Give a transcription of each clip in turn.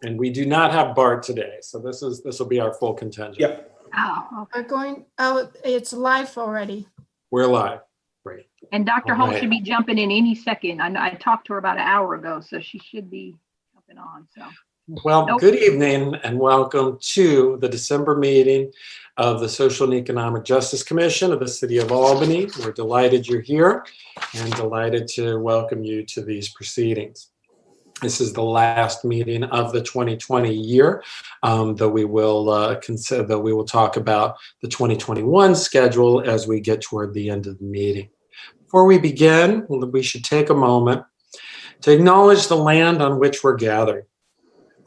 And we do not have Bart today, so this will be our full contingent. Yep. Oh, We're going, oh, it's live already. We're live. Great. and Dr. All Hull right. should be jumping in any second. I talked to her about an hour ago, so she should be jumping on. So, Well, Nope. Good evening and welcome to the December meeting of the Social and Economic Justice Commission of the City of Albany. We're delighted you're here and delighted to welcome you to these proceedings. This is the last meeting of the 2020 year, though we will talk about the 2021 schedule as we get toward the end of the meeting. Before we begin, we should take a moment to acknowledge the land on which we're gathered.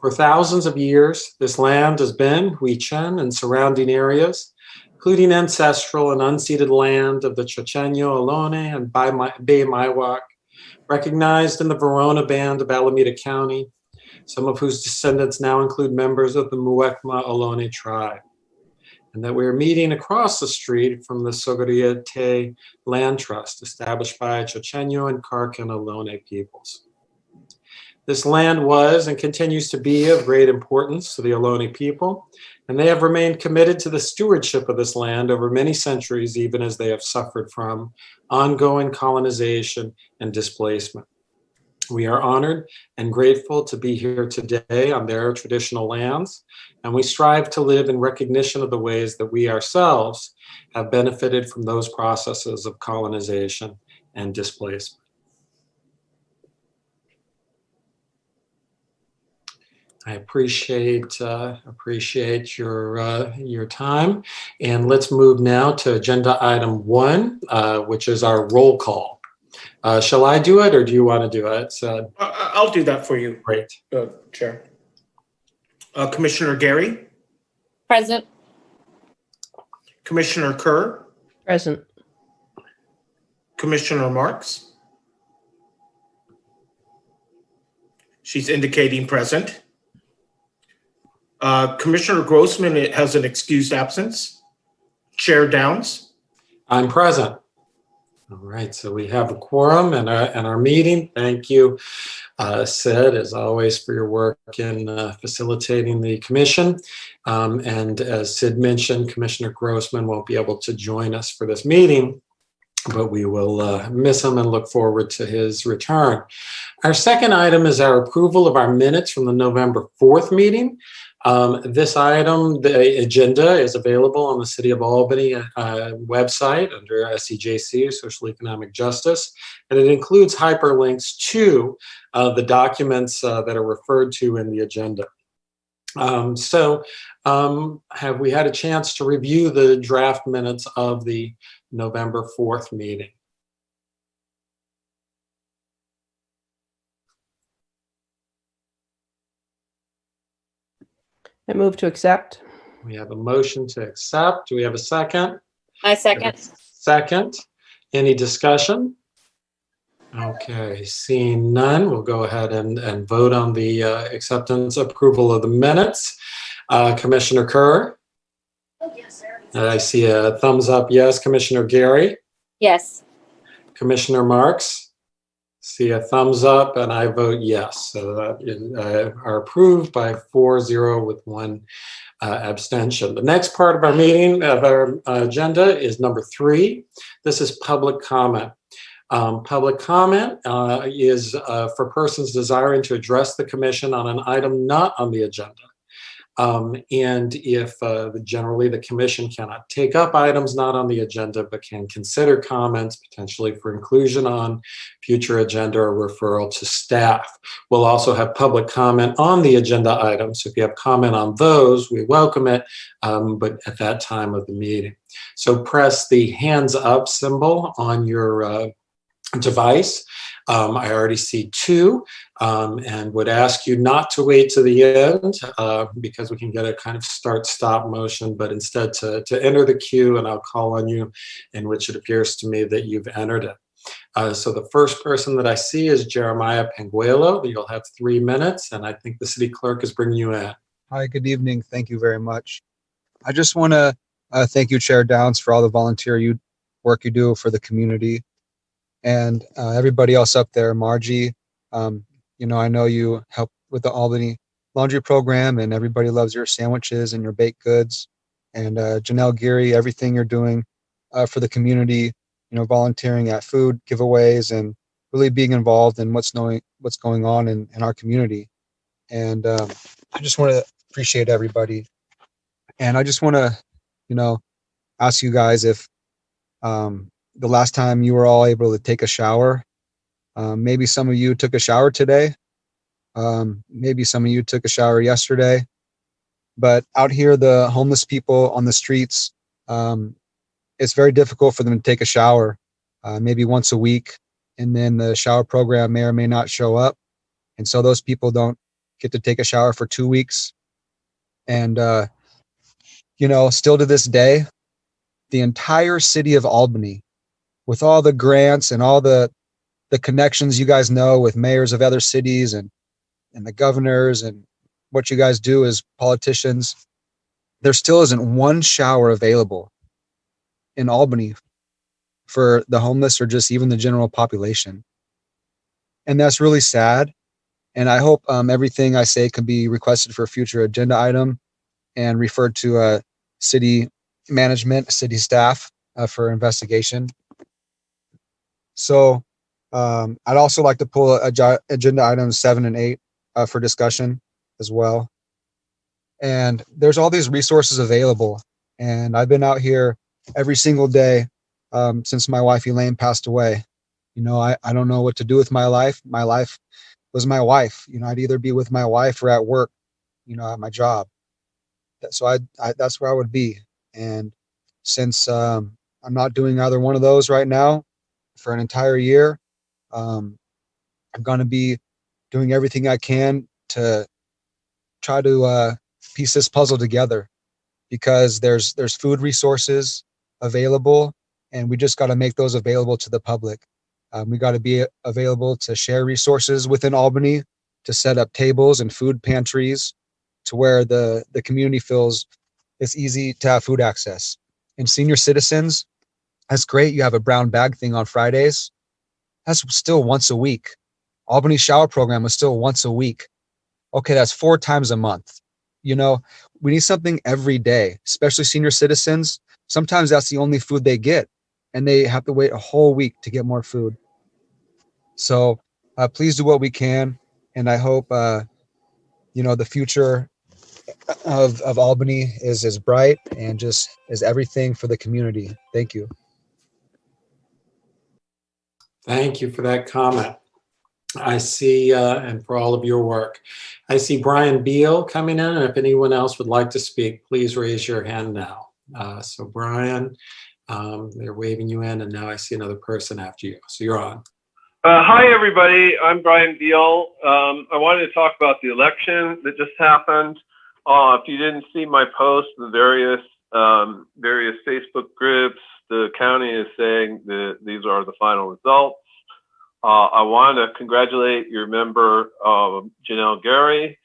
For thousands of years, this land has been Huichin and surrounding areas, including ancestral and unceded land of the Chochenyo, Ohlone, and Bay Miwok, recognized in the Verona Band of Alameda County, some of whose descendants now include members of the Muwekma Ohlone tribe, and that we are meeting across the street from the Sogorea-Te Land Trust established by Chochenyo and Karkan Ohlone peoples. This land was and continues to be of great importance to the Ohlone people, and they have remained committed to the stewardship of this land over many centuries, even as they have suffered from ongoing colonization and displacement. We are honored and grateful to be here today on their traditional lands, and we strive to live in recognition of the ways that we ourselves have benefited from those processes of colonization and displacement. I appreciate your time, and let's move now to agenda item 1, which is our roll call. Shall I do it, or do you want to do it? I'll do that for you. Great. Chair. Commissioner Gary. Present. Commissioner Kerr. Present. Commissioner Marks. She's indicating present. Commissioner Grossman has an excused absence. Chair Downs. I'm present. All right, so we have a quorum in our meeting. Thank you, Sid, as always, for your work in facilitating the commission. And as Sid mentioned, Commissioner Grossman won't be able to join us for this meeting, but we will miss him and look forward to his return. Our second item is our approval of our minutes from the November 4th meeting. This item, the agenda, is available on the City of Albany website under SEJC, Social Economic Justice, and it includes hyperlinks to the documents that are referred to in the agenda. Have we had a chance to review the draft minutes of the November 4th meeting? I move to accept. We have a motion to accept. Do we have a second? I second. Second. Any discussion? Okay, seeing none, we'll go ahead and vote on the acceptance approval of the minutes. Commissioner Kerr? Yes, sir. I see a thumbs up yes. Commissioner Gary? Yes. Commissioner Marks? See a thumbs up, and I vote yes. So that are approved by 4-0 with 1 abstention. The next part of our meeting, of our agenda, is number 3. This is public comment. Public comment is for persons desiring to address the commission on an item not on the agenda. And if generally the commission cannot take up items not on the agenda, but can consider comments potentially for inclusion on future agenda or referral to staff. We'll also have public comment on the agenda items. So if you have comment on those, we welcome it, but at that time of the meeting. So press the hands up symbol on your device. I already see 2 and would ask you not to wait to the end because we can get a kind of start-stop motion, but instead to enter the queue, and I'll call on you in which it appears to me that you've entered it. So the first person that I see is Jeremiah Penguelo. You'll have 3 minutes, and I think the city clerk is bringing you in. Hi, good evening. Thank you very much. I just want to thank you, Chair Downs, for all the volunteer work you do for the community. And everybody else up there, Margie, I know you help with the Albany laundry program, and everybody loves your sandwiches and your baked goods. And Janelle Geary, everything you're doing for the community, volunteering at food giveaways and really being involved in what's going on in our community. And I just want to appreciate everybody. And I just want to, ask you guys if the last time you were all able to take a shower, maybe some of you took a shower today. Maybe some of you took a shower yesterday. But out here, the homeless people on the streets, it's very difficult for them to take a shower, maybe once a week. And then the shower program may or may not show up. And so those people don't get to take a shower for 2 weeks. And, still to this day, the entire city of Albany, with all the grants and all the connections you guys know with mayors of other cities and the governors and what you guys do as politicians, there still isn't one shower available in Albany for the homeless or just even the general population. And that's really sad. And I hope everything I say can be requested for a future agenda item and referred to city management, city staff for investigation. So I'd also like to pull agenda items 7 and 8 for discussion as well. And there's all these resources available. And I've been out here every single day since my wife Elaine passed away. I don't know what to do with my life. My life was my wife. I'd either be with my wife or at work, at my job. So I that's where I would be. And since I'm not doing either one of those right now for an entire year, I'm going to be doing everything I can to try to piece this puzzle together, because there's food resources available, and we just got to make those available to the public. We got to be available to share resources within Albany, to set up tables and food pantries to where the community feels it's easy to have food access. And senior citizens, that's great. You have a brown bag thing on Fridays. That's still once a week. Albany shower program was still once a week. Okay, that's 4 times a month. We need something every day, especially senior citizens. Sometimes that's the only food they get, and they have to wait a whole week to get more food. So please do what we can. And I hope, the future of Albany is as bright and just is everything for the community. Thank you. Thank you for that comment. I see, and for all of your work. I see Brian Beal coming in, and if anyone else would like to speak, please raise your hand now. So Brian, they're waving you in, and now I see another person after you. So you're on. Hi, everybody. I'm Brian Beal. I wanted to talk about the election that just happened. If you didn't see my post, the various Facebook groups, the county is saying that these are the final results. I want to congratulate your member, Janelle Geary.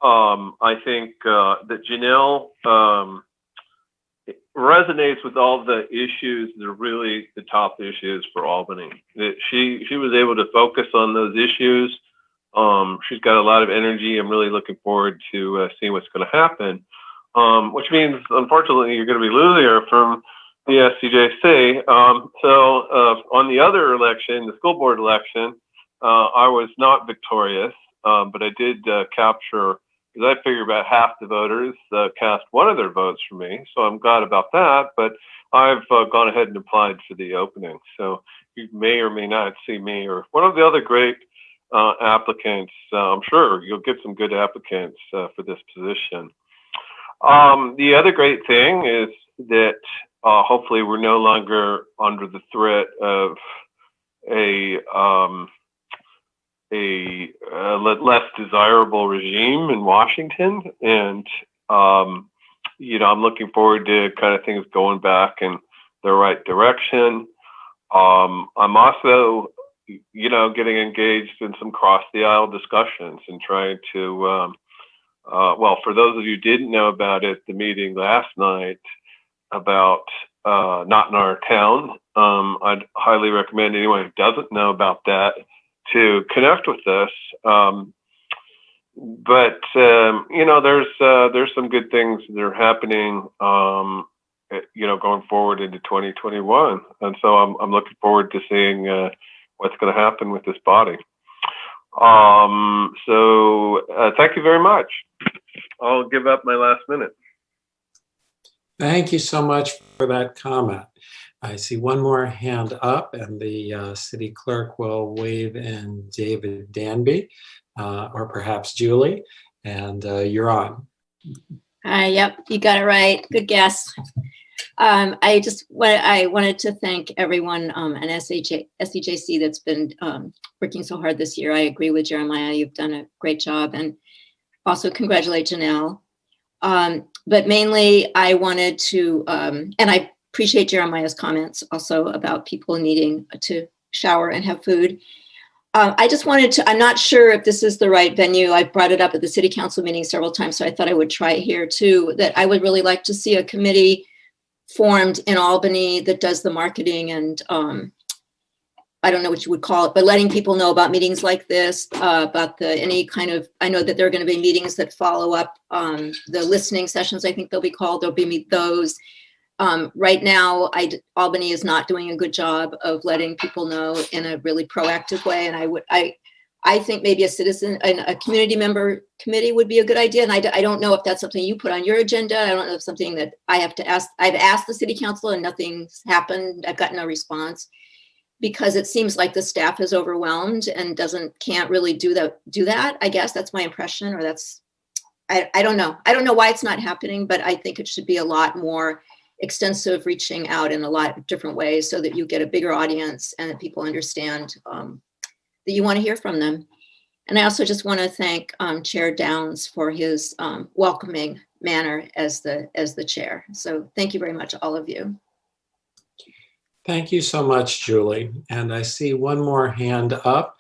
I think that Janelle resonates with all the issues that are really the top issues for Albany. That she was able to focus on those issues. She's got a lot of energy. I'm really looking forward to seeing what's going to happen, which means, unfortunately, you're going to be losing her from the SCJC. So on the other election, the school board election, I was not victorious, but I did capture, because I figure about half the voters cast one of their votes for me. So I'm glad about that, but I've gone ahead and applied for the opening. So you may or may not see me or one of the other great applicants. I'm sure you'll get some good applicants for this position. The other great thing is that hopefully we're no longer under the threat of a less desirable regime in Washington. And, I'm looking forward to kind of things going back in the right direction. I'm also, getting engaged in some cross the aisle discussions and trying to, for those of you who didn't know about it, the meeting last night about Not in Our Town, I'd highly recommend anyone who doesn't know about that to connect with us. but there's some good things that are happening, going forward into 2021, and so I'm looking forward to seeing what's going to happen with this body. So thank you very much. I'll give up my last minute. Thank you so much for that comment. I see one more hand up, and the city clerk will wave in David Danby, or perhaps Julie, and you're on. Yep, you got it right. Good guess. I wanted to thank everyone and SEJC that's been working so hard this year. I agree with Jeremiah. You've done a great job, and also congratulate Janelle. But mainly I wanted to, and I appreciate Jeremiah's comments also about people needing to shower and have food. I just wanted to, I'm not sure if this is the right venue. I brought it up at the city council meeting several times, so I thought I would try it here too, that I would really like to see a committee formed in Albany that does the marketing and I don't know what you would call it, but letting people know about meetings like this, about any kind of, I know that there are going to be meetings that follow up, the listening sessions, I think they'll be called, there'll be those. Right now, Albany is not doing a good job of letting people know in a really proactive way. And I think maybe a community member committee would be a good idea. And I don't know if that's something you put on your agenda. I don't know if it's something that I have to ask. I've asked the city council and nothing's happened. I've gotten no response because it seems like the staff is overwhelmed and can't really do that. I guess that's my impression, or I don't know. I don't know why it's not happening, but I think it should be a lot more extensive reaching out in a lot of different ways so that you get a bigger audience and that people understand that you want to hear from them. And I also just want to thank Chair Downs for his welcoming manner as the chair. So thank you very much, all of you. Thank you so much, Julie. And I see one more hand up.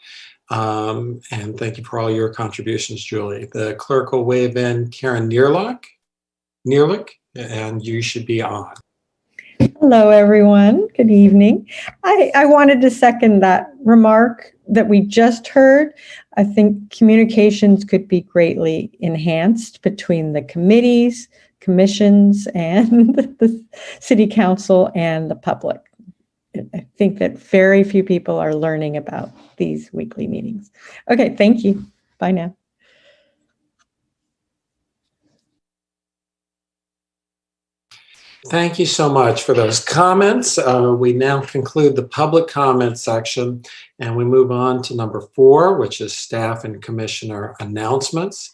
And thank you for all your contributions, Julie. The clerk will wave in Karen Neerlich, and you should be on. Hello, everyone. Good evening. I wanted to second that remark that we just heard. I think communications could be greatly enhanced between the committees, commissions, and the city council and the public. I think that very few people are learning about these weekly meetings. Okay, thank you. Bye now. Thank you so much for those comments. We now conclude the public comment section and we move on to number 4, which is staff and commissioner announcements.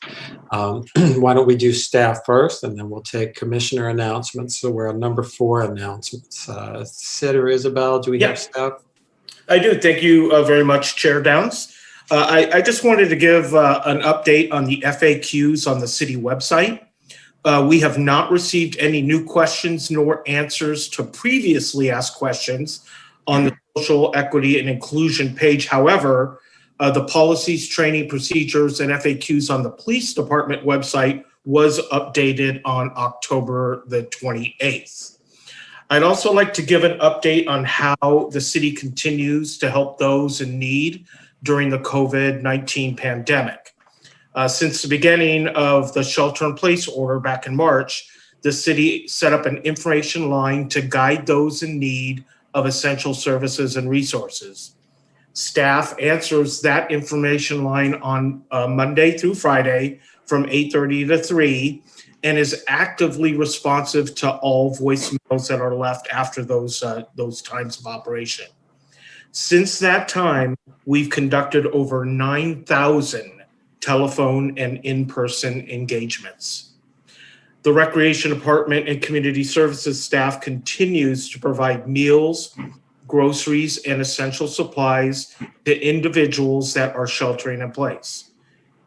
Why don't we do staff first and then we'll take commissioner announcements. So we're on number 4 announcements. Sid or Isabel, do we have staff? I do. Thank you very much, Chair Downs. I just wanted to give an update on the FAQs on the city website. We have not received any new questions nor answers to previously asked questions on the social equity and inclusion page. However, the policies, training procedures, and FAQs on the police department website was updated on October the 28th. I'd also like to give an update on how the city continues to help those in need during the COVID-19 pandemic. Since the beginning of the shelter-in-place order back in March, the city set up an information line to guide those in need of essential services and resources. Staff answers that information line on Monday through Friday from 8:30 to 3 and is actively responsive to all voicemails that are left after those times of operation. Since that time, we've conducted over 9,000 telephone and in-person engagements. The Recreation Department and Community Services staff continues to provide meals, groceries, and essential supplies to individuals that are sheltering in place.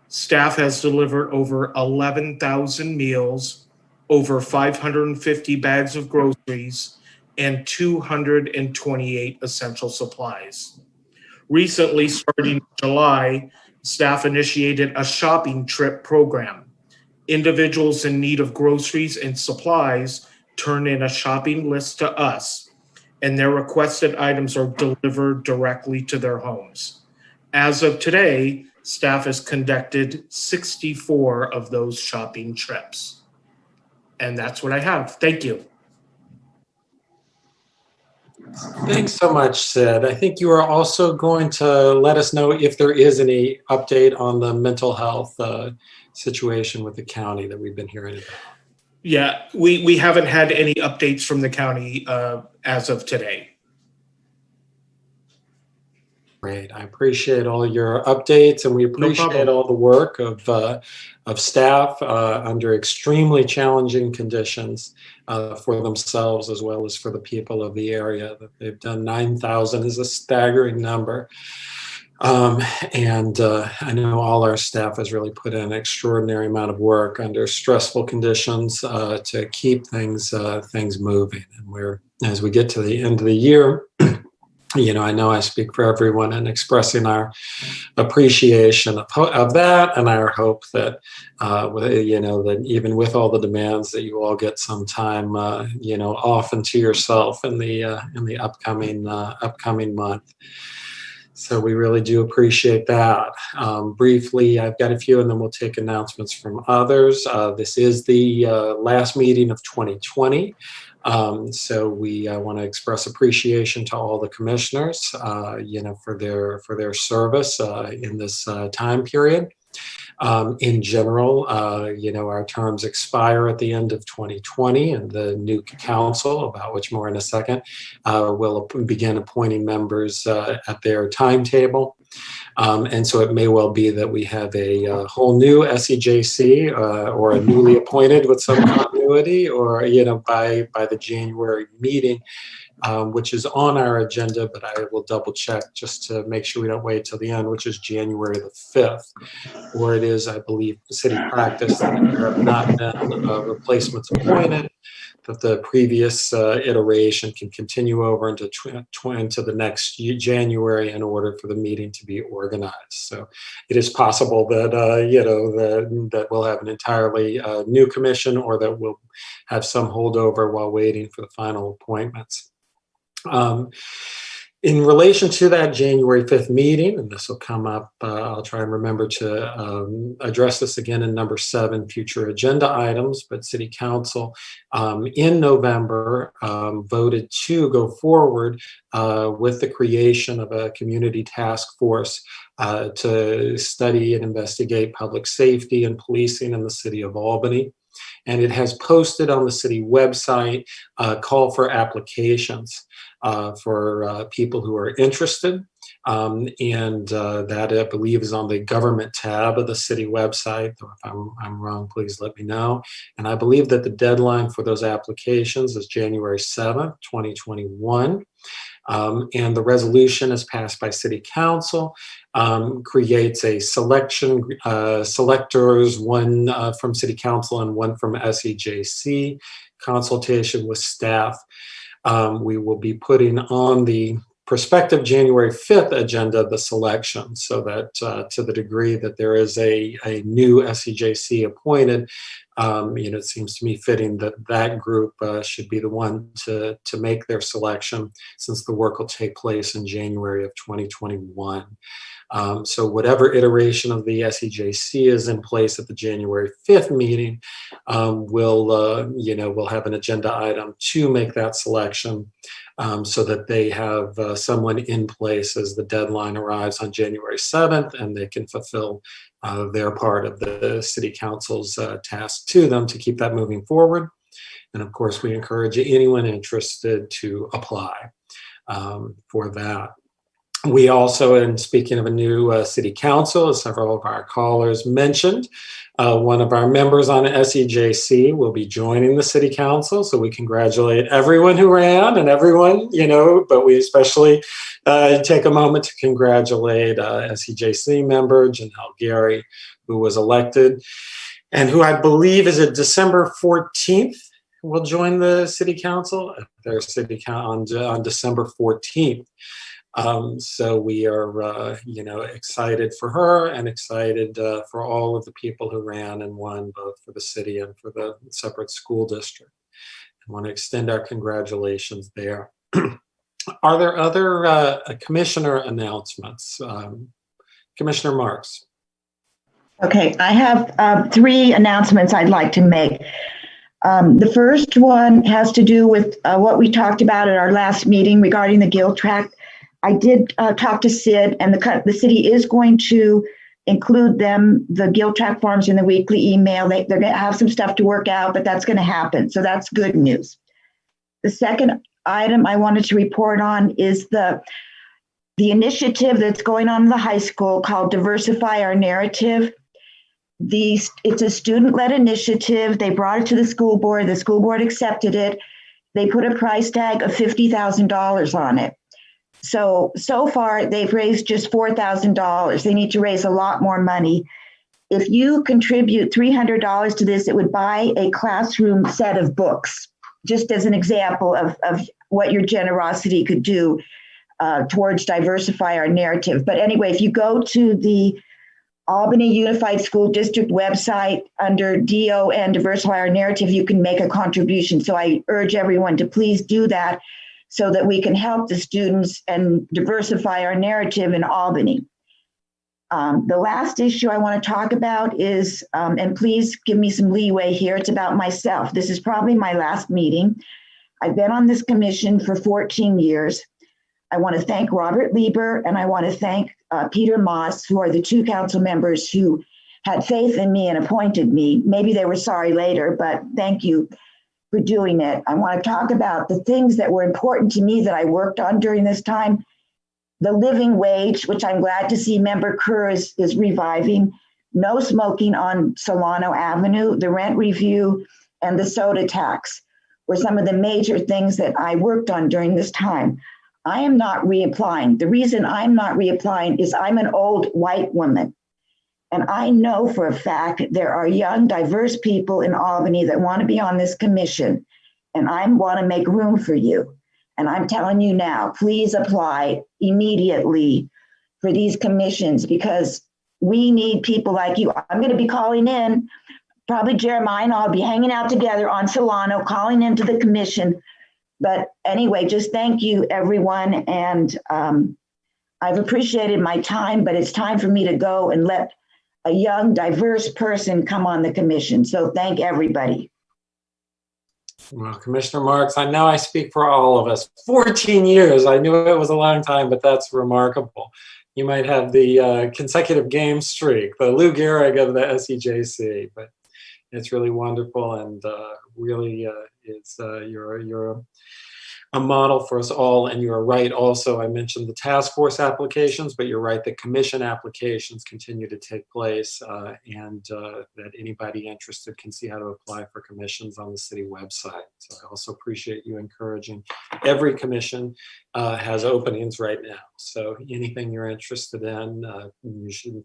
Staff has delivered over 11,000 meals, over 550 bags of groceries, and 228 essential supplies. Recently, starting in July, staff initiated a shopping trip program. Individuals in need of groceries and supplies turn in a shopping list to us, and their requested items are delivered directly to their homes. As of today, staff has conducted 64 of those shopping trips. And that's what I have. Thank you. Thanks so much, Sid. I think you are also going to let us know if there is any update on the mental health situation with the county that we've been hearing about. Yeah, we haven't had any updates from the county as of today. Great. I appreciate all your updates, and we appreciate problem. all the work of staff under extremely challenging conditions for themselves as well as for the people of the area. That they've done 9,000 is a staggering number. And I know all our staff has really put in an extraordinary amount of work under stressful conditions to keep things moving. And as we get to the end of the year, you know, I know I speak for everyone in expressing our appreciation of that, and our hope that, you know, that even with all the demands, that you all get some time, you know, off and to yourself in the upcoming month. So we really do appreciate that. Briefly, I've got a few, and then we'll take announcements from others. This is the last meeting of 2020. So we want to express appreciation to all the commissioners, you know, for their service in this time period. In general, you know, our terms expire at the end of 2020, and the new council, about which more in a second, will begin appointing members at their timetable. And so it may well be that we have a whole new SEJC or a newly appointed with some continuity, or, you know, by the January meeting, which is on our agenda, but I will double check just to make sure we don't wait till the end, which is January the 5th, or it is, I believe, city practice that there have not been replacements appointed, that the previous iteration can continue over into the next January in order for the meeting to be organized. So it is possible that, you know, that we'll have an entirely new commission, or that we'll have some holdover while waiting for the final appointments. In relation to that January 5th meeting, and this will come up, I'll try and remember to address this again in number 7, future agenda items, but City Council in November voted to go forward with the creation of a community task force to study and investigate public safety and policing in the city of Albany. And it has posted on the city website a call for applications for people who are interested. And that, I believe, is on the government tab of the city website. If I'm wrong, please let me know. And I believe that the deadline for those applications is January 7th, 2021. And the resolution is passed by City Council, creates a selection, selectors, one from City Council and one from SEJC, consultation with staff. We will be putting on the prospective January 5th agenda the selection, so that to the degree that there is a new SEJC appointed, you know, it seems to me fitting that that group should be the one to make their selection, since the work will take place in January of 2021. So whatever iteration of the SEJC is in place at the January 5th meeting, we'll have an agenda item to make that selection, so that they have someone in place as the deadline arrives on January 7th, and they can fulfill their part of the City Council's task to them to keep that moving forward. And of course, we encourage anyone interested to apply for that. We also, and speaking of a new City Council, as several of our callers mentioned, one of our members on SEJC will be joining the City Council. So we congratulate everyone who ran, and everyone, you know, but we especially take a moment to congratulate SEJC member Janelle Gary, who was elected, and who I believe is at December 14th will join the City Council at their City Council on December 14th. So we are, excited for her, and excited for all of the people who ran and won, both for the city and for the separate school district. I want to extend our congratulations there. Are there other commissioner announcements? Commissioner Marks. Okay, I have 3 announcements I'd like to make. The first one has to do with what we talked about at our last meeting regarding the Guild Tract. I did talk to Sid, and the city is going to include the Guild Tract forms in the weekly email. They're going to have some stuff to work out, but that's going to happen. So that's good news. The second item I wanted to report on is the initiative that's going on in the high school called Diversify Our Narrative. It's a student-led initiative. They brought it to the school board. The school board accepted it. They put a price tag of $50,000 on it. So far, they've raised just $4,000. They need to raise a lot more money. If you contribute $300 to this, it would buy a classroom set of books, just as an example of what your generosity could do towards Diversify Our Narrative. But anyway, if you go to the Albany Unified School District website under DON Diversify Our Narrative, you can make a contribution. So I urge everyone to please do that so that we can help the students and diversify our narrative in Albany. The last issue I want to talk about is, and please give me some leeway here, it's about myself. This is probably my last meeting. I've been on this commission for 14 years. I want to thank Robert Lieber and I want to thank Peter Moss, who are the 2 council members who had faith in me and appointed me. Maybe they were sorry later, but thank you for doing it. I want to talk about the things that were important to me that I worked on during this time. The living wage, which I'm glad to see Member Kerr is reviving. No smoking on Solano Avenue, the rent review, and the soda tax were some of the major things that I worked on during this time. I am not reapplying. The reason I'm not reapplying is I'm an old white woman. And I know for a fact there are young, diverse people in Albany that want to be on this commission. And I want to make room for you. And I'm telling you now, please apply immediately for these commissions because we need people like you. I'm going to be calling in, probably Jeremiah and I'll be hanging out together on Solano, calling into the commission. But anyway, just thank you, everyone. And I've appreciated my time, but it's time for me to go and let a young, diverse person come on the commission. So thank everybody. Well, Commissioner Marks, I know I speak for all of us. 14 years, I knew it was a long time, but that's remarkable. You might have the consecutive game streak, the Lou Gehrig of the SEJC, but it's really wonderful and really you're a model for us all. And you're right also, I mentioned the task force applications, but you're right, the commission applications continue to take place and that anybody interested can see how to apply for commissions on the city website. So I also appreciate you encouraging. Every commission has openings right now. So anything you're interested in,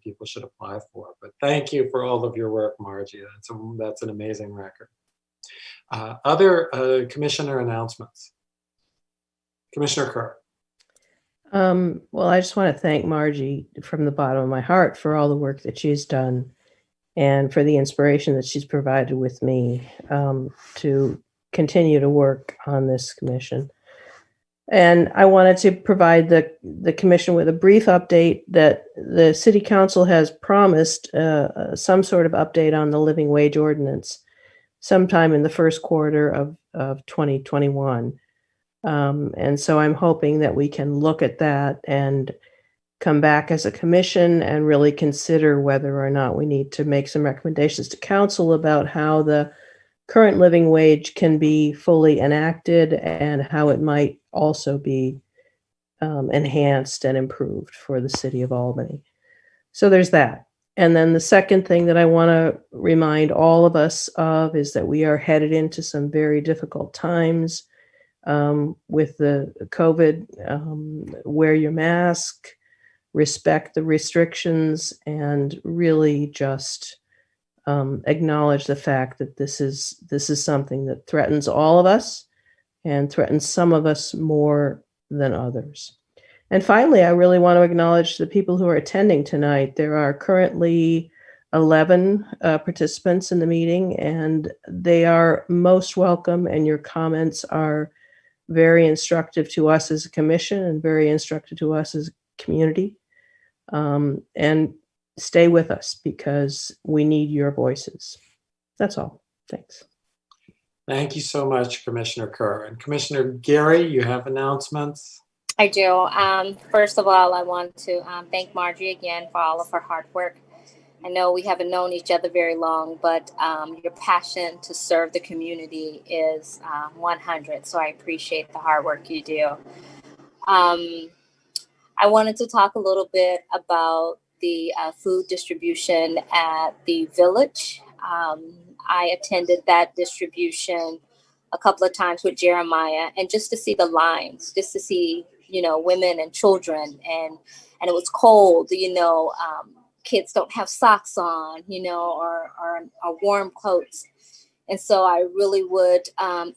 people should apply for. But thank you for all of your work, Margie. That's an amazing record. Other commissioner announcements. Commissioner Kerr. Well, I just want to thank Margie from the bottom of my heart for all the work that she's done and for the inspiration that she's provided with me to continue to work on this commission. And I wanted to provide the commission with a brief update that the City Council has promised some sort of update on the living wage ordinance sometime in the first quarter of 2021. And so I'm hoping that we can look at that and come back as a commission and really consider whether or not we need to make some recommendations to council about how the current living wage can be fully enacted and how it might also be enhanced and improved for the city of Albany. So there's that. And then the second thing that I want to remind all of us of is that we are headed into some very difficult times. With the COVID, wear your mask, respect the restrictions, and really just acknowledge the fact that this is something that threatens all of us and threatens some of us more than others. And finally, I really want to acknowledge the people who are attending tonight. There are currently 11 participants in the meeting, and they are most welcome, and your comments are very instructive to us as a commission and very instructive to us as a community. And stay with us because we need your voices. That's all. Thanks. Thank you so much, Commissioner Kerr. And Commissioner Gary, you have announcements? I do. First of all, I want to thank Margie again for all of her hard work. I know we haven't known each other very long, but your passion to serve the community is 100. So I appreciate the hard work you do. I wanted to talk a little bit about the food distribution at the village. I attended that distribution a couple of times with Jeremiah, and just to see the lines, just to see, women and children, and it was cold, kids don't have socks on, or warm coats. And so I really would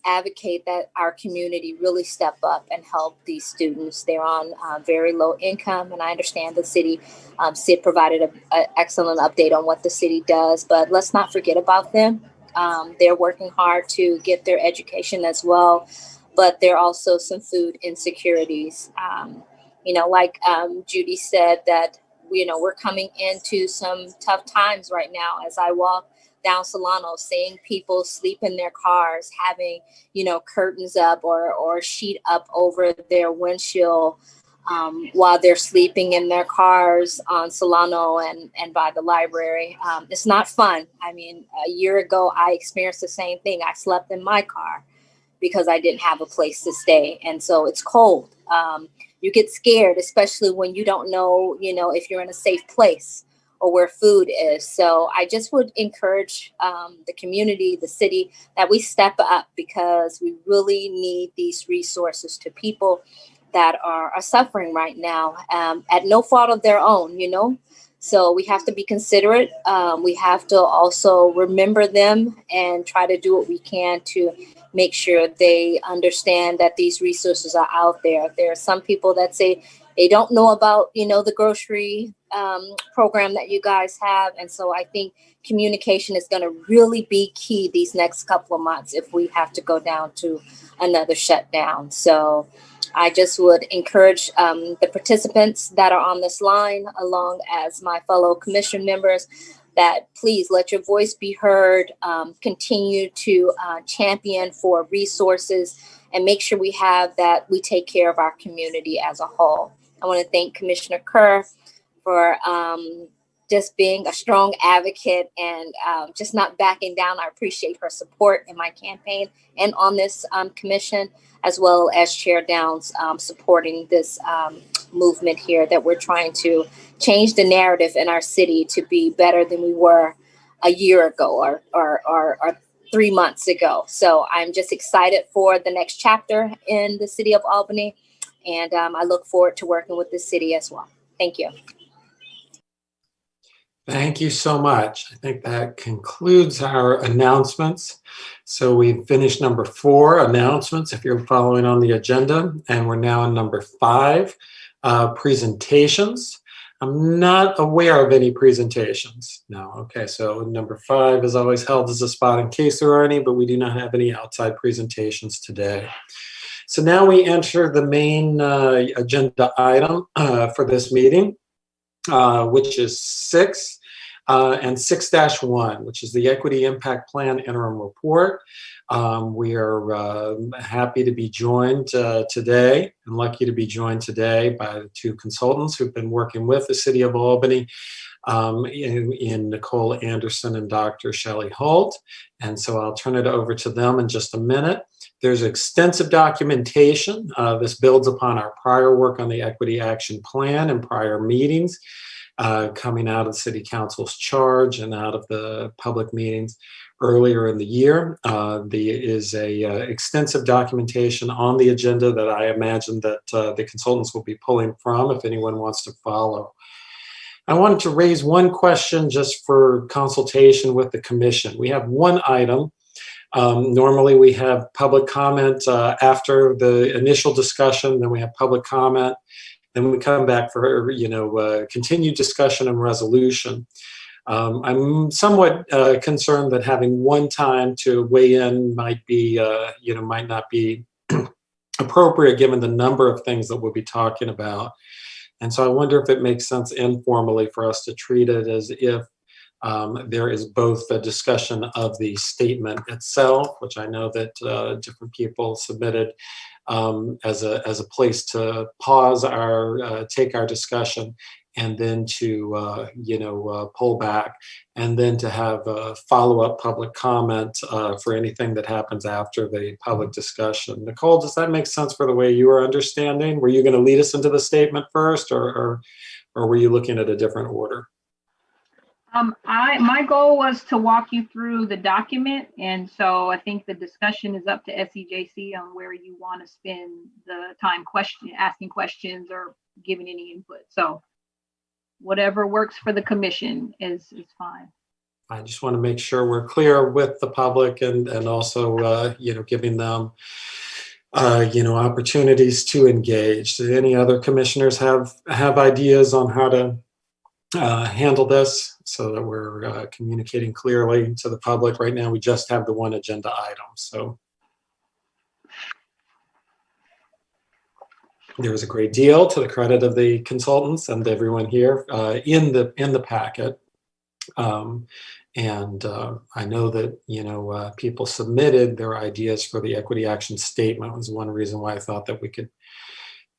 advocate that our community really step up and help these students. They're on very low income, and I understand the city, Sid provided an excellent update on what the city does, but let's not forget about them. They're working hard to get their education as well, but there are also some food insecurities. Like Judy said, that, we're coming into some tough times right now. As I walk down Solano, seeing people sleep in their cars, having, curtains up or sheet up over their windshield while they're sleeping in their cars on Solano and by the library. It's not fun. I mean, a year ago, I experienced the same thing. I slept in my car because I didn't have a place to stay. And so it's cold. You get scared, especially when you don't know, if you're in a safe place or where food is. So I just would encourage the community, the city, that we step up, because we really need these resources to people that are suffering right now at no fault of their own, So we have to be considerate. We have to also remember them and try to do what we can to make sure they understand that these resources are out there. There are some people that say they don't know about, the grocery program that you guys have. And so I think communication is going to really be key these next couple of months if we have to go down to another shutdown. So I just would encourage the participants that are on this line, along as my fellow commission members, that please let your voice be heard, continue to champion for resources, and make sure we take care of our community as a whole. I want to thank Commissioner Kerr for just being a strong advocate and just not backing down. I appreciate her support in my campaign and on this commission, as well as Chair Downs supporting this movement here, that we're trying to change the narrative in our city to be better than we were a year ago or 3 months ago. So I'm just excited for the next chapter in the city of Albany, and I look forward to working with the city as well. Thank you. Thank you so much. I think that concludes our announcements. So we've finished number 4, announcements, if you're following on the agenda, and we're now on number 5, presentations. I'm not aware of any presentations. No. Okay, so number 5 is always held as a spot in case there are any, but we do not have any outside presentations today. So now we enter the main agenda item for this meeting, which is 6 and 6-1, which is the Equity Impact Plan Interim Report. We are happy to be joined today, and lucky to be joined today by the 2 consultants who've been working with the City of Albany, in Nicole Anderson and Dr. Shelley Holt. And so I'll turn it over to them in just a minute. There's extensive documentation. This builds upon our prior work on the Equity Action Plan and prior meetings, coming out of the City Council's charge and out of the public meetings earlier in the year. There is extensive documentation on the agenda that I imagine that the consultants will be pulling from if anyone wants to follow. I wanted to raise one question just for consultation with the commission. We have one item. Normally we have public comment after the initial discussion, then we have public comment, then we come back for continued discussion and resolution. I'm somewhat concerned that having one time to weigh in might not be appropriate given the number of things that we'll be talking about. And so I wonder if it makes sense informally for us to treat it as if there is both a discussion of the statement itself, which I know that different people submitted as a place to pause take our discussion, and then to pull back, and then to have a follow-up public comment for anything that happens after the public discussion. Nicole, does that make sense for the way you are understanding? Were you going to lead us into the statement first, or were you looking at a different order? My goal was to walk you through the document, and so I think the discussion is up to SEJC on where you want to spend the time asking questions or giving any input. So whatever works for the commission is fine. I just want to make sure we're clear with the public, and also giving them opportunities to engage. Do any other commissioners have ideas on how to handle this so that we're communicating clearly to the public? Right now, we just have the one agenda item. So there was a great deal, to the credit of the consultants and everyone here, in the packet. And I know that people submitted their ideas for the equity action statement. Was one reason why I thought that we could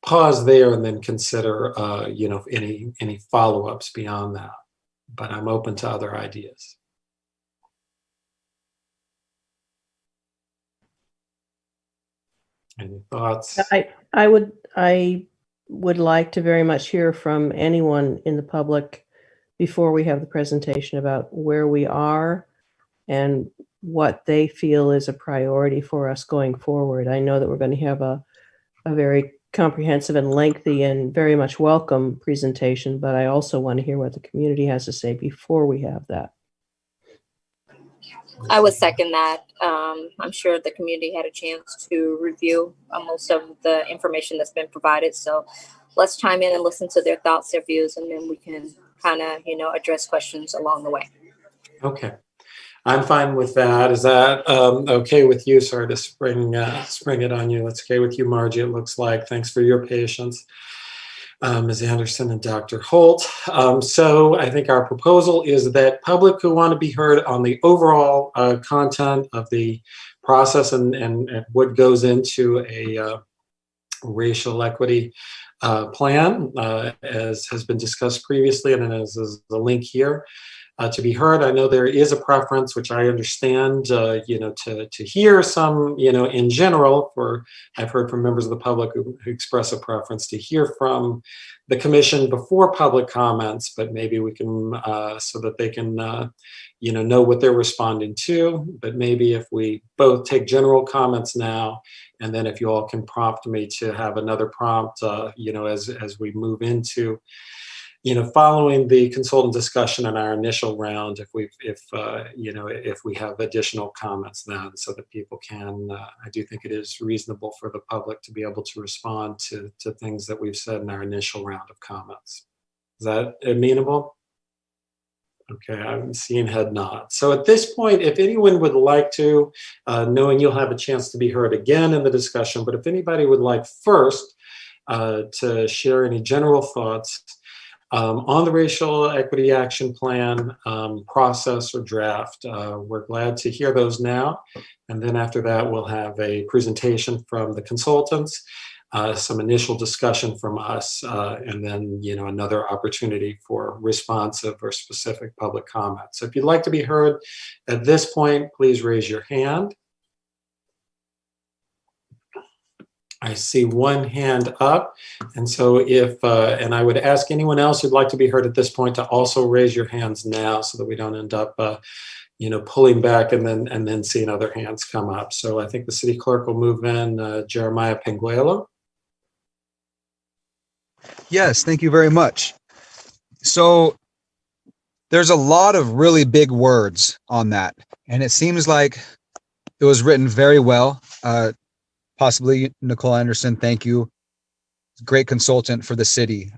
pause there and then consider any follow-ups beyond that. But I'm open to other ideas. Any thoughts? I would like to very much hear from anyone in the public before we have the presentation about where we are and what they feel is a priority for us going forward. I know that we're going to have a very comprehensive and lengthy and very much welcome presentation, but I also want to hear what the community has to say before we have that. I would second that. I'm sure the community had a chance to review most of the information that's been provided. So let's chime in and listen to their thoughts, their views, and then we can kind of, address questions along the way. Okay. I'm fine with that. Is that okay with you? Sorry to spring it on you. It's okay with you, Margie, it looks like. Thanks for your patience, Ms. Anderson and Dr. Holt. So I think our proposal is that public who want to be heard on the overall content of the process and what goes into a racial equity plan, as has been discussed previously, and as is the link here, to be heard. I know there is a preference, which I understand, to hear some, in general, I've heard from members of the public who express a preference to hear from the commission before public comments, but maybe we can, so that they can, know what they're responding to. But maybe if we both take general comments now, and then if you all can prompt me to have another prompt, as we move into, following the consultant discussion in our initial round, if we have additional comments then, so that people can, I do think it is reasonable for the public to be able to respond to things that we've said in our initial round of comments. Is that amenable? Okay, I'm seeing head nod. So at this point, if anyone would like to, knowing you'll have a chance to be heard again in the discussion, but if anybody would like first to share any general thoughts on the Racial Equity Action Plan process or draft, we're glad to hear those now. And then after that, we'll have a presentation from the consultants, some initial discussion from us, and then another opportunity for responsive or specific public comments. So if you'd like to be heard at this point, please raise your hand. I see one hand up, and so and I would ask anyone else who'd like to be heard at this point to also raise your hands now, so that we don't end up pulling back and then seeing other hands come up. So I think the city clerk will move in Jeremiah Penguelo. Yes, thank you very much. So there's a lot of really big words on that, and it seems like it was written very well. Possibly Nicole Anderson, thank you. Great consultant for the city.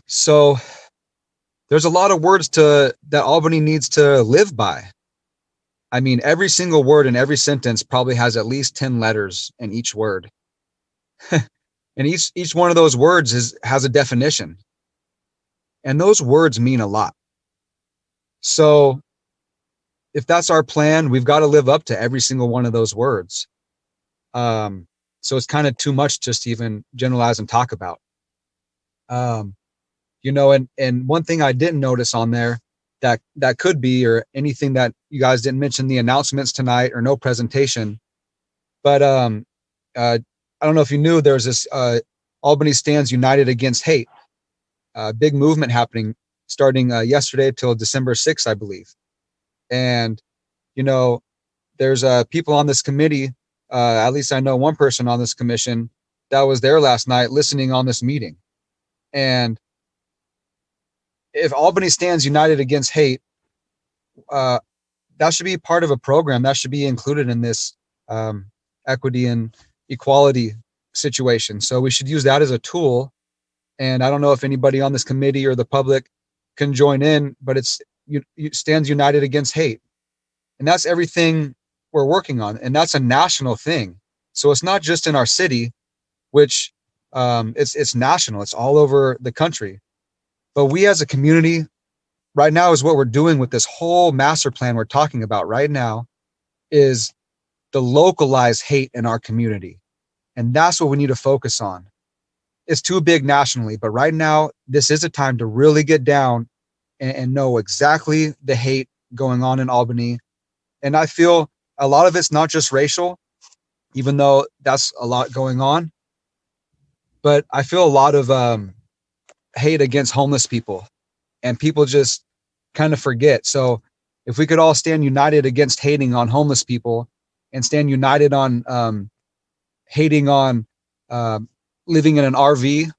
So there's a lot of words that Albany needs to live by. I mean, every single word in every sentence probably has at least 10 letters in each word. And each one of those words has a definition. And those words mean a lot. So if that's our plan, we've got to live up to every single one of those words. So it's kind of too much just to even generalize and talk about. You know, and one thing I didn't notice on there that could be, or anything that you guys didn't mention, the announcements tonight or no presentation. But I don't know if you knew, there's this Albany Stands United Against Hate, big movement happening starting yesterday till December 6th, I believe. And, you know, there's people on this committee, at least I know one person on this commission that was there last night listening on this meeting. And if Albany Stands United Against Hate, that should be part of a program that should be included in this equity and equality situation. So we should use that as a tool. And I don't know if anybody on this committee or the public can join in, but it Stands United Against Hate. And that's everything we're working on. And that's a national thing. So it's not just in our city, which it's national. It's all over the country. But we as a community right now is what we're doing with this whole master plan we're talking about right now, is the localized hate in our community. And that's what we need to focus on. It's too big nationally, but right now, this is a time to really get down and know exactly the hate going on in Albany. And I feel a lot of it's not just racial, even though that's a lot going on. But I feel a lot of hate against homeless people, and people just kind of forget. So if we could all stand united against hating on homeless people, and stand united on hating on living in an RV,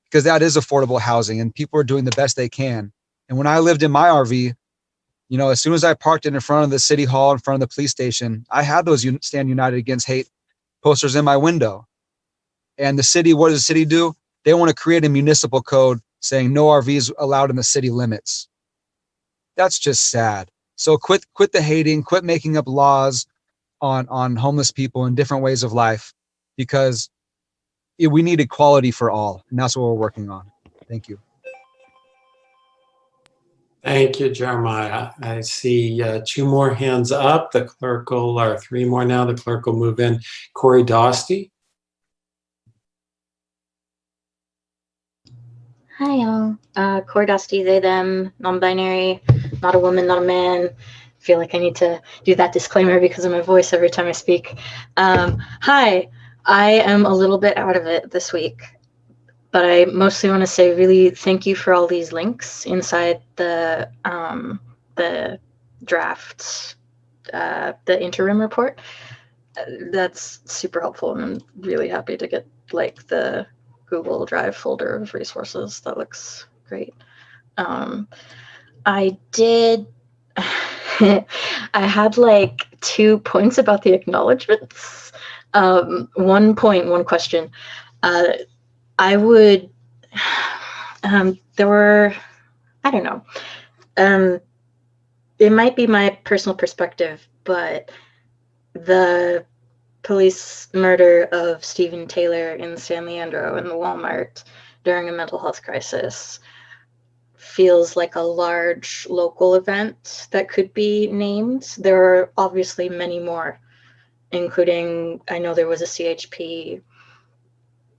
because that is affordable housing and people are doing the best they can. And when I lived in my RV, you know, as soon as I parked it in front of the city hall, in front of the police station, I had those Stand United Against Hate posters in my window. And the city, what does the city do? They want to create a municipal code saying no RVs allowed in the city limits. That's just sad. So quit the hating, quit making up laws on homeless people and different ways of life, because we need equality for all. And that's what we're working on. Thank you. Thank you, Jeremiah. I see 2 more hands up. The clerk will, or 3 more now. The clerk will move in. Corey Dosty. Hi, y'all. Core Dusty, they, them, non-binary, not a woman, not a man. Feel like I need to do that disclaimer because of my voice every time I speak. Hi, I am a little bit out of it this week, but I mostly want to say really thank you for all these links inside the draft, the interim report. That's super helpful, and I'm really happy to get like the Google Drive folder of resources. That looks great. I did, I had like 2 points about the acknowledgements. 1 point, 1 question. I would, there were, I don't know. It might be my personal perspective, but the police murder of Stephen Taylor in San Leandro in the Walmart during a mental health crisis feels like a large local event that could be named. There are obviously many more, including, I know there was a CHP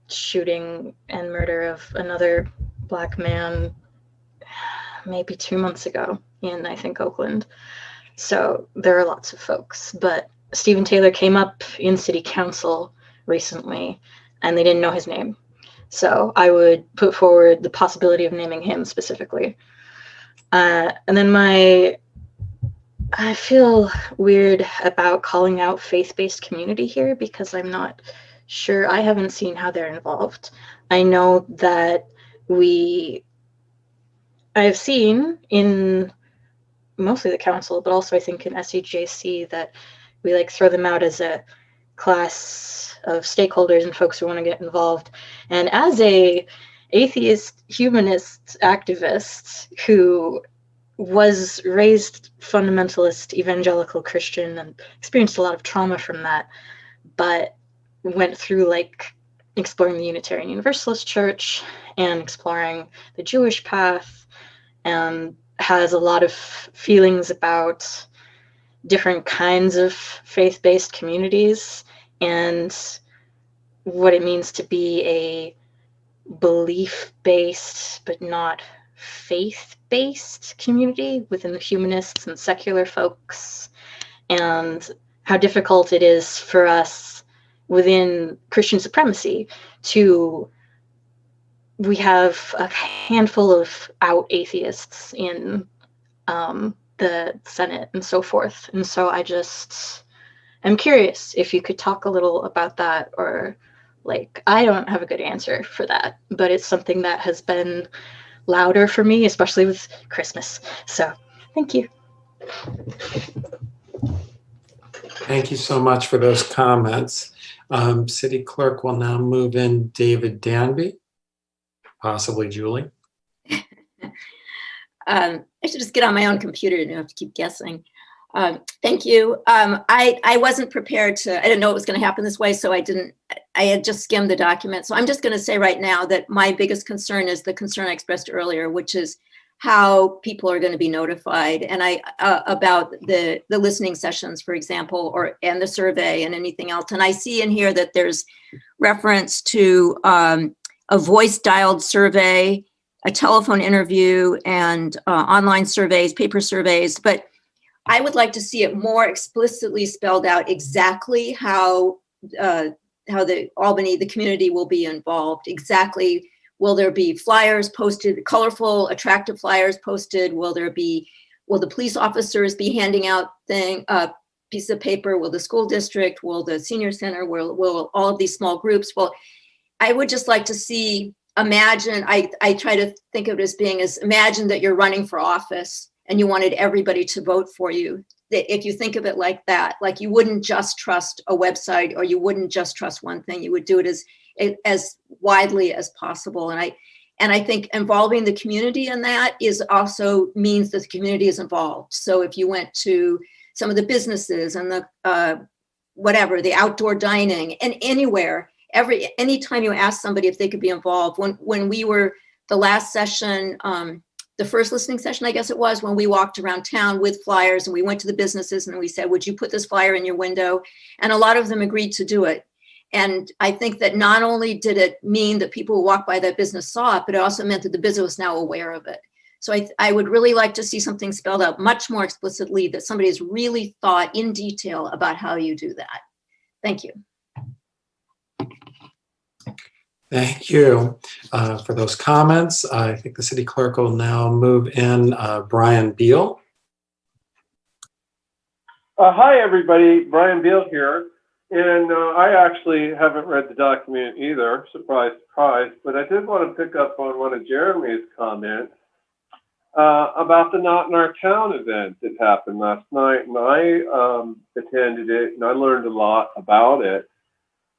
shooting and murder of another Black man maybe 2 months ago in, I think, Oakland. So there are lots of folks, but Stephen Taylor came up in city council recently and they didn't know his name. So I would put forward the possibility of naming him specifically. And then I feel weird about calling out faith-based community here because I'm not sure, I haven't seen how they're involved. I know that I've seen in mostly the council, but also I think in SEJC that we like throw them out as a class of stakeholders and folks who want to get involved. And as a atheist humanist activist who was raised fundamentalist evangelical Christian and experienced a lot of trauma from that, but went through like exploring the Unitarian Universalist Church and exploring the Jewish path, and has a lot of feelings about different kinds of faith-based communities and what it means to be a belief-based but not faith-based community within the humanists and secular folks, and how difficult it is for us within Christian supremacy we have a handful of out atheists in the Senate and so forth. And so I'm curious if you could talk a little about that, or I don't have a good answer for that, but it's something that has been louder for me, especially with Christmas. So thank you. Thank you so much for those comments. City Clerk will now move in David Danby, possibly Julie. I should just get on my own computer and have to keep guessing. Thank you. I wasn't prepared I didn't know it was going to happen this way, so I had just skimmed the document. So I'm just going to say right now that my biggest concern is the concern I expressed earlier, which is how people are going to be notified, and about the listening sessions, for example, and the survey and anything else. And I see in here that there's reference to a voice dialed survey, a telephone interview, and online surveys, paper surveys. But I would like to see it more explicitly spelled out exactly how the Albany, the community, will be involved. Exactly, will there be flyers posted, colorful, attractive flyers posted? Will the police officers be handing out piece of paper? Will the school district? Will the senior center? Will all of these small groups? Well, I would just like to see, imagine, I try to think of it as being imagine that you're running for office and you wanted everybody to vote for you. If you think of it like that, like you wouldn't just trust a website, or you wouldn't just trust one thing, you would do it as widely as possible. And I think involving the community in that also means that the community is involved. So if you went to some of the businesses and the the outdoor dining, and anywhere, anytime you ask somebody if they could be involved, when we were the last session, the first listening session, I guess it was, when we walked around town with flyers and we went to the businesses and we said, would you put this flyer in your window? And a lot of them agreed to do it. And I think that not only did it mean that people who walked by that business saw it, but it also meant that the business was now aware of it. So I would really like to see something spelled out much more explicitly, that somebody has really thought in detail about how you do that. Thank you. Thank you for those comments. I think the city clerk will now move in Brian Beal. Hi, everybody. Brian Beal here. And I actually haven't read the document either. Surprise, surprise. But I did want to pick up on one of Jeremy's comments about the Not in Our Town event that happened last night. And I attended it, and I learned a lot about it.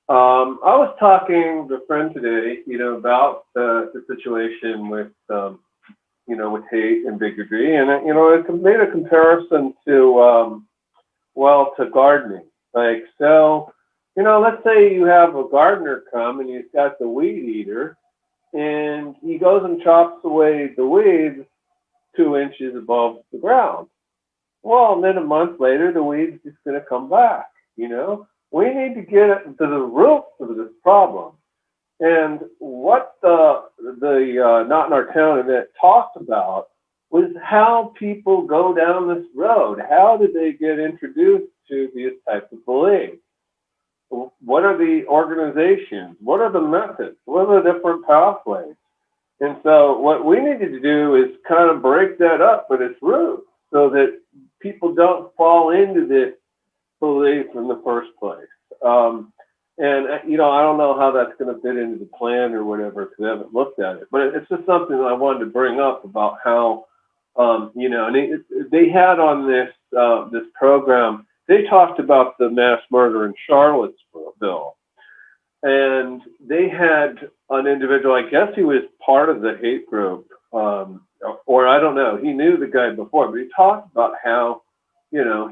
I was talking to a friend today, about the situation with, with hate and bigotry. And, I made a comparison to, to gardening. Let's say you have a gardener come and he's got the weed eater, and he goes and chops away the weeds 2 inches above the ground. Well, and then a month later, the weed's just going to come back, We need to get to the root of this problem. And what the Not in Our Town event talked about was how people go down this road. How did they get introduced to these types of beliefs? What are the organizations? What are the methods? What are the different pathways? And so what we needed to do is kind of break that up at its root so that people don't fall into this belief in the first place. I don't know how that's going to fit into the plan or whatever, because I haven't looked at it. But it's just something that I wanted to bring up about how, and they had on this program, they talked about the mass murder in Charlottesville. And they had an individual, I guess he was part of the hate group, or I don't know, he knew the guy before, but he talked about how,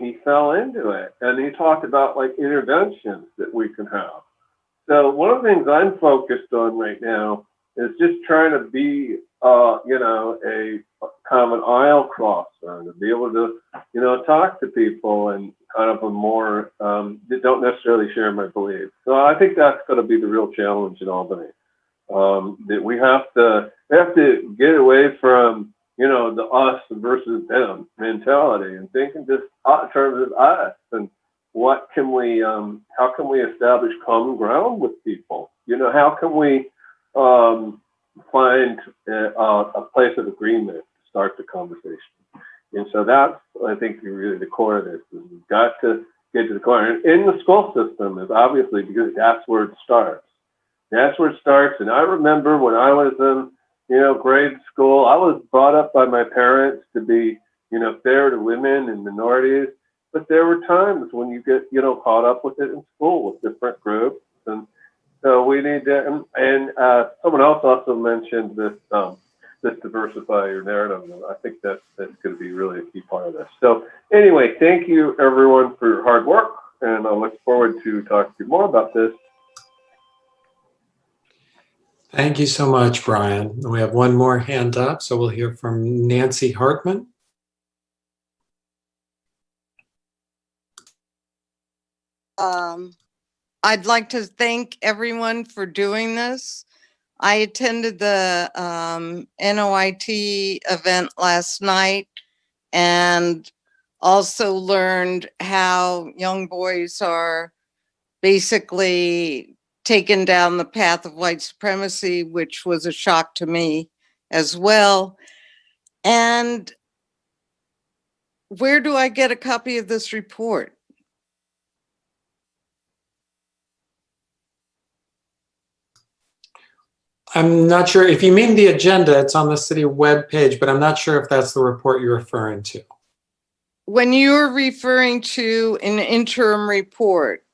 he fell into it. And he talked about interventions that we can have. So one of the things I'm focused on right now is just trying to be, a common aisle crosser, to be able to, talk to people and kind of a more, that don't necessarily share my beliefs. So I think that's going to be the real challenge in Albany. That we have to get away from, the us versus them mentality and thinking just in terms of us and what can we, how can we establish common ground with people? How can we find a place of agreement to start the conversation? And so that's, I think, really the core of this. Is we've got to get to the core. And in the school system is obviously because that's where it starts. That's where it starts. And I remember when I was in, grade school, I was brought up by my parents to be, fair to women and minorities. But there were times when you get, caught up with it in school with different groups. And so we need to, and someone else also mentioned this, this diversify your narrative. And I think that's going to be really a key part of this. So anyway, thank you everyone for your hard work. And I look forward to talking to you more about this. Thank you so much, Brian. We have one more hand up, so we'll hear from Nancy Hartman. I'd like to thank everyone for doing this. I attended the NOIT event last night and also learned how young boys are basically taken down the path of white supremacy, which was a shock to me as well. And where do I get a copy of this report? I'm not sure if you mean the agenda, it's on the city webpage, but I'm not sure if that's the report you're referring to. When you're referring to an interim report.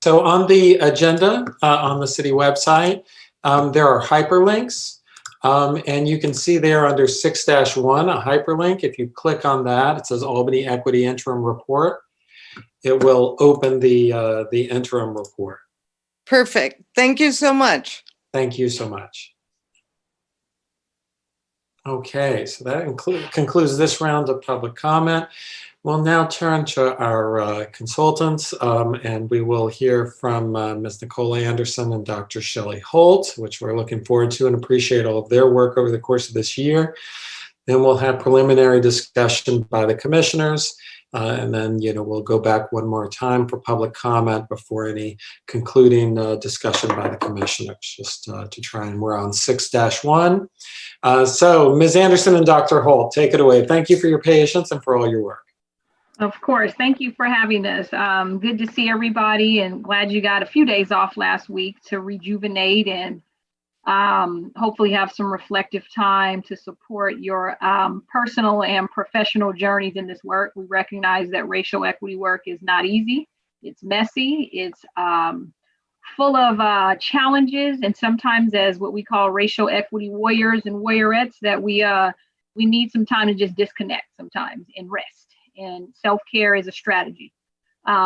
So on the agenda on the city website, there are hyperlinks, and you can see there under 6-1 a hyperlink. If you click on that, it says Albany Equity Interim Report. It will open the interim report. Perfect. Thank you so much. Thank you so much. Okay, so that concludes this round of public comment. We'll now turn to our consultants, and we will hear from Ms. Nicole Anderson and Dr. Shelley Holt, which we're looking forward to and appreciate all of their work over the course of this year. Then we'll have preliminary discussion by the commissioners, and then we'll go back one more time for public comment before any concluding discussion by the commissioners, just to try and we're on 6-1. So Ms. Anderson and Dr. Holt, take it away. Thank you for your patience and for all your work. Of course. Thank you for having us. Good to see everybody and glad you got a few days off last week to rejuvenate and hopefully have some reflective time to support your personal and professional journeys in this work. We recognize that racial equity work is not easy. It's messy. It's full of challenges, and sometimes as what we call racial equity warriors and warriorettes, that we need some time to just disconnect sometimes and rest. And self-care is a strategy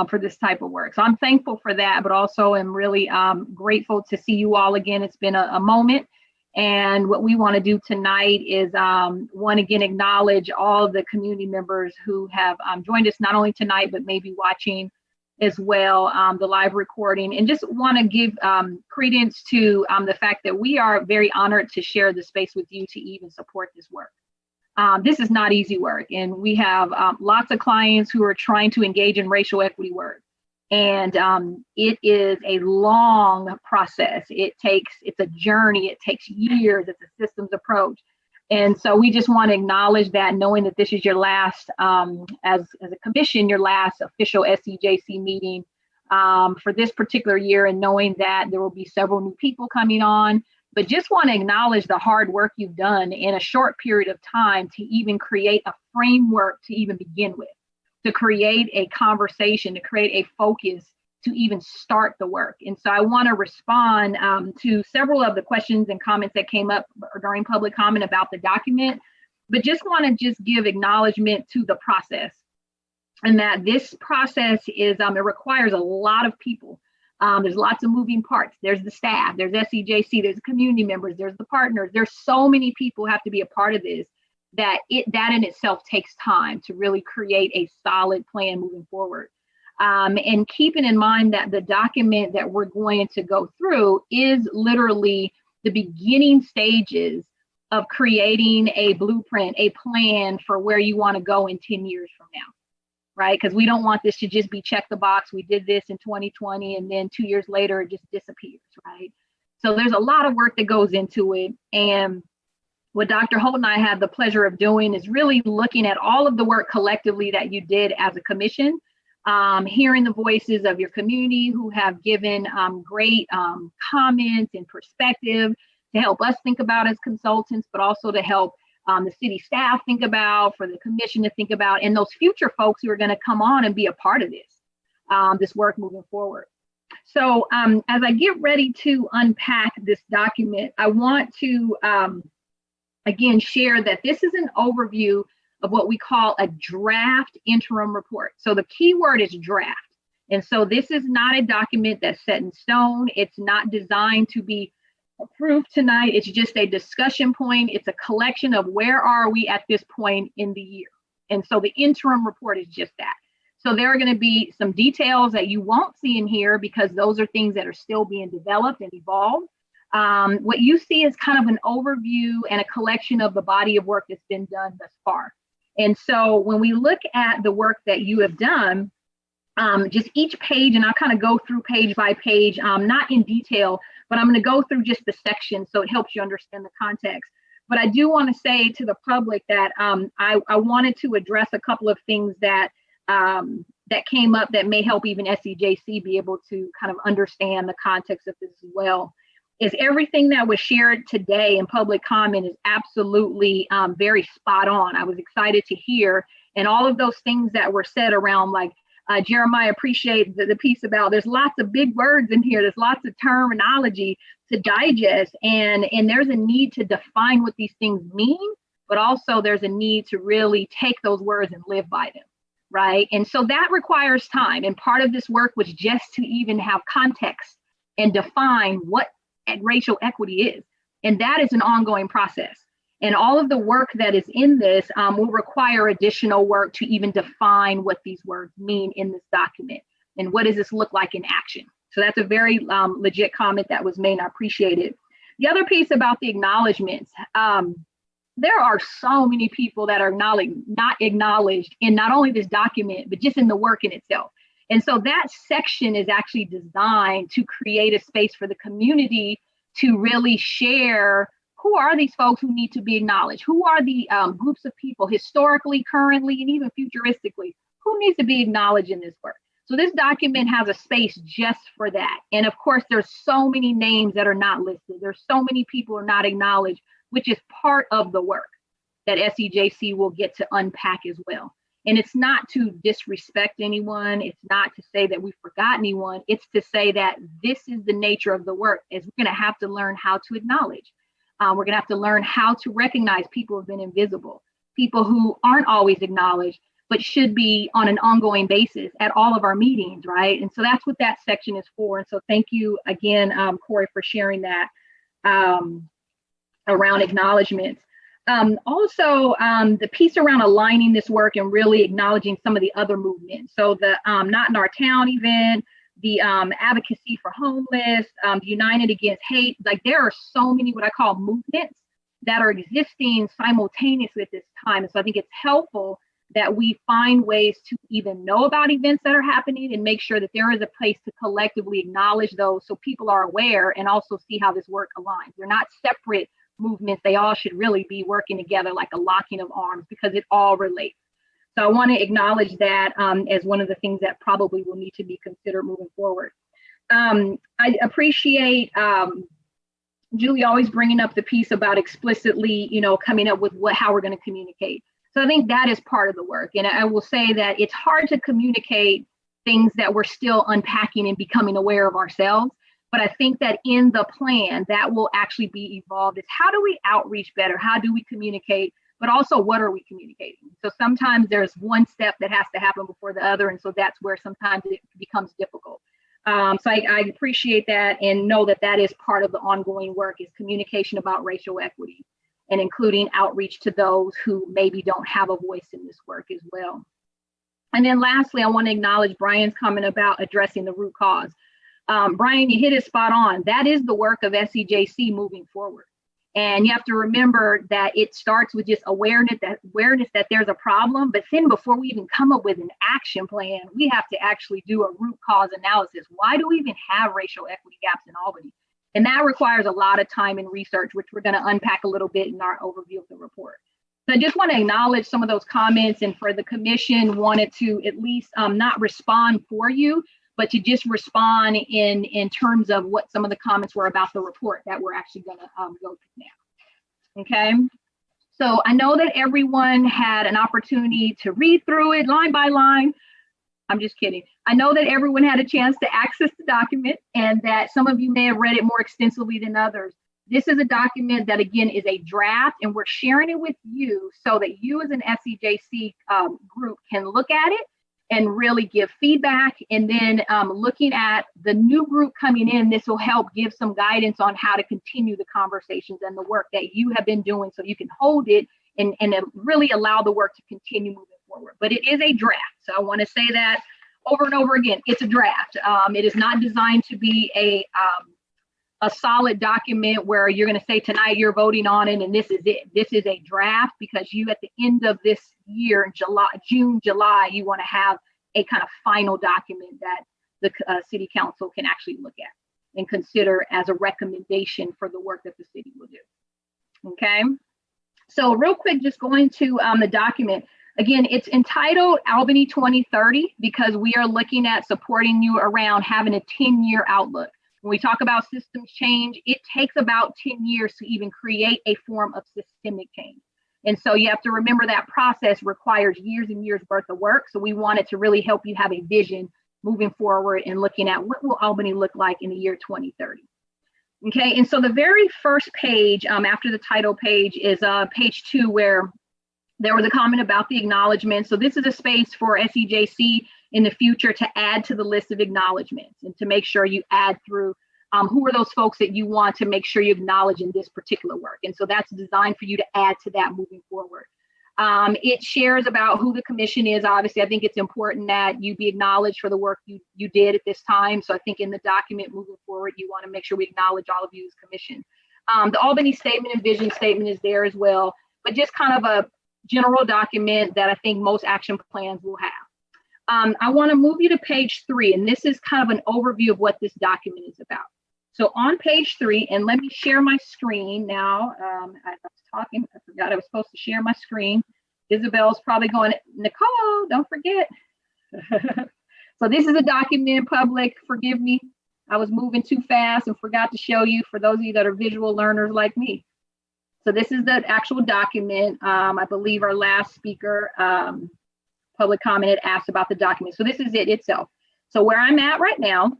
for this type of work. So I'm thankful for that, but also am really grateful to see you all again. It's been a moment. And what we want to do tonight is again acknowledge all of the community members who have joined us not only tonight, but maybe watching as well the live recording, and just want to give credence to the fact that we are very honored to share the space with you to even support this work. This is not easy work, and we have lots of clients who are trying to engage in racial equity work, and it is a long process. It's a journey. It takes years. It's a systems approach, and so we just want to acknowledge that, knowing that this is your last, as a commission, your last official SCJC meeting for this particular year, and knowing that there will be several new people coming on. But just want to acknowledge the hard work you've done in a short period of time to even create a framework to even begin with, to create a conversation, to create a focus, to even start the work. And so I want to respond to several of the questions and comments that came up during public comment about the document, but just want to give acknowledgement to the process, and that this process is, it requires a lot of people. There's lots of moving parts. There's the staff, there's SEJC, there's the community members, there's the partners. There's so many people who have to be a part of this that in itself takes time to really create a solid plan moving forward. And keeping in mind that the document that we're going to go through is literally the beginning stages of creating a blueprint, a plan for where you want to go in 10 years from now, right? Because we don't want this to just be check the box. We did this in 2020, and then 2 years later, it just disappears, right? So there's a lot of work that goes into it. And what Dr. Holt and I had the pleasure of doing is really looking at all of the work collectively that you did as a commission, hearing the voices of your community who have given great comments and perspective to help us think about as consultants, but also to help the city staff think about, for the commission to think about, and those future folks who are going to come on and be a part of this work moving forward. So as I get ready to unpack this document, I want to again share that this is an overview of what we call a draft interim report. So the key word is draft. And so this is not a document that's set in stone. It's not designed to be approved tonight. It's just a discussion point. It's a collection of where are we at this point in the year. And so the interim report is just that. So there are going to be some details that you won't see in here because those are things that are still being developed and evolved. What you see is kind of an overview and a collection of the body of work that's been done thus far. And so when we look at the work that you have done, just each page, and I'll kind of go through page by page, not in detail, but I'm going to go through just the section so it helps you understand the context. But I do want to say to the public that I wanted to address a couple of things that that came up that may help even SEJC be able to kind of understand the context of this as well. Is everything that was shared today in public comment is absolutely very spot on. I was excited to hear, and all of those things that were said around, like Jeremiah, appreciate the piece about there's lots of big words in here. There's lots of terminology to digest, and there's a need to define what these things mean, but also there's a need to really take those words and live by them, right? And so that requires time. And part of this work was just to even have context and define what racial equity is. And that is an ongoing process. And all of the work that is in this will require additional work to even define what these words mean in this document. And what does this look like in action? So that's a very legit comment that was made, and I appreciate it. The other piece about the acknowledgements, there are so many people that are not acknowledged in not only this document, but just in the work in itself. And so that section is actually designed to create a space for the community to really share who are these folks who need to be acknowledged? Who are the groups of people historically, currently, and even futuristically, who needs to be acknowledged in this work? So this document has a space just for that. And of course, there's so many names that are not listed. There's so many people who are not acknowledged, which is part of the work that SEJC will get to unpack as well. And it's not to disrespect anyone. It's not to say that we forgot anyone. It's to say that this is the nature of the work, is we're going to have to learn how to acknowledge. We're going to have to learn how to recognize people who have been invisible, people who aren't always acknowledged, but should be on an ongoing basis at all of our meetings, right? And so that's what that section is for. And so thank you again, Corey, for sharing that around acknowledgements. Also, the piece around aligning this work and really acknowledging some of the other movements. So the Not in Our Town event, the advocacy for homeless, United Against Hate, like there are so many what I call movements that are existing simultaneously at this time. And so I think it's helpful that we find ways to even know about events that are happening and make sure that there is a place to collectively acknowledge those so people are aware and also see how this work aligns. They're not separate movements. They all should really be working together like a locking of arms because it all relates. So I want to acknowledge that as one of the things that probably will need to be considered moving forward. I appreciate Julie always bringing up the piece about explicitly, coming up with how we're going to communicate. So I think that is part of the work. And I will say that it's hard to communicate things that we're still unpacking and becoming aware of ourselves. But I think that in the plan that will actually be evolved is how do we outreach better? How do we communicate? But also, what are we communicating? So sometimes there's one step that has to happen before the other. And so that's where sometimes it becomes difficult. So I appreciate that and know that that is part of the ongoing work is communication about racial equity and including outreach to those who maybe don't have a voice in this work as well. And then lastly, I want to acknowledge Brian's comment about addressing the root cause. Brian, you hit it spot on. That is the work of SCJC moving forward. And you have to remember that it starts with just awareness that there's a problem. But then before we even come up with an action plan, we have to actually do a root cause analysis. Why do we even have racial equity gaps in Albany? And that requires a lot of time and research, which we're going to unpack a little bit in our overview of the report. So I just want to acknowledge some of those comments, and for the commission wanted to at least not respond for you, but to just respond in terms of what some of the comments were about the report that we're actually going to go through now. Okay, so I know that everyone had an opportunity to read through it line by line. I'm just kidding. I know that everyone had a chance to access the document and that some of you may have read it more extensively than others. This is a document that, again, is a draft, and we're sharing it with you so that you as an SCJC group can look at it and really give feedback. And then looking at the new group coming in, this will help give some guidance on how to continue the conversations and the work that you have been doing so you can hold it and really allow the work to continue moving forward. But it is a draft. So I want to say that over and over again, it's a draft. It is not designed to be a solid document where you're going to say tonight you're voting on it and this is it. This is a draft because you at the end of this year, June, July, you want to have a kind of final document that the city council can actually look at and consider as a recommendation for the work that the city will do. Okay, so real quick, just going to the document. Again, it's entitled Albany 2030 because we are looking at supporting you around having a 10-year outlook. When we talk about systems change, it takes about 10 years to even create a form of systemic change. And so you have to remember that process requires years and years worth of work. So we wanted to really help you have a vision moving forward and looking at what will Albany look like in the year 2030. Okay, and so the very first page after the title page is page 2, where there was a comment about the acknowledgement. So this is a space for SCJC in the future to add to the list of acknowledgements and to make sure you add through who are those folks that you want to make sure you acknowledge in this particular work. And so that's designed for you to add to that moving forward. It shares about who the commission is. Obviously, I think it's important that you be acknowledged for the work you did at this time. So I think in the document moving forward, you want to make sure we acknowledge all of you as commission. The Albany statement and vision statement is there as well, but just kind of a general document that I think most action plans will have. I want to move you to page 3, and this is kind of an overview of what this document is about. So on page 3, and let me share my screen now. I was talking, I forgot I was supposed to share my screen. Isabel's probably going, Nicole, don't forget. So this is a document, public, forgive me. I was moving too fast and forgot to show you for those of you that are visual learners like me. So this is the actual document. I believe our last speaker, public comment, had asked about the document. So this is it itself. So where I'm at right now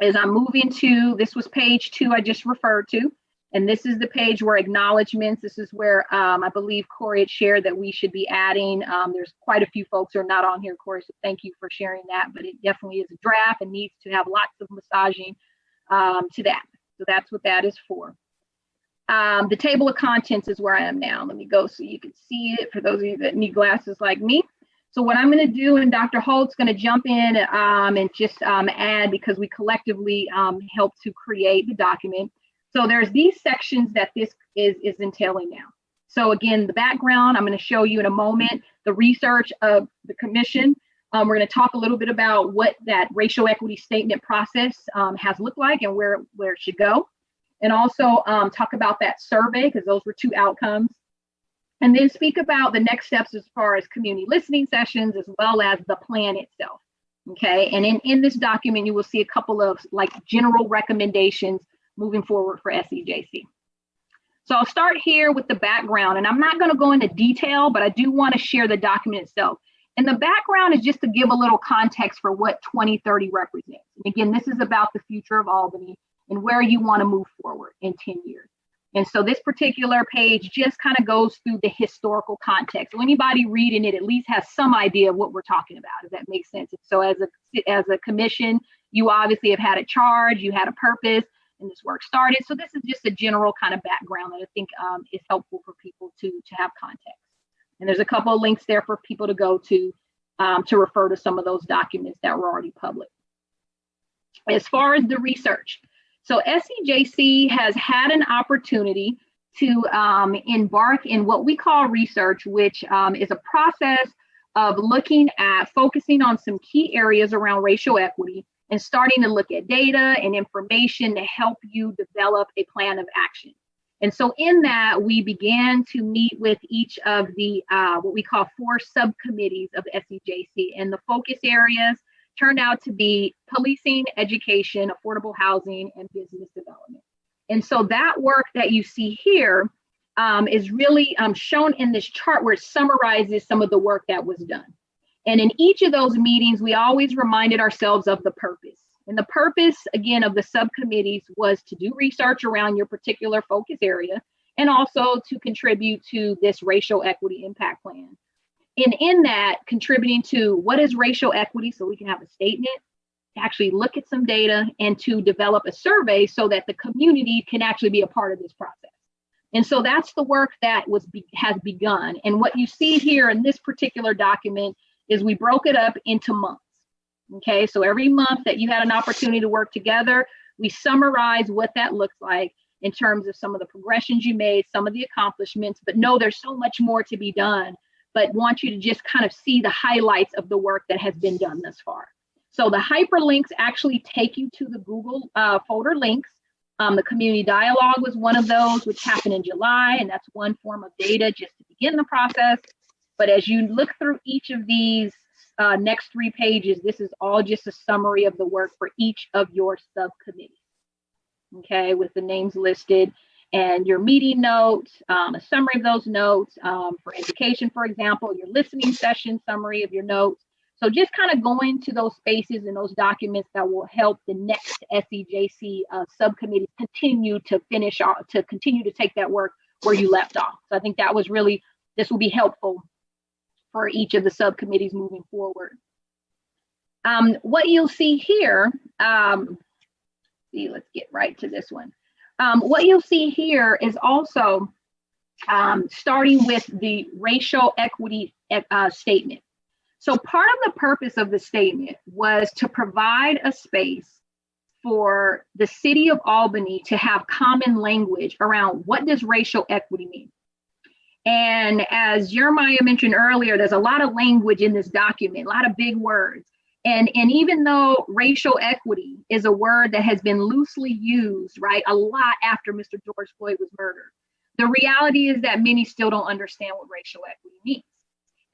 is I'm moving to, this was page 2 I just referred to, and this is the page where acknowledgements, this is where I believe Corey had shared that we should be adding. There's quite a few folks who are not on here, Corey, so thank you for sharing that, but it definitely is a draft and needs to have lots of massaging to that. So that's what that is for. The table of contents is where I am now. Let me go so you can see it for those of you that need glasses like me. So what I'm going to do, and Dr. Holt's going to jump in and just add, because we collectively helped to create the document. So there's these sections that this is entailing now. So again, the background, I'm going to show you in a moment, the research of the commission. We're going to talk a little bit about what that racial equity statement process has looked like and where it should go. And also talk about that survey, because those were 2 outcomes. And then speak about the next steps as far as community listening sessions, as well as the plan itself. Okay, and in this document, you will see a couple of like general recommendations moving forward for SCJC. So I'll start here with the background, and I'm not going to go into detail, but I do want to share the document itself. And the background is just to give a little context for what 2030 represents. And again, this is about the future of Albany and where you want to move forward in 10 years. And so this particular page just kind of goes through the historical context. So anybody reading it at least has some idea of what we're talking about, if that makes sense. So as a commission, You obviously have had a charge, you had a purpose, and this work started. So this is just a general kind of background that I think is helpful for people to have context. And there's a couple of links there for people to go to refer to some of those documents that were already public. As far as the research, so SCJC has had an opportunity to embark in what we call research, which is a process of looking at focusing on some key areas around racial equity and starting to look at data and information to help you develop a plan of action. And so in that, we began to meet with each of the what we call 4 subcommittees of SCJC, and the focus areas turned out to be policing, education, affordable housing, and business development. And so that work that you see here is really shown in this chart where it summarizes some of the work that was done. And in each of those meetings, we always reminded ourselves of the purpose. And the purpose, again, of the subcommittees was to do research around your particular focus area and also to contribute to this racial equity impact plan. And in that, contributing to what is racial equity so we can have a statement, to actually look at some data, and to develop a survey so that the community can actually be a part of this process. And so that's the work that has begun. And what you see here in this particular document is we broke it up into months. Okay, so every month that you had an opportunity to work together, we summarize what that looks like in terms of some of the progressions you made, some of the accomplishments, but no, there's so much more to be done, but want you to just kind of see the highlights of the work that has been done thus far. So the hyperlinks actually take you to the Google folder links. The community dialogue was one of those, which happened in July, and that's one form of data just to begin the process. But as you look through each of these next 3 pages, this is all just a summary of the work for each of your subcommittees, okay, with the names listed and your meeting notes, a summary of those notes. For education, for example, your listening session summary of your notes. So just kind of going to those spaces and those documents that will help the next SCJC subcommittee continue to continue to take that work where you left off. So I think that was really, this will be helpful for each of the subcommittees moving forward. What you'll see here, let's get right to this one. What you'll see here is also starting with the racial equity statement. So part of the purpose of the statement was to provide a space for the city of Albany to have common language around what does racial equity mean. And as Jeremiah mentioned earlier, there's a lot of language in this document, a lot of big words. And even though racial equity is a word that has been loosely used, right, a lot after Mr. George Floyd was murdered, the reality is that many still don't understand what racial equity means.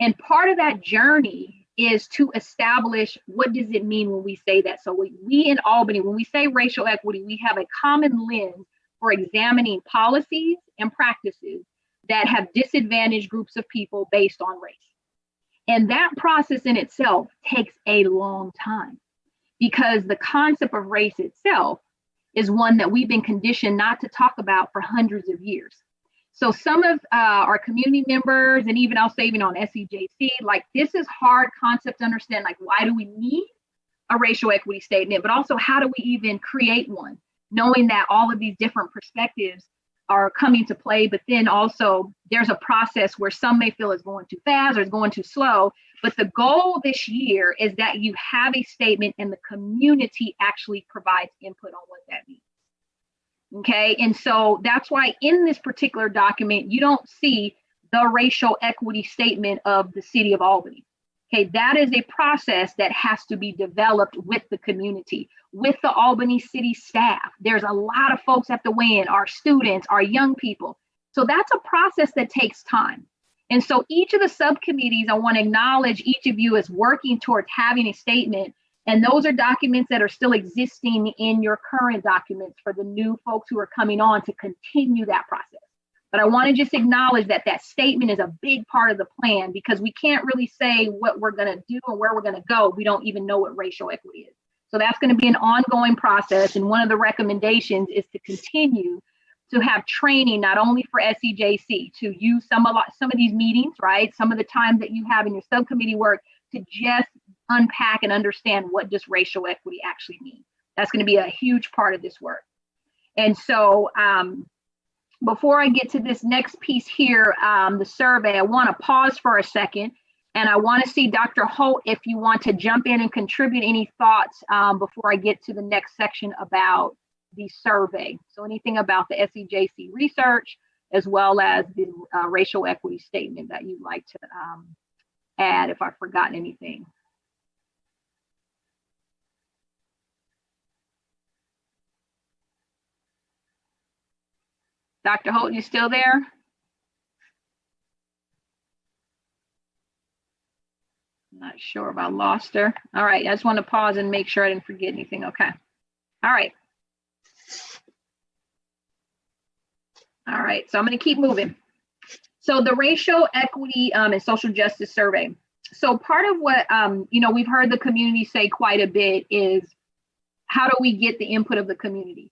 And part of that journey is to establish what does it mean when we say that. So we in Albany, when we say racial equity, we have a common lens for examining policies and practices that have disadvantaged groups of people based on race. And that process in itself takes a long time because the concept of race itself is one that we've been conditioned not to talk about for hundreds of years. So some of our community members, and even I'll say even on SCJC, like this is hard concept to understand, like why do we need a racial equity statement, but also how do we even create one, knowing that all of these different perspectives are coming to play, but then also there's a process where some may feel it's going too fast or it's going too slow. But the goal this year is that you have a statement and the community actually provides input on what that means. Okay, and so that's why in this particular document, you don't see the racial equity statement of the city of Albany. Okay, that is a process that has to be developed with the community, with the Albany city staff. There's a lot of folks have to weigh in, our students, our young people. So that's a process that takes time. And so each of the subcommittees, I want to acknowledge each of you is working towards having a statement. And those are documents that are still existing in your current documents for the new folks who are coming on to continue that process. But I want to just acknowledge that that statement is a big part of the plan because we can't really say what we're going to do and where we're going to go. We don't even know what racial equity is. So that's going to be an ongoing process. And one of the recommendations is to continue to have training, not only for SCJC, to use some of these meetings, right? Some of the time that you have in your subcommittee work to just unpack and understand what does racial equity actually mean. That's going to be a huge part of this work. And so before I get to this next piece here, the survey, I want to pause for a second. And I want to see Dr. Holt, if you want to jump in and contribute any thoughts before I get to the next section about the survey. So anything about the SEJC research, as well as the racial equity statement that you'd like to add if I've forgotten anything. Dr. Holt, you still there? Not sure if I lost her. All right, I just want to pause and make sure I didn't forget anything. Okay. All right. All right, so I'm going to keep moving. So the racial equity and social justice survey. So part of what, we've heard the community say quite a bit is, how do we get the input of the community?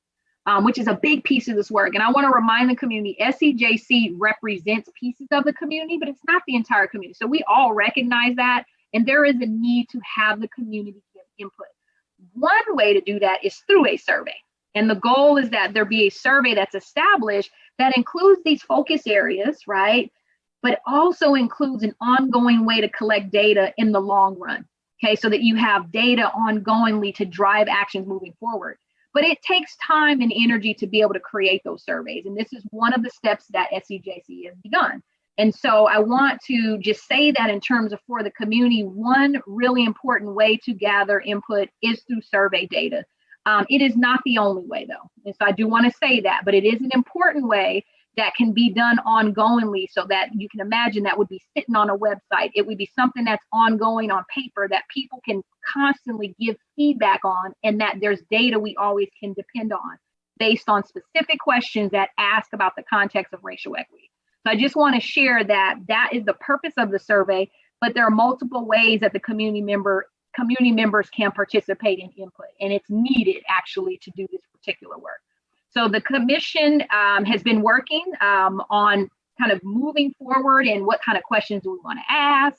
Which is a big piece of this work. And I want to remind the community, SEJC represents pieces of the community, but it's not the entire community. So we all recognize that. And there is a need to have the community give input. One way to do that is through a survey. And the goal is that there be a survey that's established that includes these focus areas, right? But also includes an ongoing way to collect data in the long run, okay? So that you have data ongoingly to drive actions moving forward. But it takes time and energy to be able to create those surveys. And this is one of the steps that SEJC has begun. And so I want to just say that in terms of for the community, one really important way to gather input is through survey data. It is not the only way though. And so I do want to say that, but it is an important way that can be done ongoingly, so that you can imagine that would be sitting on a website. It would be something that's ongoing on paper that people can constantly give feedback on, and that there's data we always can depend on based on specific questions that ask about the context of racial equity. So I just want to share that that is the purpose of the survey, but there are multiple ways that the community members can participate in input, and it's needed actually to do this particular work. So the commission has been working on kind of moving forward and what kind of questions do we want to ask?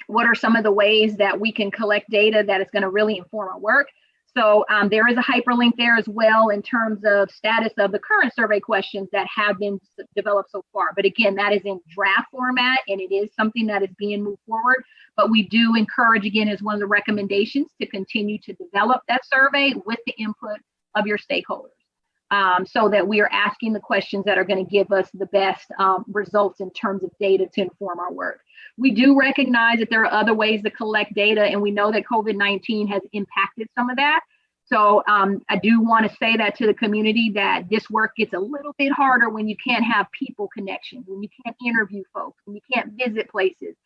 What are some of the ways that we can collect data that is going to really inform our work? So there is a hyperlink there as well in terms of status of the current survey questions that have been developed so far. But again, that is in draft format, and it is something that is being moved forward. But we do encourage, again, as one of the recommendations, to continue to develop that survey with the input of your stakeholders, so that we are asking the questions that are going to give us the best results in terms of data to inform our work. We do recognize that there are other ways to collect data, and we know that COVID-19 has impacted some of that. So I do want to say that to the community, that this work gets a little bit harder when you can't have people connections, when you can't interview folks, when you can't visit places.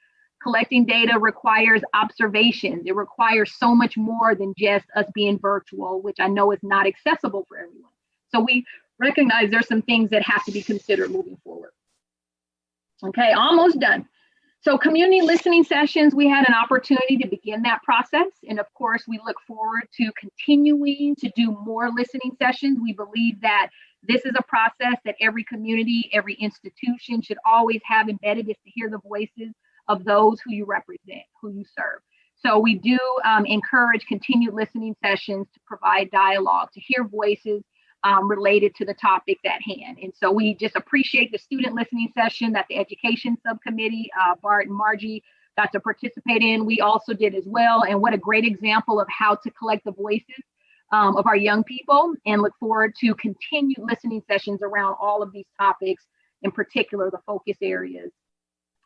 Collecting data requires observations. It requires so much more than just us being virtual, which I know is not accessible for everyone. So we recognize there's some things that have to be considered moving forward. Okay, almost done. So community listening sessions, we had an opportunity to begin that process. And of course, we look forward to continuing to do more listening sessions. We believe that this is a process that every community, every institution should always have embedded, is to hear the voices of those who you represent, who you serve. So we do encourage continued listening sessions to provide dialogue, to hear voices related to the topics at hand. And so we just appreciate the student listening session that the education subcommittee, Bart and Margie, got to participate in. We also did as well. And what a great example of how to collect the voices of our young people, and look forward to continued listening sessions around all of these topics, in particular the focus areas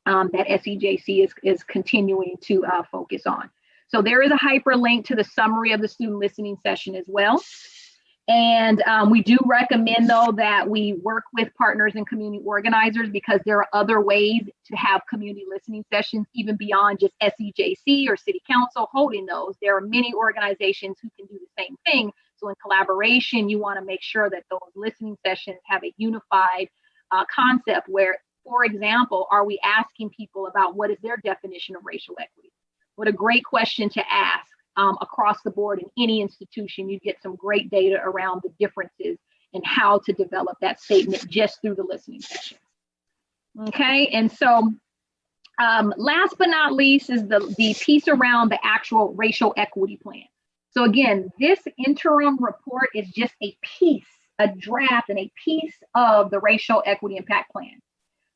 that SEJC is continuing to focus on. So there is a hyperlink to the summary of the student listening session as well. And we do recommend, though, that we work with partners and community organizers, because there are other ways to have community listening sessions, even beyond just SEJC or City Council holding those. There are many organizations who can do the same thing. So in collaboration, you want to make sure that those listening sessions have a unified concept where, for example, are we asking people about what is their definition of racial equity? What a great question to ask. Across the board in any institution, you get some great data around the differences and how to develop that statement just through the listening sessions. Okay, and so Last but not least is the piece around the actual racial equity plan. So again, this interim report is just a piece, a draft and a piece of the racial equity impact plan.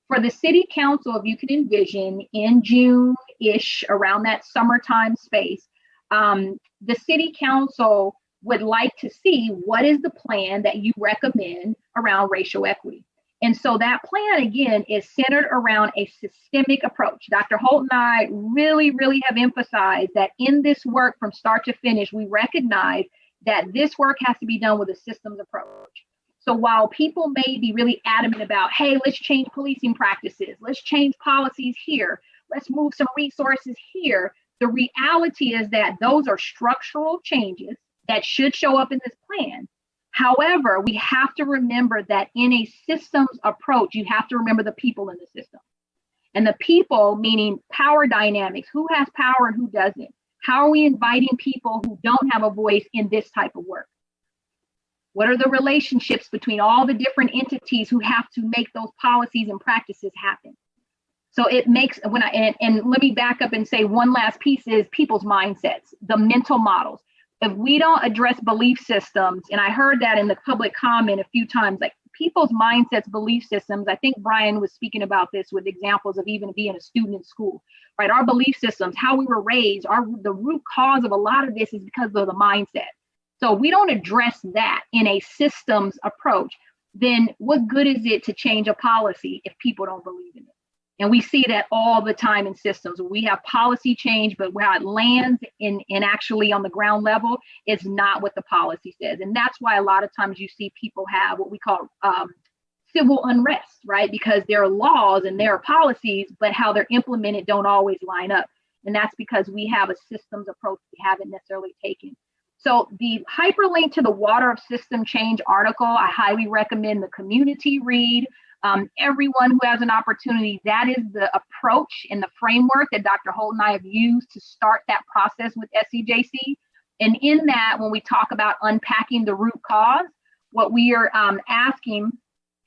For the city council, if you can envision in June-ish, around that summertime space, the city council would like to see what is the plan that you recommend around racial equity. And so that plan, again, is centered around a systemic approach. Dr. Holt and I really, really have emphasized that in this work from start to finish, we recognize that this work has to be done with a systems approach. So while people may be really adamant about, hey, let's change policing practices, let's change policies here, let's move some resources here, the reality is that those are structural changes that should show up in this plan. However, we have to remember that in a systems approach, you have to remember the people in the system. And the people, meaning power dynamics, who has power and who doesn't? How are we inviting people who don't have a voice in this type of work? What are the relationships between all the different entities who have to make those policies and practices happen? So it makes, and let me back up and say one last piece is people's mindsets, the mental models. If we don't address belief systems, and I heard that in the public comment a few times, like people's mindsets, belief systems, I think Brian was speaking about this with examples of even being a student in school, right? Our belief systems, how we were raised, the root cause of a lot of this is because of the mindset. So if we don't address that in a systems approach, then what good is it to change a policy if people don't believe in it? And we see that all the time in systems. We have policy change, but where it lands in actually on the ground level is not what the policy says. And that's why a lot of times you see people have what we call civil unrest, right? Because there are laws and there are policies, but how they're implemented don't always line up. And that's because we have a systems approach we haven't necessarily taken. So the hyperlink to the Water of System Change article, I highly recommend the community read. Everyone who has an opportunity, that is the approach and the framework that Dr. Holt and I have used to start that process with SCJC. And in that, when we talk about unpacking the root cause, what we are asking,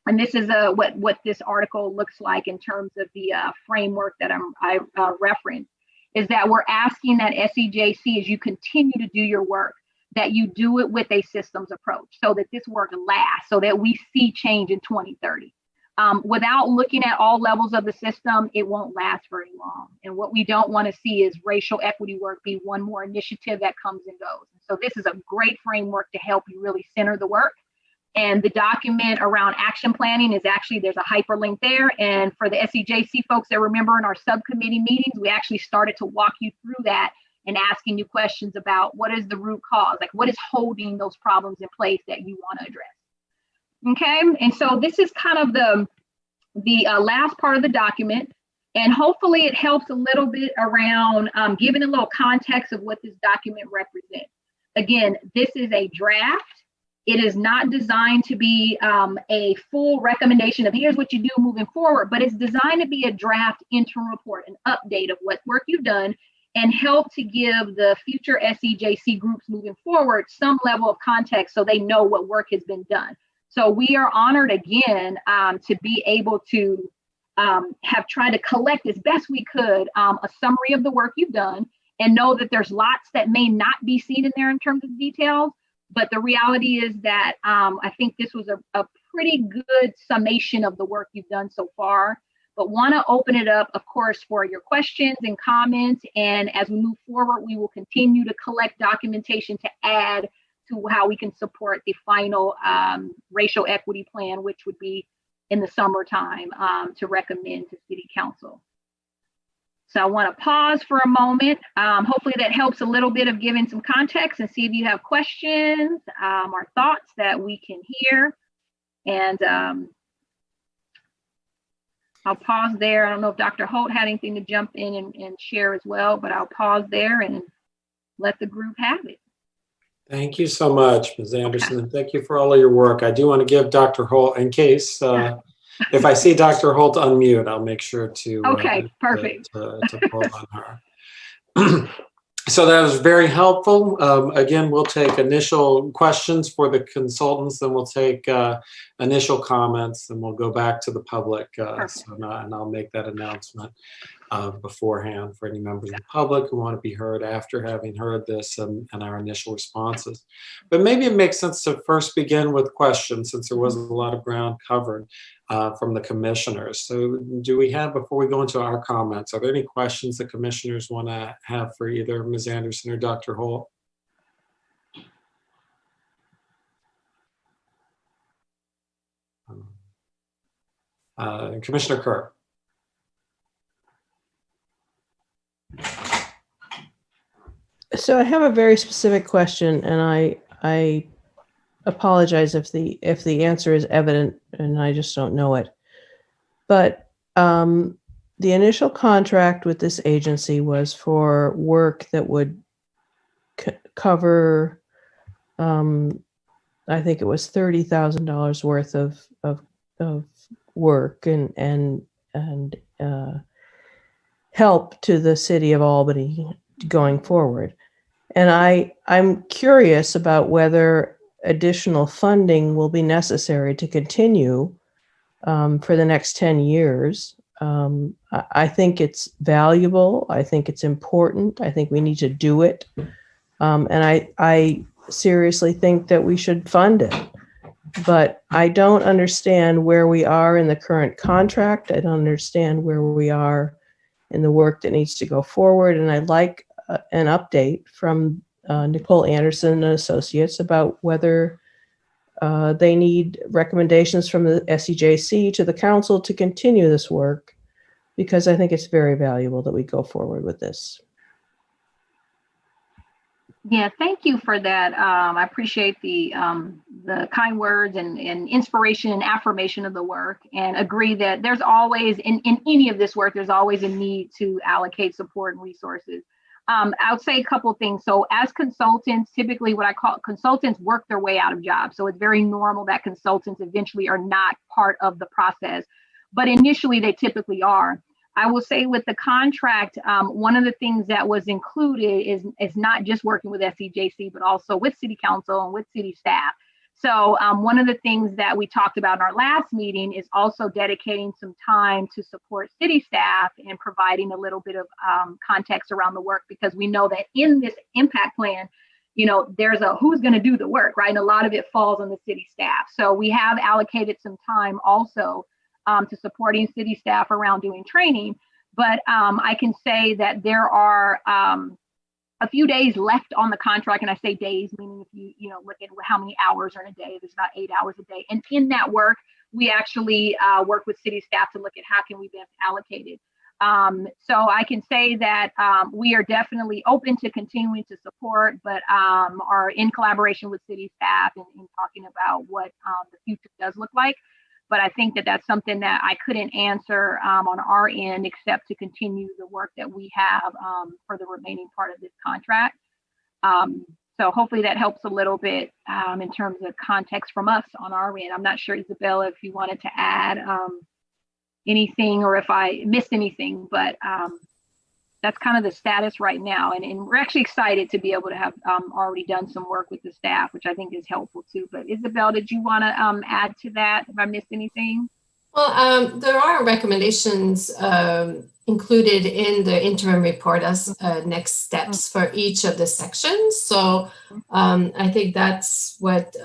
and this is what this article looks like in terms of the framework that I referenced, is that we're asking that SCJC, as you continue to do your work, that you do it with a systems approach so that this work lasts, so that we see change in 2030. Without looking at all levels of the system, it won't last very long. And what we don't want to see is racial equity work be one more initiative that comes and goes. So this is a great framework to help you really center the work. And the document around action planning is actually, there's a hyperlink there. And for the SCJC folks that remember in our subcommittee meetings, we actually started to walk you through that and asking you questions about what is the root cause, like what is holding those problems in place that you want to address. Okay, and so this is kind of the last part of the document, and hopefully it helps a little bit around giving a little context of what this document represents. Again, this is a draft. It is not designed to be a full recommendation of here's what you do moving forward, but it's designed to be a draft interim report, an update of what work you've done, and help to give the future SCJC groups moving forward some level of context so they know what work has been done. So we are honored again to be able to have tried to collect as best we could a summary of the work you've done, and know that there's lots that may not be seen in there in terms of details. But the reality is that I think this was a pretty good summation of the work you've done so far. But want to open it up, of course, for your questions and comments. And as we move forward, we will continue to collect documentation to add to how we can support the final racial equity plan, which would be in the summertime to recommend to City Council. So I want to pause for a moment. Hopefully that helps a little bit of giving some context, and see if you have questions or thoughts that we can hear. And I'll pause there. I don't know if Dr. Holt had anything to jump in and share as well, but I'll pause there and let the group have it. Thank you so much, Ms. Anderson, and thank you for all of your work. I do want to give Dr. Holt, in case if I see Dr. Holt unmute, I'll make sure to perfect to pull on her. So that was very helpful. Again, we'll take initial questions for the consultants, then we'll take initial comments, and we'll go back to the public. And I'll make that announcement. beforehand for any members of the public who want to be heard after having heard this and our initial responses. But maybe it makes sense to first begin with questions, since there was a lot of ground covered from the commissioners. So do we have, before we go into our comments, are there any questions the commissioners want to have for either Ms. Anderson or Dr. Holt? Commissioner Kerr. So I have a very specific question, and I apologize if the answer is evident and I just don't know it. But the initial contract with this agency was for work that would cover, I think it was $30,000 worth of work and help to the city of Albany going forward. And I'm curious about whether additional funding will be necessary to continue for the next 10 years. I think it's valuable. I think it's important. I think we need to do it. And I seriously think that we should fund it. But I don't understand where we are in the current contract. I don't understand where we are in the work that needs to go forward. And I'd like an update from Nicole Anderson and Associates about whether they need recommendations from the SEJC to the council to continue this work, because I think it's very valuable that we go forward with this. Yeah, thank you for that. I appreciate the kind words and inspiration and affirmation of the work, and agree that there's always, in any of this work, there's always a need to allocate support and resources. I would say a couple of things. So as consultants, typically what I call consultants work their way out of jobs. So it's very normal that consultants eventually are not part of the process, but initially they typically are. I will say with the contract, one of the things that was included is not just working with SEJC, but also with city council and with city staff. So one of the things that we talked about in our last meeting is also dedicating some time to support city staff and providing a little bit of context around the work, because we know that in this impact plan, you know, there's a who's going to do the work, right? And a lot of it falls on the city staff. So we have allocated some time also to supporting city staff around doing training. But I can say that there are a few days left on the contract, and I say days, meaning if you look at how many hours are in a day, there's about 8 hours a day. And in that work, we actually work with city staff to look at how can we best allocate it. So I can say that we are definitely open to continuing to support, but are in collaboration with city staff and talking about what the future does look like. But I think that that's something that I couldn't answer on our end, except to continue the work that we have for the remaining part of this contract. So hopefully that helps a little bit in terms of context from us on our end. I'm not sure, Isabella, if you wanted to add anything or if I missed anything, but that's kind of the status right now. And we're actually excited to be able to have already done some work with the staff, which I think is helpful too. But Isabel, did you want to add to that if I missed anything? Well, there are recommendations included in the interim report as next steps for each of the sections. So I think that's what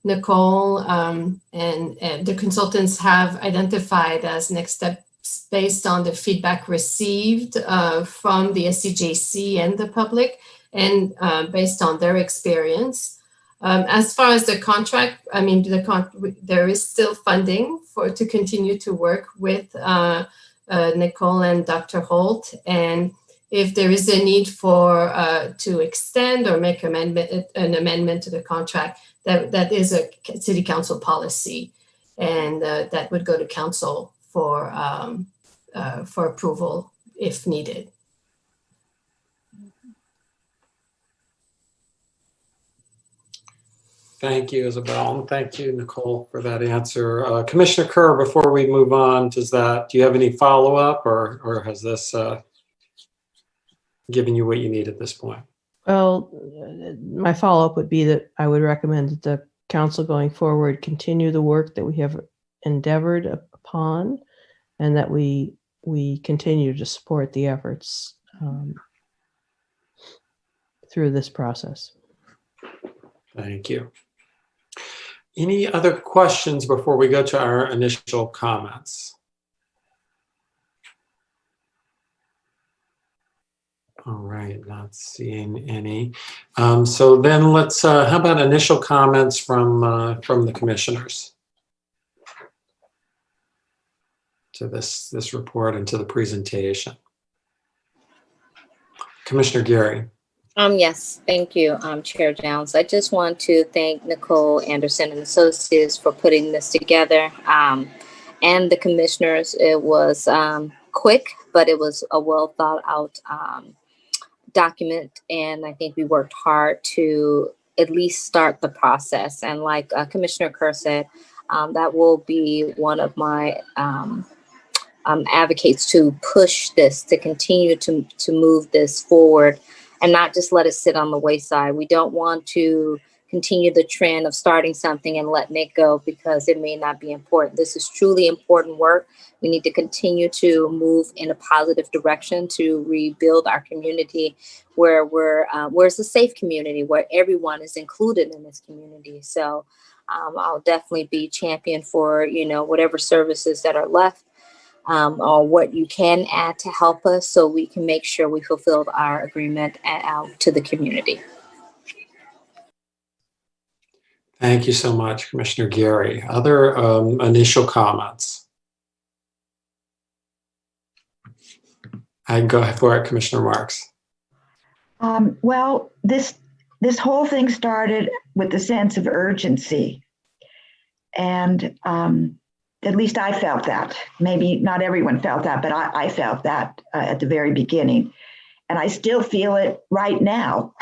Nicole and the consultants have identified as next steps based on the feedback received from the SCJC and the public, and based on their experience. As far as the contract, I mean, there is still funding to continue to work with Nicole and Dr. Holt. And if there is a need for to extend or make an amendment to the contract, that is a city council policy, and that would go to council for approval if needed. Thank you, Isabel, and thank you, Nicole, for that answer. Commissioner Kerr, before we move on, do you have any follow-up, or has this given you what you need at this point? Well, my follow-up would be that I would recommend that the council going forward continue the work that we have endeavored upon, and that we we continue to support the efforts through this process. Thank you. Any other questions before we go to our initial comments? All right, not seeing any. So then let's, how about initial comments from the commissioners to this report and to the presentation? Commissioner Gary. Yes, thank you, Chair Downs. I just want to thank Nicole Anderson and Associates for putting this together, and the commissioners. It was quick, but it was a well thought out document, and I think we worked hard to at least start the process. And like Commissioner Kerr said, that will be one of my advocates to push this, to continue to move this forward and not just let it sit on the wayside. We don't want to continue the trend of starting something and letting it go because it may not be important. This is truly important work. We need to continue to move in a positive direction to rebuild our community where where it's a safe community, where everyone is included in this community. So I'll definitely be champion for, whatever services that are left, or what you can add to help us so we can make sure we fulfilled our agreement out to the community. Thank you so much, Commissioner Gary. Other initial comments? I can go for it, Commissioner Marks. Well, this whole thing started with a sense of urgency. And at least I felt that. Maybe not everyone felt that, but I felt that at the very beginning. And I still feel it right now.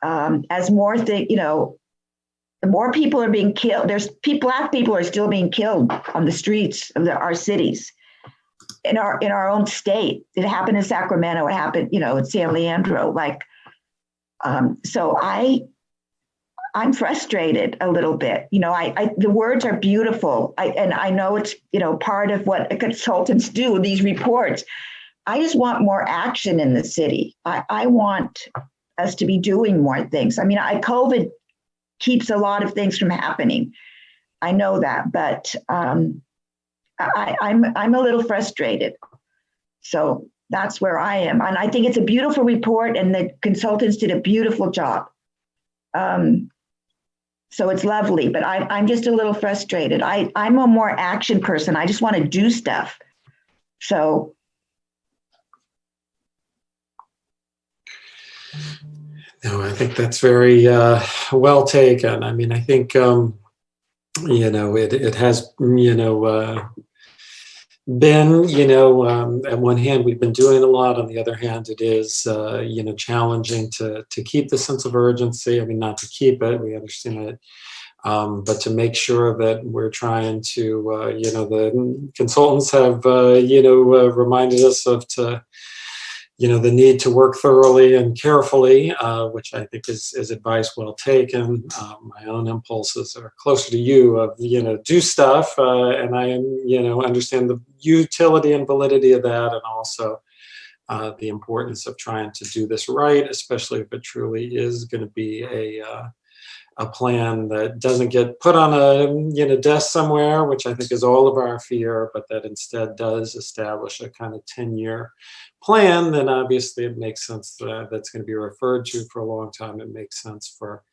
As more things, the more people are being killed, Black people are still being killed on the streets of our cities. In our own state. It happened in Sacramento, it happened, in San Leandro. So I'm frustrated a little bit. The words are beautiful. And I know it's, part of what consultants do, these reports. I just want more action in the city. I want us to be doing more things. COVID keeps a lot of things from happening. I know that, but I'm a little frustrated. So that's where I am. And I think it's a beautiful report and the consultants did a beautiful job. So it's lovely, but I'm just a little frustrated. I'm a more action person. I just want to do stuff. So. No, I think that's very well taken. I think, it has, been, at one hand, we've been doing a lot. On the other hand, it is, challenging to keep the sense of urgency. Not to keep it, we understand it, but to make sure that we're trying to, the consultants have, reminded us of the need to work thoroughly and carefully, which I think is advice well taken. My own impulses are closer to you of, do stuff. And I understand the utility and validity of that. And also the importance of trying to do this right, especially if it truly is going to be a plan that doesn't get put on a desk somewhere, which I think is all of our fear, but that instead does establish a kind of 10-year plan. Then obviously it makes sense that that's going to be referred to for a long time. It makes sense for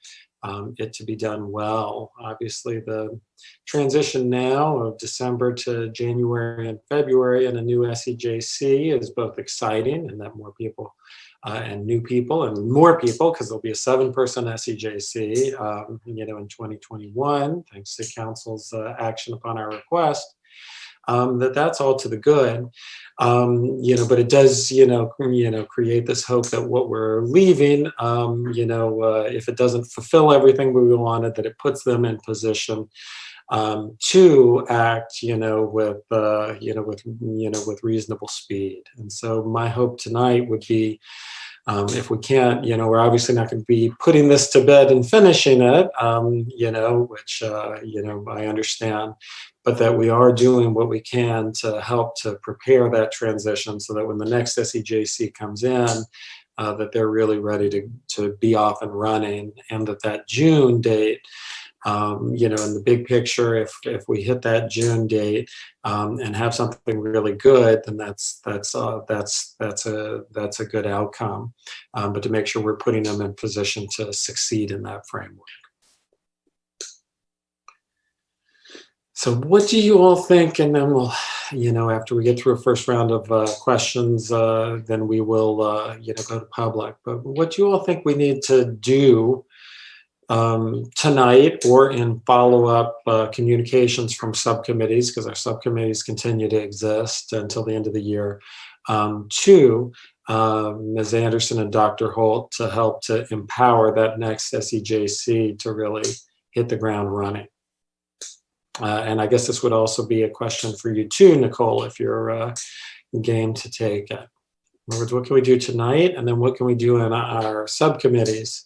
it to be done well. Obviously the transition now of December to January and February and a new SEJC is both exciting, and that more people and new people and more people, because there'll be a 7-person SEJC, in 2021, thanks to council's action upon our request, that's all to the good. But it does, create this hope that what we're leaving, if it doesn't fulfill everything we wanted, that it puts them in position to act, with reasonable speed. And so my hope tonight would be If we can't, we're obviously not going to be putting this to bed and finishing it, which, I understand, but that we are doing what we can to help to prepare that transition so that when the next SEJC comes in, that they're really ready to be off and running, and that June date, in the big picture, if we hit that June date and have something really good, then that's a good outcome. But to make sure we're putting them in position to succeed in that framework. So what do you all think? And then we'll, after we get through a first round of questions, then we will, go to public. But what do you all think we need to do tonight or in follow-up communications from subcommittees, because our subcommittees continue to exist until the end of the year, to Ms. Anderson and Dr. Holt to help to empower that next SEJC to really hit the ground running? And I guess this would also be a question for you too, Nicole, if you're game to take it. In other words, what can we do tonight? And then what can we do in our subcommittees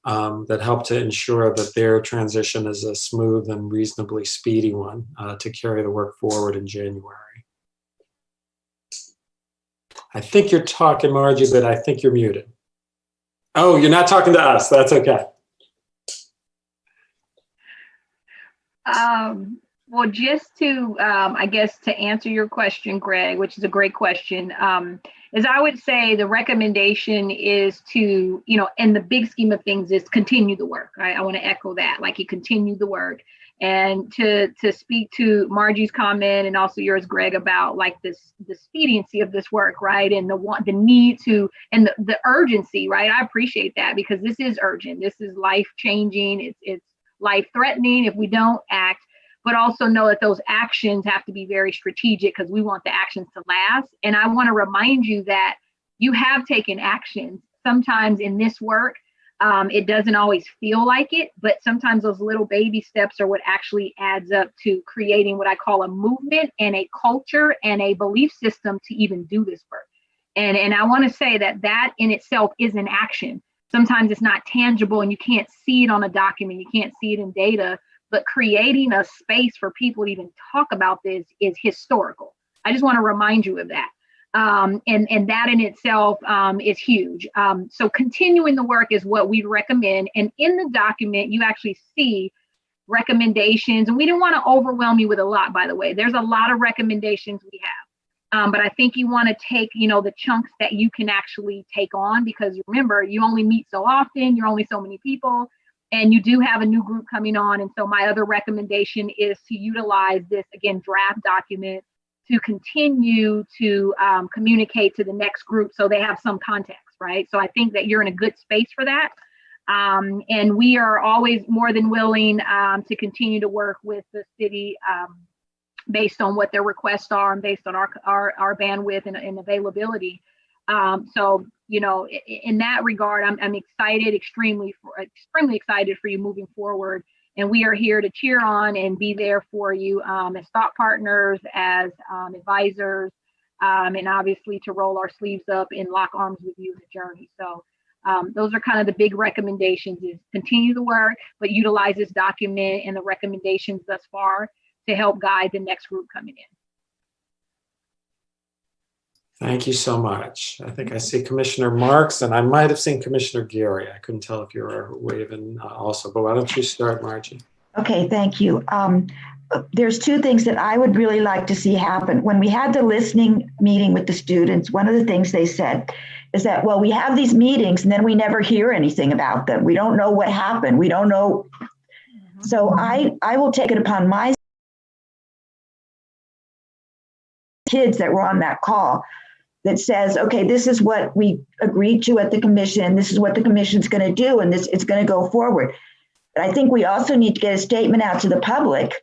that help to ensure that their transition is a smooth and reasonably speedy one to carry the work forward in January? I think you're talking, Margie, but I think you're muted. Oh, you're not talking to us. That's okay. Well, just to, I guess, to answer your question, Greg, which is a great question, is I would say the recommendation is to, in the big scheme of things, is continue the work. I want to echo that, like you continue the work. And to speak to Margie's comment and also yours, Greg, about like the expediency of this work, right? And the need to, and the urgency, right? I appreciate that because this is urgent. This is life changing. It's life threatening if we don't act, but also know that those actions have to be very strategic because we want the actions to last. And I want to remind you that you have taken actions. Sometimes in this work, it doesn't always feel like it, but sometimes those little baby steps are what actually adds up to creating what I call a movement and a culture and a belief system to even do this work. And I want to say that in itself is an action. Sometimes it's not tangible and you can't see it on a document, you can't see it in data, but creating a space for people to even talk about this is historical. I just want to remind you of that. And that in itself is huge. So continuing the work is what we'd recommend. And in the document, you actually see recommendations, and we didn't want to overwhelm you with a lot, by the way. There's a lot of recommendations we have. But I think you want to take, the chunks that you can actually take on, because remember, you only meet so often, you're only so many people, and you do have a new group coming on. And so my other recommendation is to utilize this, again, draft document to continue to communicate to the next group so they have some context, right? So I think that you're in a good space for that. And we are always more than willing to continue to work with the city based on what their requests are and based on our bandwidth and availability. So, in that regard, I'm excited, extremely excited for you moving forward. And we are here to cheer on and be there for you as thought partners, as advisors, and obviously to roll our sleeves up and lock arms with you in the journey. So those are kind of the big recommendations: is continue the work, but utilize this document and the recommendations thus far to help guide the next group coming in. Thank you so much. I think I see Commissioner Marks, and I might have seen Commissioner Gary. I couldn't tell if you were waving also, but why don't you start, Margie? Okay, thank you. There's two things that I would really like to see happen. When we had the listening meeting with the students, one of the things they said is that, well, we have these meetings and then we never hear anything about them. We don't know what happened. We don't know. So I will take it upon my kids that were on that call that says, okay, this is what we agreed to at the commission. This is what the commission's going to do, and it's going to go forward. But I think we also need to get a statement out to the public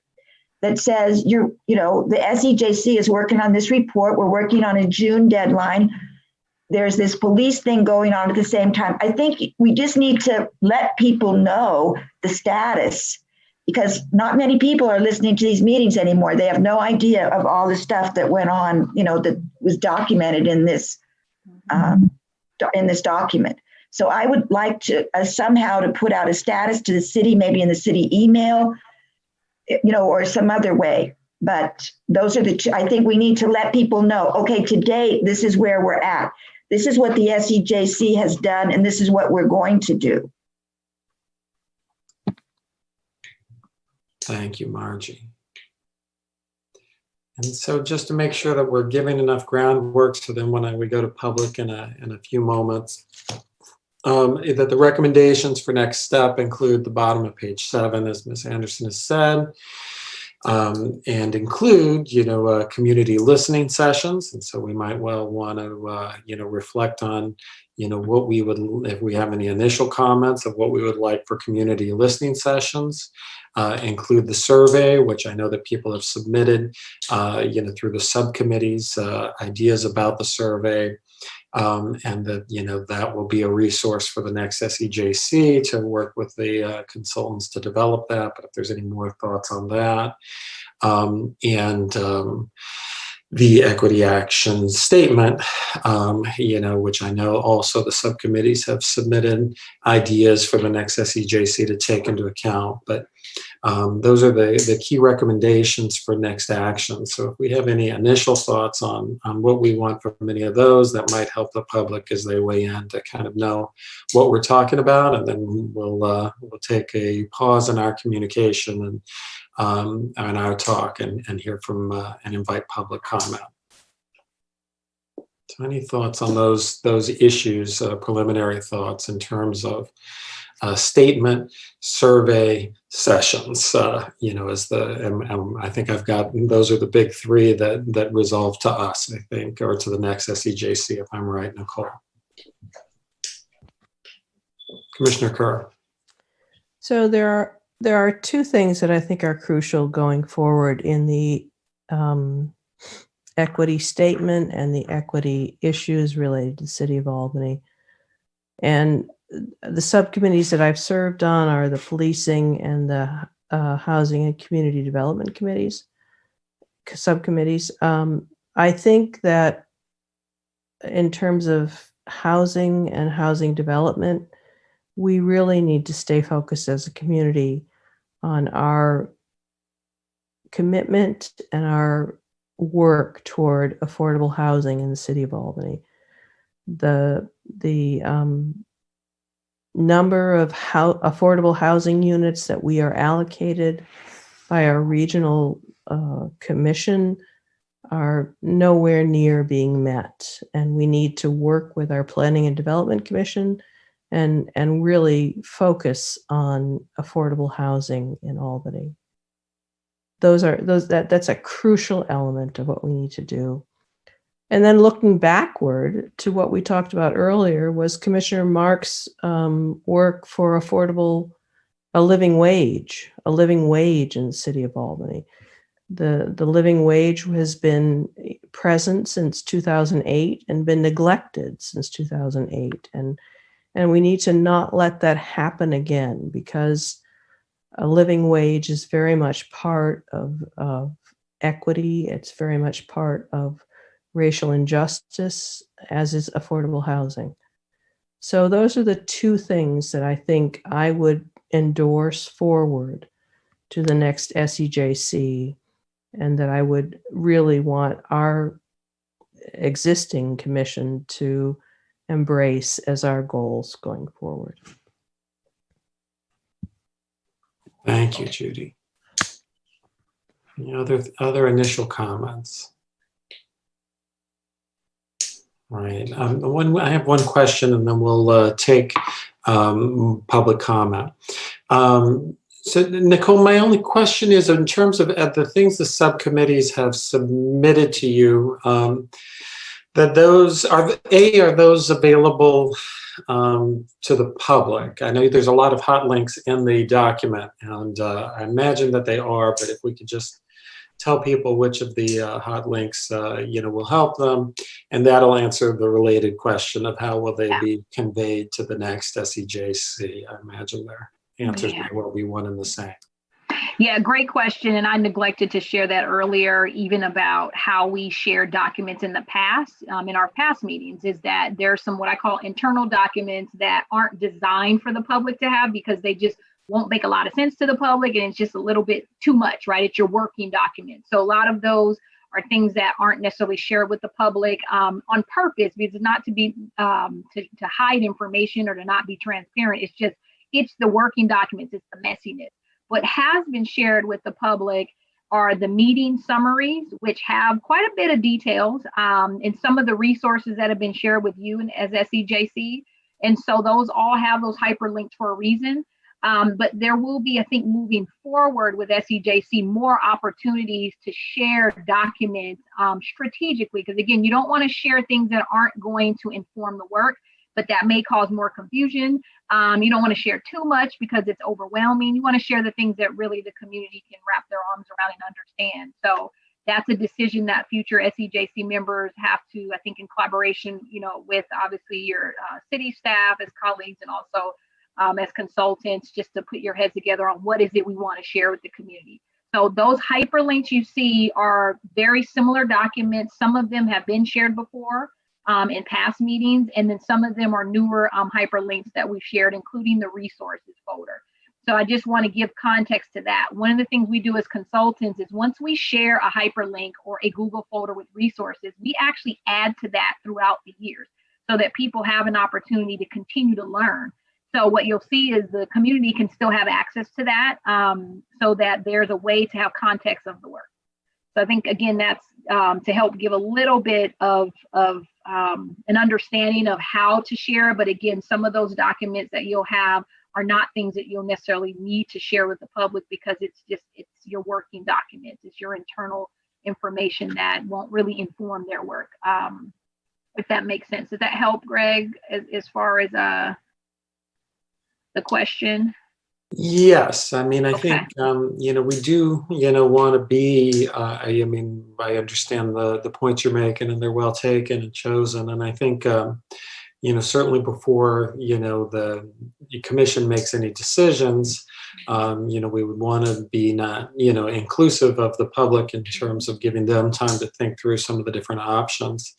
that says, the SEJC is working on this report. We're working on a June deadline. There's this police thing going on at the same time. I think we just need to let people know the status, because not many people are listening to these meetings anymore. They have no idea of all the stuff that went on, that was documented in this in this document. So I would like to somehow to put out a status to the city, maybe in the city email, or some other way. But those are the two. I think we need to let people know, okay, today, this is where we're at. This is what the SEJC has done, and this is what we're going to do. Thank you, Margie. And so just to make sure that we're giving enough groundwork, so then when we go to public in a few moments, that the recommendations for next step include the bottom of page 7, as Ms. Anderson has said, and include, community listening sessions. And so we might well want to, reflect on, what we would, if we have any initial comments of what we would like for community listening sessions, include the survey, which I know that people have submitted, through the subcommittees, ideas about the survey. And that, that will be a resource for the next SEJC to work with the consultants to develop that. But if there's any more thoughts on that, the equity action statement, which I know also the subcommittees have submitted ideas for the next SEJC to take into account. But those are the key recommendations for next action. So if we have any initial thoughts on what we want from any of those, that might help the public as they weigh in to kind of know what we're talking about. And then we'll take a pause in our communication and our talk and hear from and invite public comment. So any thoughts on those issues, preliminary thoughts in terms of statement, survey, sessions, as I think I've got, those are the big 3 that resolve to us, I think, or to the next SEJC, if I'm right, Nicole. Commissioner Kerr. So there are 2 things that I think are crucial going forward in the equity statement and the equity issues related to the City of Albany. And the subcommittees that I've served on are the policing and the housing and community development subcommittees. I think that in terms of housing and housing development, we really need to stay focused as a community on our commitment and our work toward affordable housing in the City of Albany. The number of affordable housing units that we are allocated by our regional commission are nowhere near being met. And we need to work with our Planning and Development Commission and really focus on affordable housing in Albany. That's a crucial element of what we need to do. And then looking backward to what we talked about earlier was Commissioner Mark's work for a living wage in the City of Albany. The living wage has been present since 2008 and been neglected since 2008. And we need to not let that happen again, because a living wage is very much part of equity. It's very much part of racial injustice, as is affordable housing. So those are the 2 things that I think I would endorse forward to the next SEJC, and that I would really want our existing commission to embrace as our goals going forward. Thank you, Judy. Any other initial comments? Right. I have one question, and then we'll take public comment. So, Nicole, my only question is, in terms of the things the subcommittees have submitted to you, that those are those available to the public? I know there's a lot of hot links in the document, and I imagine that they are, but if we could just tell people which of the hot links will help them, and that'll answer the related question of how will they be conveyed to the next SEJC. I imagine their answers will be one and the same. Yeah, great question. And I neglected to share that earlier, even about how we share documents in the past, in our past meetings, is that there's some what I call internal documents that aren't designed for the public to have because they just won't make a lot of sense to the public and it's just a little bit too much, right? It's your working document. So a lot of those are things that aren't necessarily shared with the public on purpose, because it's not to be to hide information or to not be transparent. It's the working documents, it's the messiness. What has been shared with the public are the meeting summaries, which have quite a bit of details, and some of the resources that have been shared with you and as SEJC. And so those all have those hyperlinks for a reason. But there will be, I think, moving forward with SEJC, more opportunities to share documents strategically, because again, you don't want to share things that aren't going to inform the work, but that may cause more confusion. You don't want to share too much because it's overwhelming. You want to share the things that really the community can wrap their arms around and understand. So that's a decision that future SEJC members have to, I think, in collaboration, with obviously your city staff as colleagues and also as consultants, just to put your heads together on what is it we want to share with the community. So those hyperlinks you see are very similar documents. Some of them have been shared before in past meetings, and then some of them are newer hyperlinks that we've shared, including the resources folder. So I just want to give context to that. One of the things we do as consultants is once we share a hyperlink or a Google folder with resources, we actually add to that throughout the years so that people have an opportunity to continue to learn. So what you'll see is the community can still have access to that, so that there's a way to have context of the work. So I think, again, that's to help give a little bit of an understanding of how to share. But again, some of those documents that you'll have are not things that you'll necessarily need to share with the public because it's your working documents. It's your internal information that won't really inform their work. If that makes sense. Does that help, Greg, as far as the question? Yes, I mean, I Okay. think, we do, want to be, I understand the points you're making and they're well taken and chosen. And I think, certainly before, the commission makes any decisions, we would want to be not, inclusive of the public in terms of giving them time to think through some of the different options.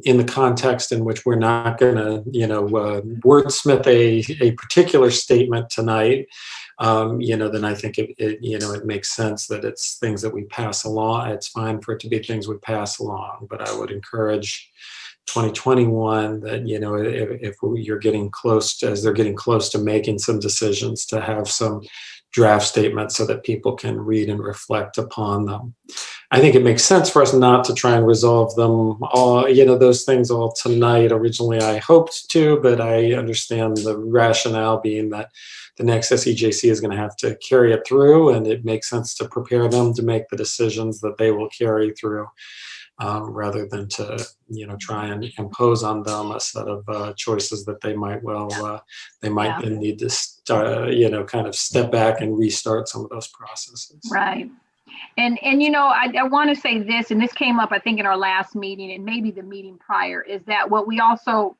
In the context in which we're not going to, wordsmith a particular statement tonight, then I think it makes sense that it's things that we pass along. It's fine for it to be things we pass along, but I would encourage 2021 that, if you're getting close as they're getting close to making some decisions, to have some draft statements so that people can read and reflect upon them. I think it makes sense for us not to try and resolve them all, those things all tonight. Originally, I hoped to, but I understand the rationale being that the next SEJC is going to have to carry it through, and it makes sense to prepare them to make the decisions that they will carry through, rather than to, try and impose on them a set of choices that they might then need to start, kind of step back and restart some of those processes. Right. And I want to say this, and this came up, I think, in our last meeting and maybe the meeting prior, is that what we also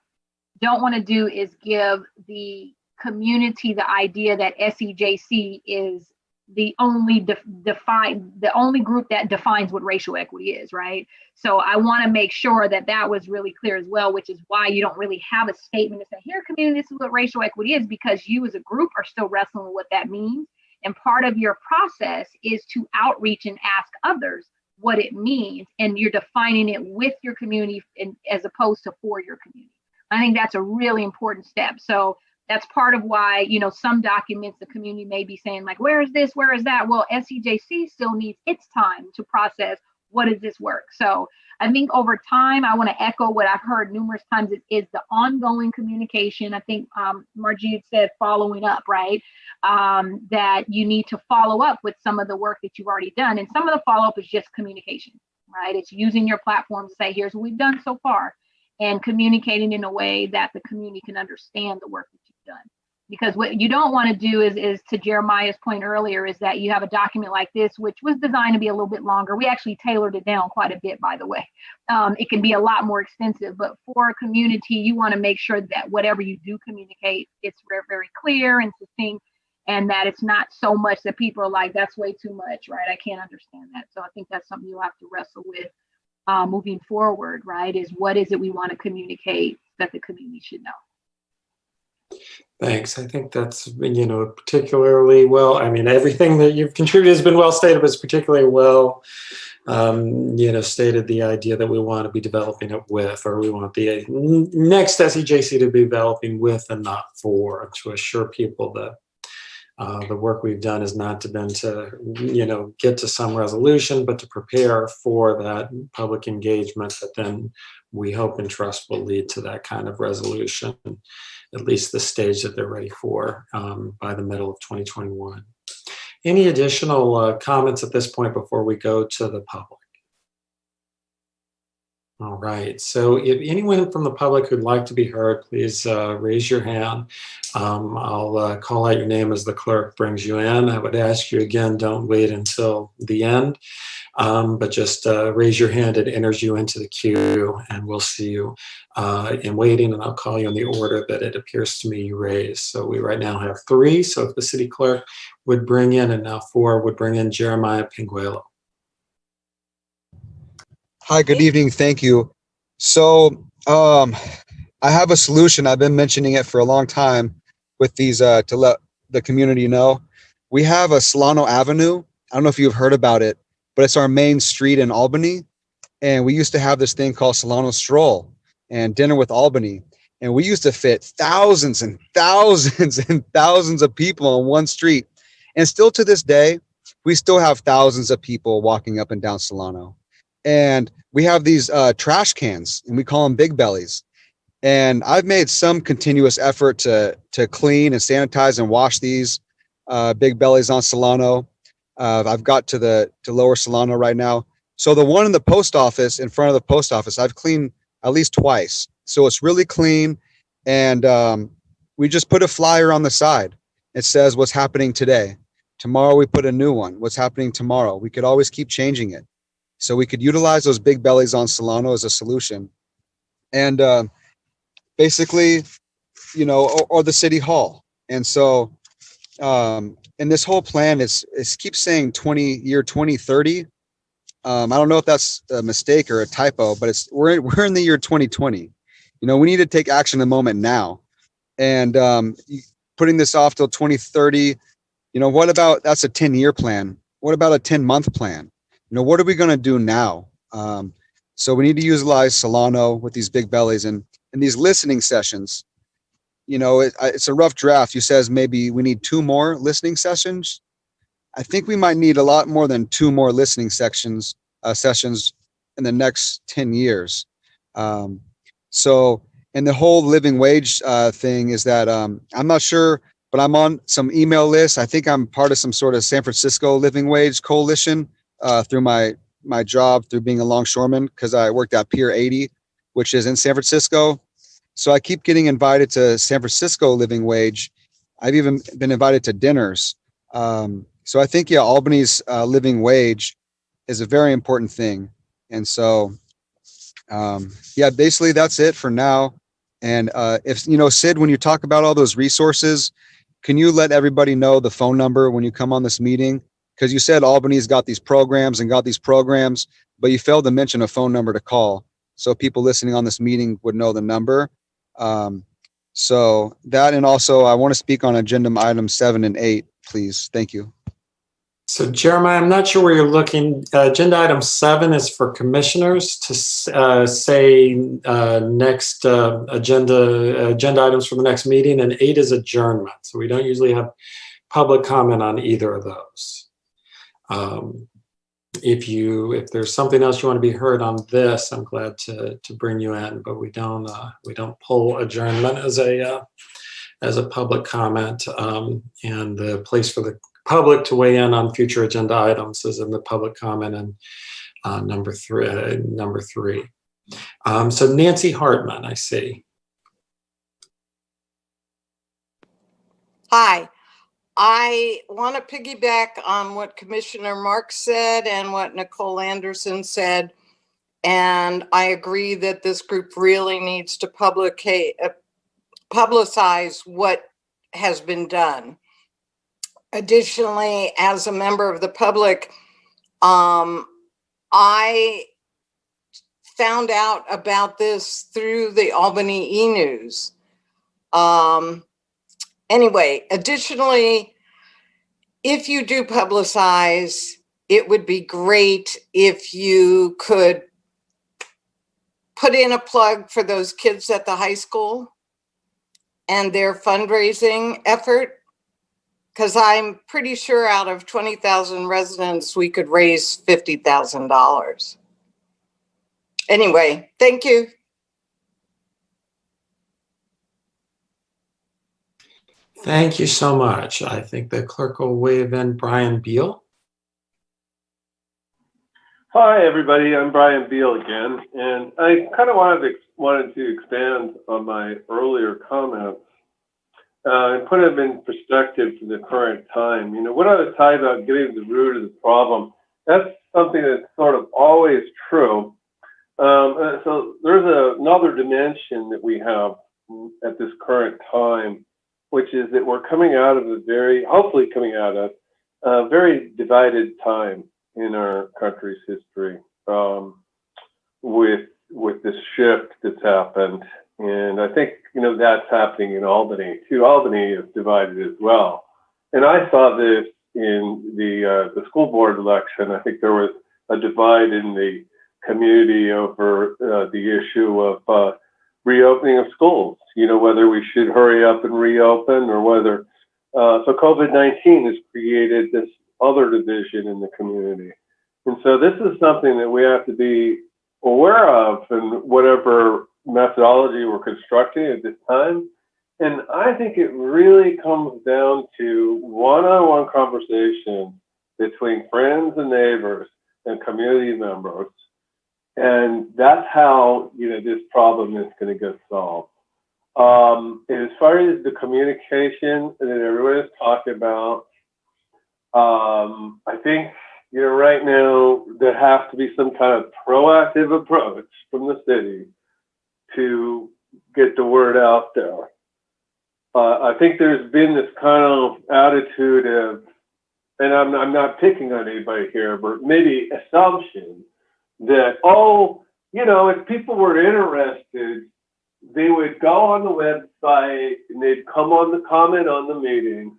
don't want to do is give the community the idea that SEJC is the only the only group that defines what racial equity is, right? So I want to make sure that that was really clear as well, which is why you don't really have a statement to say, here, community, this is what racial equity is, because you as a group are still wrestling with what that means. And part of your process is to outreach and ask others what it means, and you're defining it with your community as opposed to for your community. I think that's a really important step. So that's part of why, some documents the community may be saying, like, where is this? Where is that? Well, SEJC still needs its time to process what is this work. So I think over time, I want to echo what I've heard numerous times is the ongoing communication. I think Margie had said following up, right? That you need to follow up with some of the work that you've already done. And some of the follow-up is just communication, right? It's using your platform to say, here's what we've done so far, and communicating in a way that the community can understand the work that you've done. Because what you don't want to do is to Jeremiah's point earlier, is that you have a document like this, which was designed to be a little bit longer. We actually tailored it down quite a bit, by the way. It can be a lot more extensive, but for a community, you want to make sure that whatever you do communicate, it's very, very clear and succinct, and that it's not so much that people are like, that's way too much, right? I can't understand that. So I think that's something you'll have to wrestle with moving forward, right? Is what is it we want to communicate that the community should know? Thanks. I think that's, you know, particularly well, I mean, everything that you've contributed has been well stated, but it's particularly well, you know, stated the idea that we want to be developing it with, or we want the next SEJC to be developing with and not for, to assure people that the work we've done has not been to, you know, get to some resolution, but to prepare for that public engagement that then we hope and trust will lead to that kind of resolution, at least the stage that they're ready for by the middle of 2021. Any additional comments at this point before we go to the public? All right, so if anyone from the public who'd like to be heard, please raise your hand. I'll call out your name as the clerk brings you in. I would ask you again, don't wait until the end, but just raise your hand. It enters you into the queue, and we'll see you in waiting, and I'll call you in the order that it appears to me you raised. So we right now have 3, so if the city clerk would bring in, and now 4 would bring in Jeremiah Pinguelo. Hi, good evening. Thank you. So I have a solution. I've been mentioning it for a long time with these to let the community know. We have a Solano Avenue. I don't know if you've heard about it, but it's our main street in Albany. And we used to have this thing called Solano Stroll and Dinner with Albany. And we used to fit thousands and thousands and thousands of people on one street. And still to this day, we still have thousands of people walking up and down Solano. And we have these trash cans, and we call them big bellies. And I've made some continuous effort to clean and sanitize and wash these big bellies on Solano. I've got to Lower Solano right now. So the one in the post office, in front of the post office, I've cleaned at least twice. So it's really clean. And we just put a flyer on the side. It says what's happening today. Tomorrow we put a new one. What's happening tomorrow? We could always keep changing it. So we could utilize those big bellies on Solano as a solution. And basically, you know, or the city hall. And so, and this whole plan is keeps saying year 2030. I don't know if that's a mistake or a typo, but we're in the year 2020. You know, we need to take action in the moment now. And putting this off till 2030, you know, what about, that's a 10-year plan. What about a 10-month plan? You know, what are we going to do now? So we need to utilize Solano with these big bellies and these listening sessions. You know, it's a rough draft. You says maybe we need 2 more listening sessions. I think we might need a lot more than 2 more listening sessions in the next 10 years. So, and the whole living wage thing is that I'm not sure, but I'm on some email lists. I think I'm part of some sort of San Francisco living wage coalition. Through my job, through being a longshoreman, because I worked at Pier 80, which is in San Francisco. So I keep getting invited to San Francisco living wage. I've even been invited to dinners. So I think, yeah, Albany's living wage is a very important thing. And so, yeah, basically that's it for now. And if, you know, Sid, when you talk about all those resources, can you let everybody know the phone number when you come on this meeting? Because you said Albany's got these programs, but you failed to mention a phone number to call. So people listening on this meeting would know the number. So that, and also I want to speak on agenda items 7 and 8, please. Thank you. So Jeremiah, I'm not sure where you're looking. Agenda item 7 is for commissioners to say next agenda items for the next meeting, and 8 is adjournment. So we don't usually have public comment on either of those. If there's something else you want to be heard on this, I'm glad to bring you in, but we don't pull adjournment as a public comment, and the place for the public to weigh in on future agenda items is in the public comment and number three. So Nancy Hartman, I see. Hi. I want to piggyback on what Commissioner Marks said and what Nicole Anderson said. And I agree that this group really needs to publicize what has been done. Additionally, as a member of the public, I found out about this through the Albany e-news. Anyway, additionally, if you do publicize, it would be great if you could put in a plug for those kids at the high school and their fundraising effort, because I'm pretty sure out of 20,000 residents, we could raise $50,000. Anyway, thank you. Thank you so much. I think the clerk will wave in Brian Beal. Hi, everybody. I'm Brian Beal again, and I kind of wanted to expand on my earlier comments and put them in perspective for the current time. You know, what I was talking about getting to the root of the problem, that's something that's sort of always true. So there's another dimension that we have at this current time, which is that we're coming out of hopefully coming out of a very divided time in our country's history, with this shift that's happened. And I think, you know, that's happening in Albany too. Albany is divided as well. And I saw this in the school board election. I think there was a divide in the community over the issue of reopening of schools, you know, whether we should hurry up and reopen or whether, so COVID-19 has created this other division in the community. And so this is something that we have to be aware of in whatever methodology we're constructing at this time. And I think it really comes down to one-on-one conversation between friends and neighbors and community members. And that's how, you know, this problem is going to get solved. And as far as the communication that everybody's talking about, I think, you know, right now there has to be some kind of proactive approach from the city to get the word out there. I think there's been this kind of attitude of, and I'm not picking on anybody here, but maybe assumption that, oh, you know, if people were interested, they would go on the website and they'd comment on the meeting.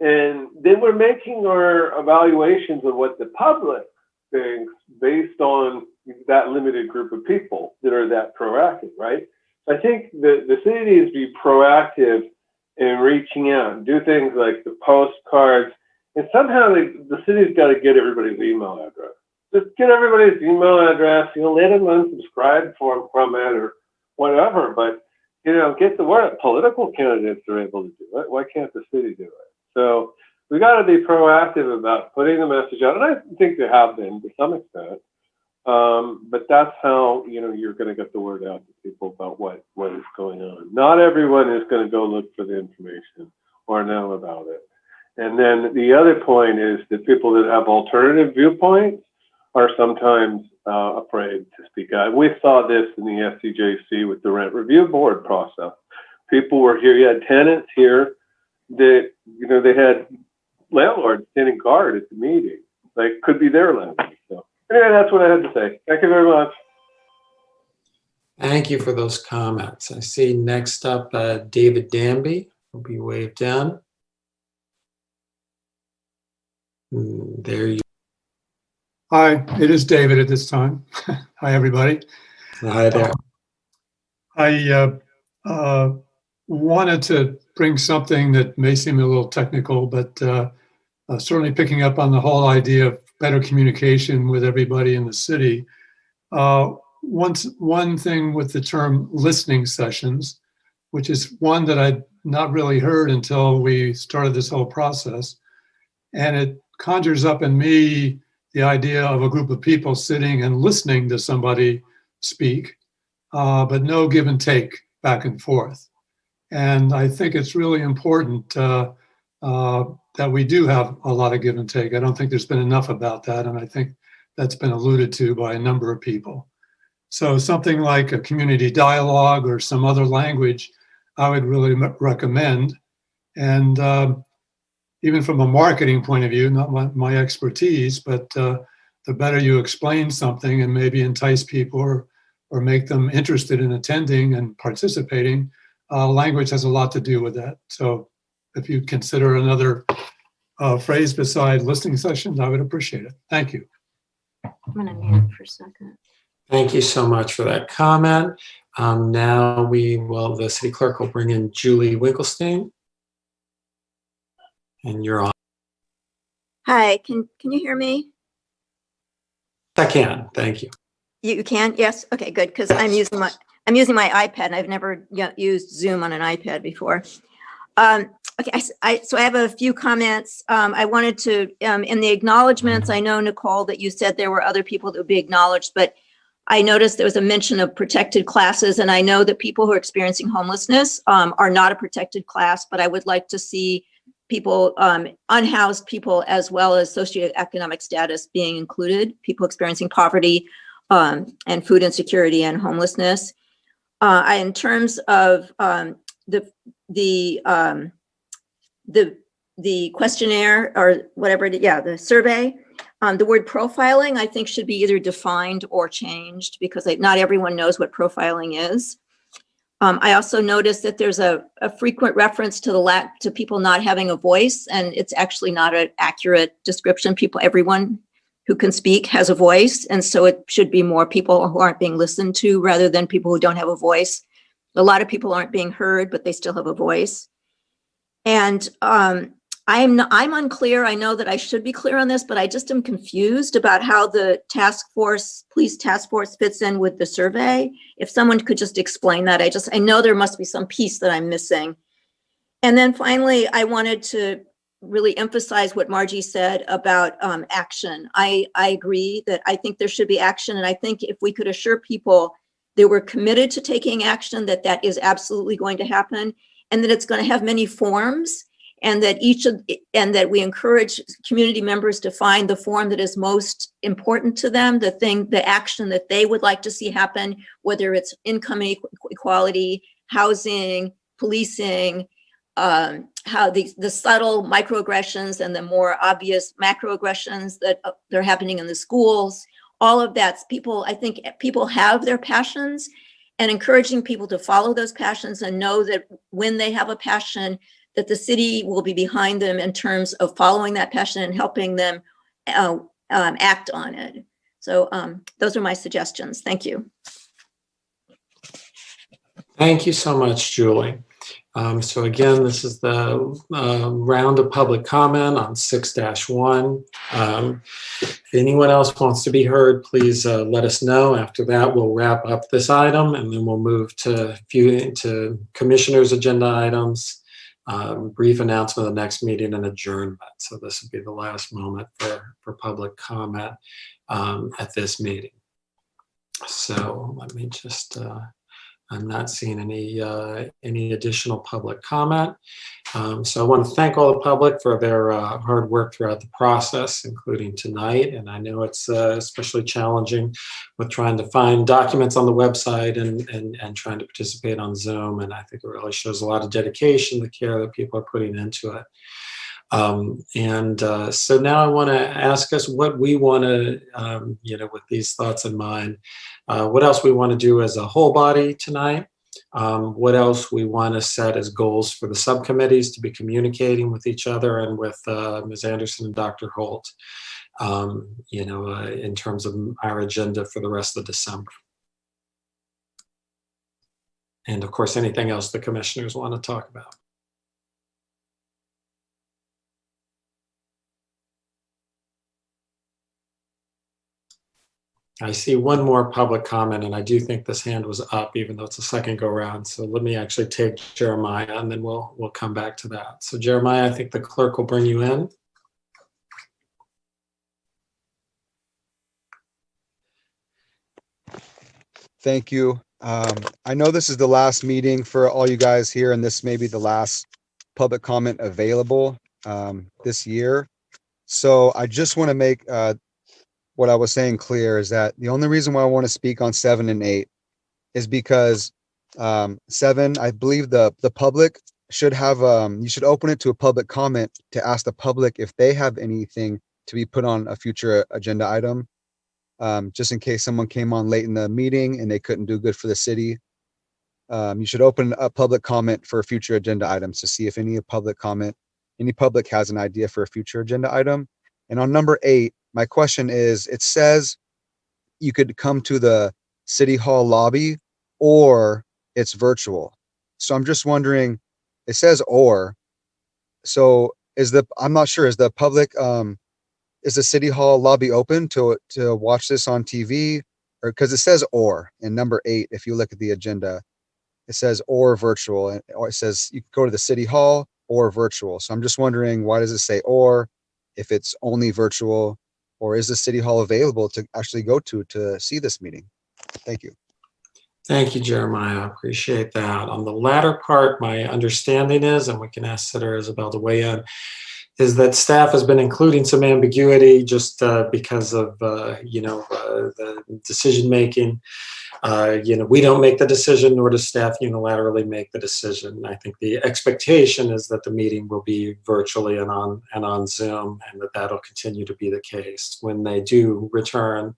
And then we're making our evaluations of what the public thinks based on that limited group of people that are that proactive, right? I think the city needs to be proactive in reaching out and do things like the postcards. And somehow the city's got to get everybody's email address. Just get everybody's email address, you know, let them unsubscribe from it or whatever. But, you know, get the word. Political candidates are able to do it. Why can't the city do it? So we got to be proactive about putting the message out. And I think they have been to some extent. But that's how, you know, you're going to get the word out to people about what is going on. Not everyone is going to go look for the information or know about it. And then the other point is that people that have alternative viewpoints are sometimes afraid to speak out. We saw this in the SCJC with the rent review board process. People were here, you had tenants here that, you know, they had landlords standing guard at the meeting. Like, could be their landlord. So anyway, that's what I had to say. Thank you very much. Thank you for those comments. I see next up David Danby will be waved in. There you Hi, it is David at this time. Hi, everybody. Hi there. I wanted to bring something that may seem a little technical, but certainly picking up on the whole idea of better communication with everybody in the city. One thing with the term listening sessions, which is one that I'd not really heard until we started this whole process. And it conjures up in me the idea of a group of people sitting and listening to somebody speak, but no give and take back and forth. And I think it's really important that we do have a lot of give and take. I don't think there's been enough about that. And I think that's been alluded to by a number of people. So something like a community dialogue or some other language, I would really recommend. And even from a marketing point of view, not my expertise, but the better you explain something and maybe entice people or make them interested in attending and participating, language has a lot to do with that. So if you consider another phrase beside listening sessions, I would appreciate it. Thank you. I'm gonna mute for a second. Thank you so much for that comment. Now the city clerk will bring in Julie Winkelstein. And you're on. Hi, can you hear me? I can, thank you. You can? Yes. Okay, good. Because I'm using my iPad and I've never used Zoom on an iPad before. Okay, so I have a few comments. I wanted to, in the acknowledgements, I know, Nicole, that you said there were other people that would be acknowledged, but I noticed there was a mention of protected classes, and I know that people who are experiencing homelessness are not a protected class, but I would like to see people, unhoused people, as well as socioeconomic status being included, people experiencing poverty and food insecurity and homelessness. In terms of the questionnaire or whatever, the survey, the word profiling, I think, should be either defined or changed because not everyone knows what profiling is. I also noticed that there's a frequent reference to to people not having a voice, and it's actually not an accurate description. Everyone who can speak has a voice, and so it should be more people who aren't being listened to rather than people who don't have a voice. A lot of people aren't being heard, but they still have a voice. And I'm unclear. I know that I should be clear on this, but I just am confused about how the police task force fits in with the survey. If someone could just explain that, I know there must be some piece that I'm missing. And then finally, I wanted to really emphasize what Margie said about action. I agree that I think there should be action. And I think if we could assure people that we're committed to taking action, that is absolutely going to happen, and that it's going to have many forms, and that we encourage community members to find the form that is most important to them, the action that they would like to see happen, whether it's income equality, housing, policing, how the subtle microaggressions and the more obvious macroaggressions that they're happening in the schools, all of that. I think people have their passions, and encouraging people to follow those passions and know that when they have a passion, that the city will be behind them in terms of following that passion and helping them act on it. So those are my suggestions. Thank you. Thank you so much, Julie. So again, this is the round of public comment on 6-1. If anyone else wants to be heard, please let us know. After that, we'll wrap up this item, and then we'll move to commissioners' agenda items, brief announcement of the next meeting, and adjournment. So this would be the last moment for public comment at this meeting. So let me just... I'm not seeing any additional public comment. So I want to thank all the public for their hard work throughout the process, including tonight. And I know it's especially challenging with trying to find documents on the website and trying to participate on Zoom. And I think it really shows a lot of dedication, the care that people are putting into it. So now I want to ask us what we want to, with these thoughts in mind, what else we want to do as a whole body tonight, what else we want to set as goals for the subcommittees to be communicating with each other and with Ms. Anderson and Dr. Holt, in terms of our agenda for the rest of December. And of course, anything else the commissioners want to talk about. I see one more public comment, and I do think this hand was up, even though it's a second go round. So let me actually take Jeremiah, and then we'll come back to that. So Jeremiah, I think the clerk will bring you in. Thank you. I know this is the last meeting for all you guys here, and this may be the last public comment available this year. So I just want to make what I was saying clear is that the only reason why I want to speak on 7 and 8 is because 7, I believe the public should have, you should open it to a public comment to ask the public if they have anything to be put on a future agenda item. Just in case someone came on late in the meeting and they couldn't do good for the city. You should open a public comment for future agenda items to see if any public has an idea for a future agenda item. And on number 8, my question is, it says you could come to the City Hall lobby or it's virtual. So I'm just wondering, it says or, so I'm not sure, is the public, is the City Hall lobby open to watch this on TV? Or because it says or in number 8, if you look at the agenda, it says or virtual, or it says you can go to the City Hall or virtual. So I'm just wondering, why does it say or if it's only virtual, or is the City Hall available to actually go to see this meeting? Thank you. Thank you, Jeremiah. I appreciate that. On the latter part, my understanding is, and we can ask Senator Isabel to weigh in, is that staff has been including some ambiguity just because of the decision making. We don't make the decision, nor does staff unilaterally make the decision. I think the expectation is that the meeting will be virtually and on Zoom, and that that'll continue to be the case. When they do return,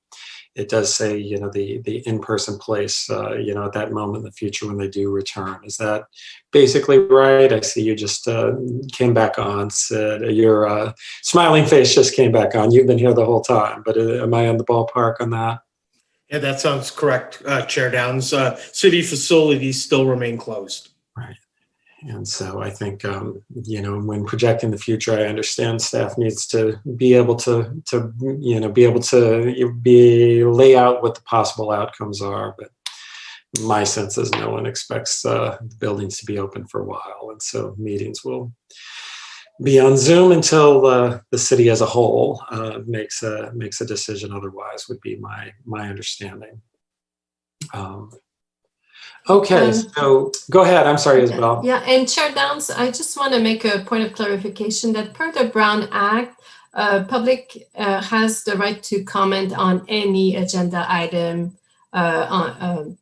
it does say, the in-person place, at that moment in the future when they do return. Is that basically right? I see you just came back on, Sid. Your smiling face just came back on. You've been here the whole time, but am I on the ballpark on that? Yeah, that sounds correct, Chair Downs. City facilities still remain closed. Right. And so I think, when projecting the future, I understand staff needs to be able to lay out what the possible outcomes are. But my sense is no one expects the buildings to be open for a while. And so meetings will be on Zoom until the city as a whole makes a decision. Otherwise, would be my understanding. Okay, so go ahead. I'm sorry, Isabel. Yeah, and Chair Downs, I just want to make a point of clarification that per the Brown Act, public has the right to comment on any agenda item, from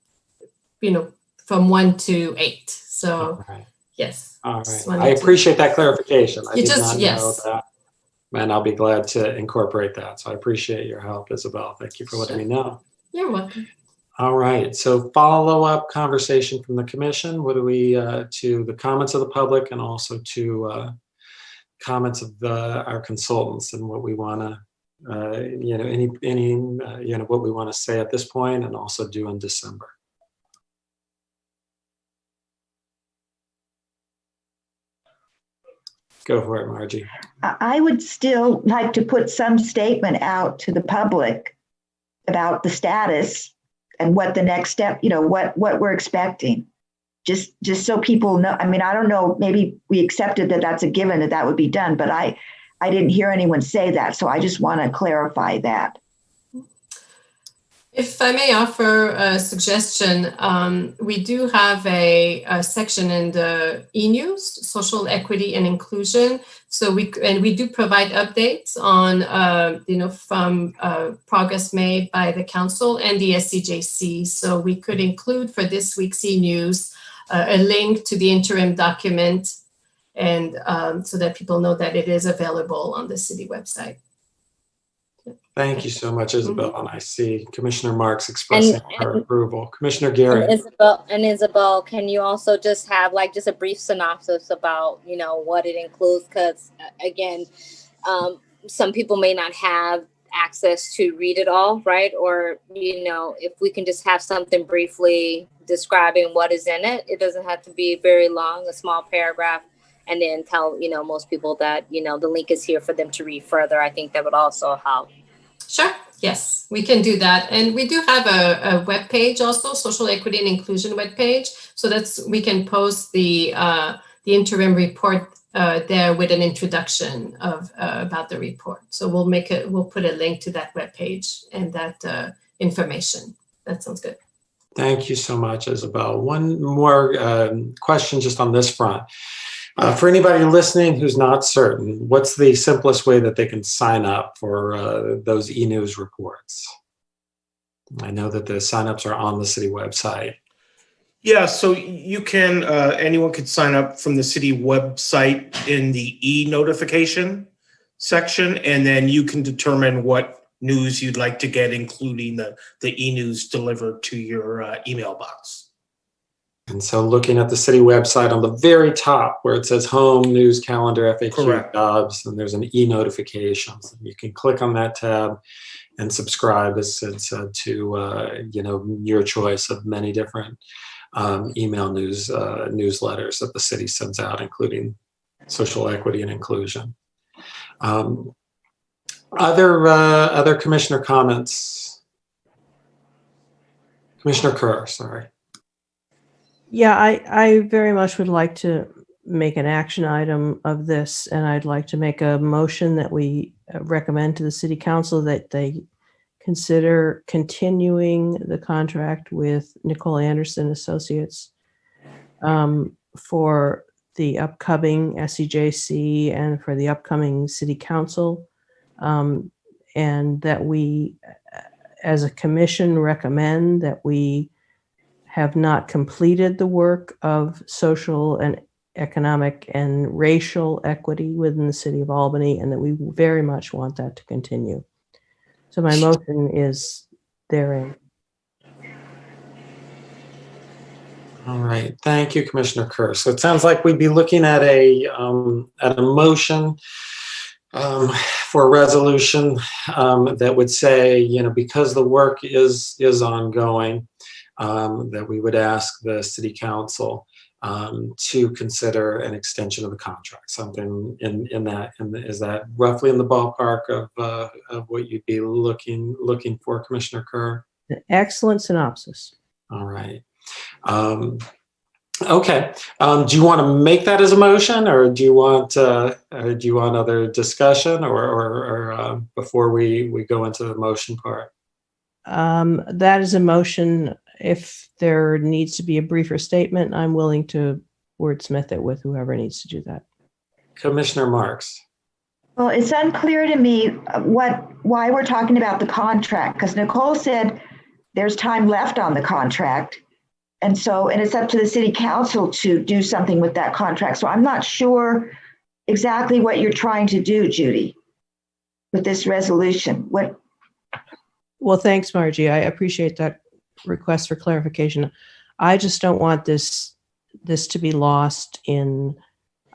1 to 8. So, right. Yes. All right. I appreciate that clarification. I You did just- not yes. know that. And I'll be glad to incorporate that. So I appreciate your help, Isabel. Thank you for letting me know. You're welcome. All right. So follow-up conversation from the commission. What do we, to the comments of the public and also to comments of our consultants and what we want to, what we want to say at this point and also do in December. Go for it, Margie. I would still like to put some statement out to the public about the status and what the next step, what we're expecting. Just so people know. I mean, I don't know, maybe we accepted that that's a given that would be done, but I didn't hear anyone say that. So I just want to clarify that. If I may offer a suggestion, we do have a section in the e-news, social equity and inclusion. So we do provide updates on, from progress made by the council and the SCJC. So we could include for this week's e-news a link to the interim document, and so that people know that it is available on the city website. Thank you so much, Isabel. And I see Commissioner Marks expressing her approval. Commissioner Gary. And Isabel, can you also just have just a brief synopsis about, what it includes? Because again, some people may not have access to read it all, right? Or, if we can just have something briefly describing what is in it, it doesn't have to be very long, a small paragraph, and then tell, most people that, the link is here for them to read further. I think that would also help. Sure. Yes, we can do that. And we do have a web page also, social equity and inclusion web page. So we can post the interim report there with an introduction of about the report. So we'll put a link to that web page and that information. That sounds good. Thank you so much, Isabel. One more question just on this front. For anybody listening who's not certain, what's the simplest way that they can sign up for those e-news reports? I know that the signups are on the city website. Yeah, so you can, anyone could sign up from the city website in the e-notification section, and then you can determine what news you'd like to get, including the e-news delivered to your email box. And so looking at the city website on the very top where it says home, news, calendar, FAQ, Correct. jobs, and there's an e-notifications. You can click on that tab and subscribe, as Sid said, to your choice of many different email newsletters that the city sends out, including social equity and inclusion. Other commissioner comments? Commissioner Kerr, sorry. Yeah, I very much would like to make an action item of this, and I'd like to make a motion that we recommend to the city council that they consider continuing the contract with Nicole Anderson Associates for the upcoming SEJC and for the upcoming city council, and that we, as a commission, recommend that we have not completed the work of social and economic and racial equity within the city of Albany, and that we very much want that to continue. So my motion is therein. All right, thank you, Commissioner Kerr. So it sounds like we'd be looking at a motion for a resolution that would say, because the work is ongoing, that we would ask the city council to consider an extension of the contract, something in that. Is that roughly in the ballpark of what you'd be looking for, Commissioner Kerr? An excellent synopsis. All right. Okay. Do you want to make that as a motion, or do you want other discussion, or before we go into the motion part? That is a motion. If there needs to be a briefer statement, I'm willing to wordsmith it with whoever needs to do that. Commissioner Marks. Well, it's unclear to me why we're talking about the contract, because Nicole said there's time left on the contract. And it's up to the city council to do something with that contract. So I'm not sure exactly what you're trying to do, Judy, with this resolution. Well, thanks, Margie. I appreciate that request for clarification. I just don't want this to be lost in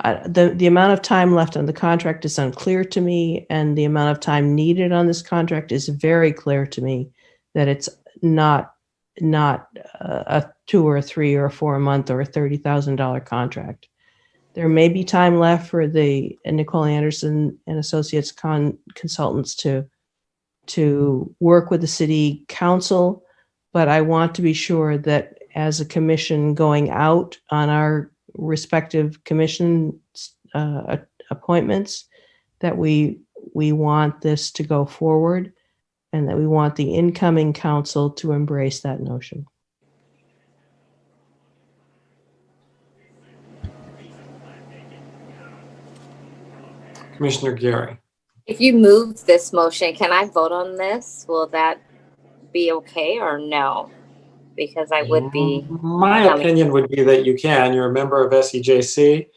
the amount of time left on the contract is unclear to me, and the amount of time needed on this contract is very clear to me, that it's not a 2 or 3 or 4 month or a $30,000 contract. There may be time left for the Nicole Anderson and Associates consultants to work with the city council, but I want to be sure that as a commission going out on our respective commission appointments, that we want this to go forward, and that we want the incoming council to embrace that notion. Commissioner Gary. If you move this motion, can I vote on this? Will that be okay or no? Because I would be. My opinion would be that you can. You're a member of SEJC.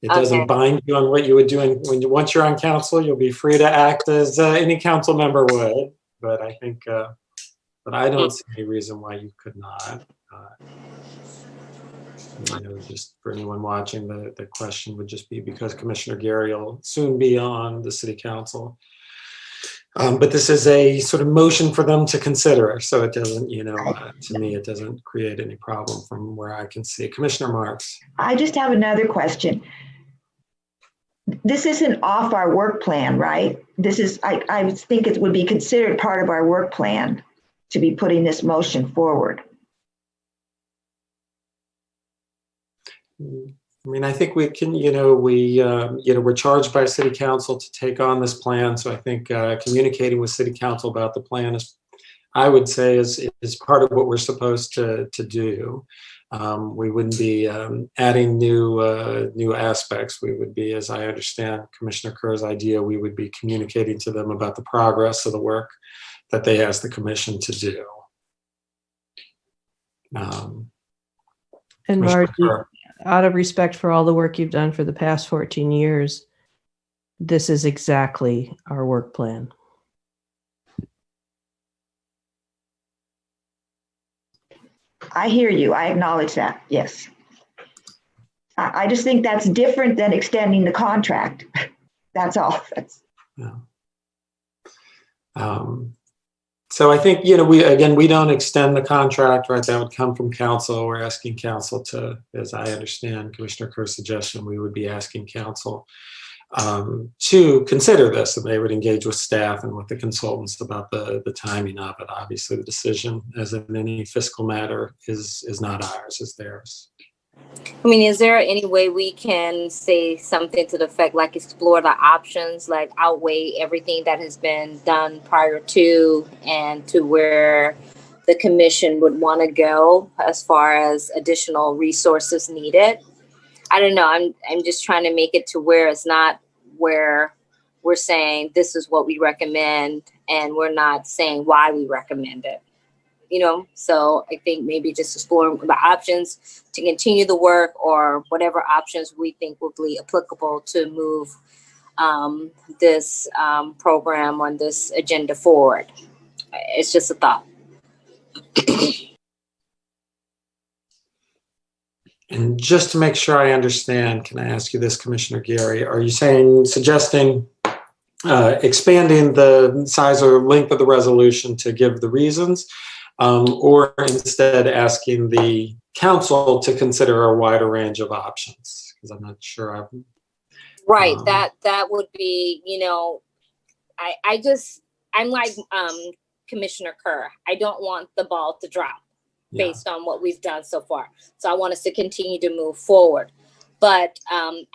It doesn't bind you on what you would do. Once you're on council, you'll be free to act as any council member would. But I think, but I don't see any reason why you could not. Just for anyone watching, the question would just be because Commissioner Gary will soon be on the city council. But this is a sort of motion for them to consider. So it doesn't, to me, it doesn't create any problem from where I can see. Commissioner Marks. I just have another question. This isn't off our work plan, right? This is, I think it would be considered part of our work plan to be putting this motion forward. I mean, I think we can, we're charged by city council to take on this plan. So I think communicating with city council about the plan is, I would say, is part of what we're supposed to do. We wouldn't be adding new aspects. We would be, as I understand Commissioner Kerr's idea, we would be communicating to them about the progress of the work that they asked the commission to do. And Commissioner Margie, Kerr. out of respect for all the work you've done for the past 14 years, this is exactly our work plan. I hear you. I acknowledge that. Yes. I just think that's different than extending the contract. That's all. Yeah. So I think, we don't extend the contract, right? That would come from council. We're asking council to, as I understand Commissioner Kerr's suggestion, we would be asking council to consider this, and they would engage with staff and with the consultants about the timing of it. Obviously, the decision, as in any fiscal matter, is not ours, it's theirs. I mean, is there any way we can say something to the effect like explore the options, like outweigh everything that has been done prior to and to where the commission would want to go as far as additional resources needed? I don't know. I'm just trying to make it to where it's not where we're saying this is what we recommend and we're not saying why we recommend it. So I think maybe just exploring the options to continue the work or whatever options we think will be applicable to move this program on this agenda forward. It's just a thought. And just to make sure I understand, can I ask you this, Commissioner Gary? Are you suggesting expanding the size or length of the resolution to give the reasons? Or instead asking the council to consider a wider range of options? Because I'm not sure. Right. That would be, I'm like Commissioner Kerr. I don't want the ball to drop based on what we've done so far. So I want us to continue to move forward. But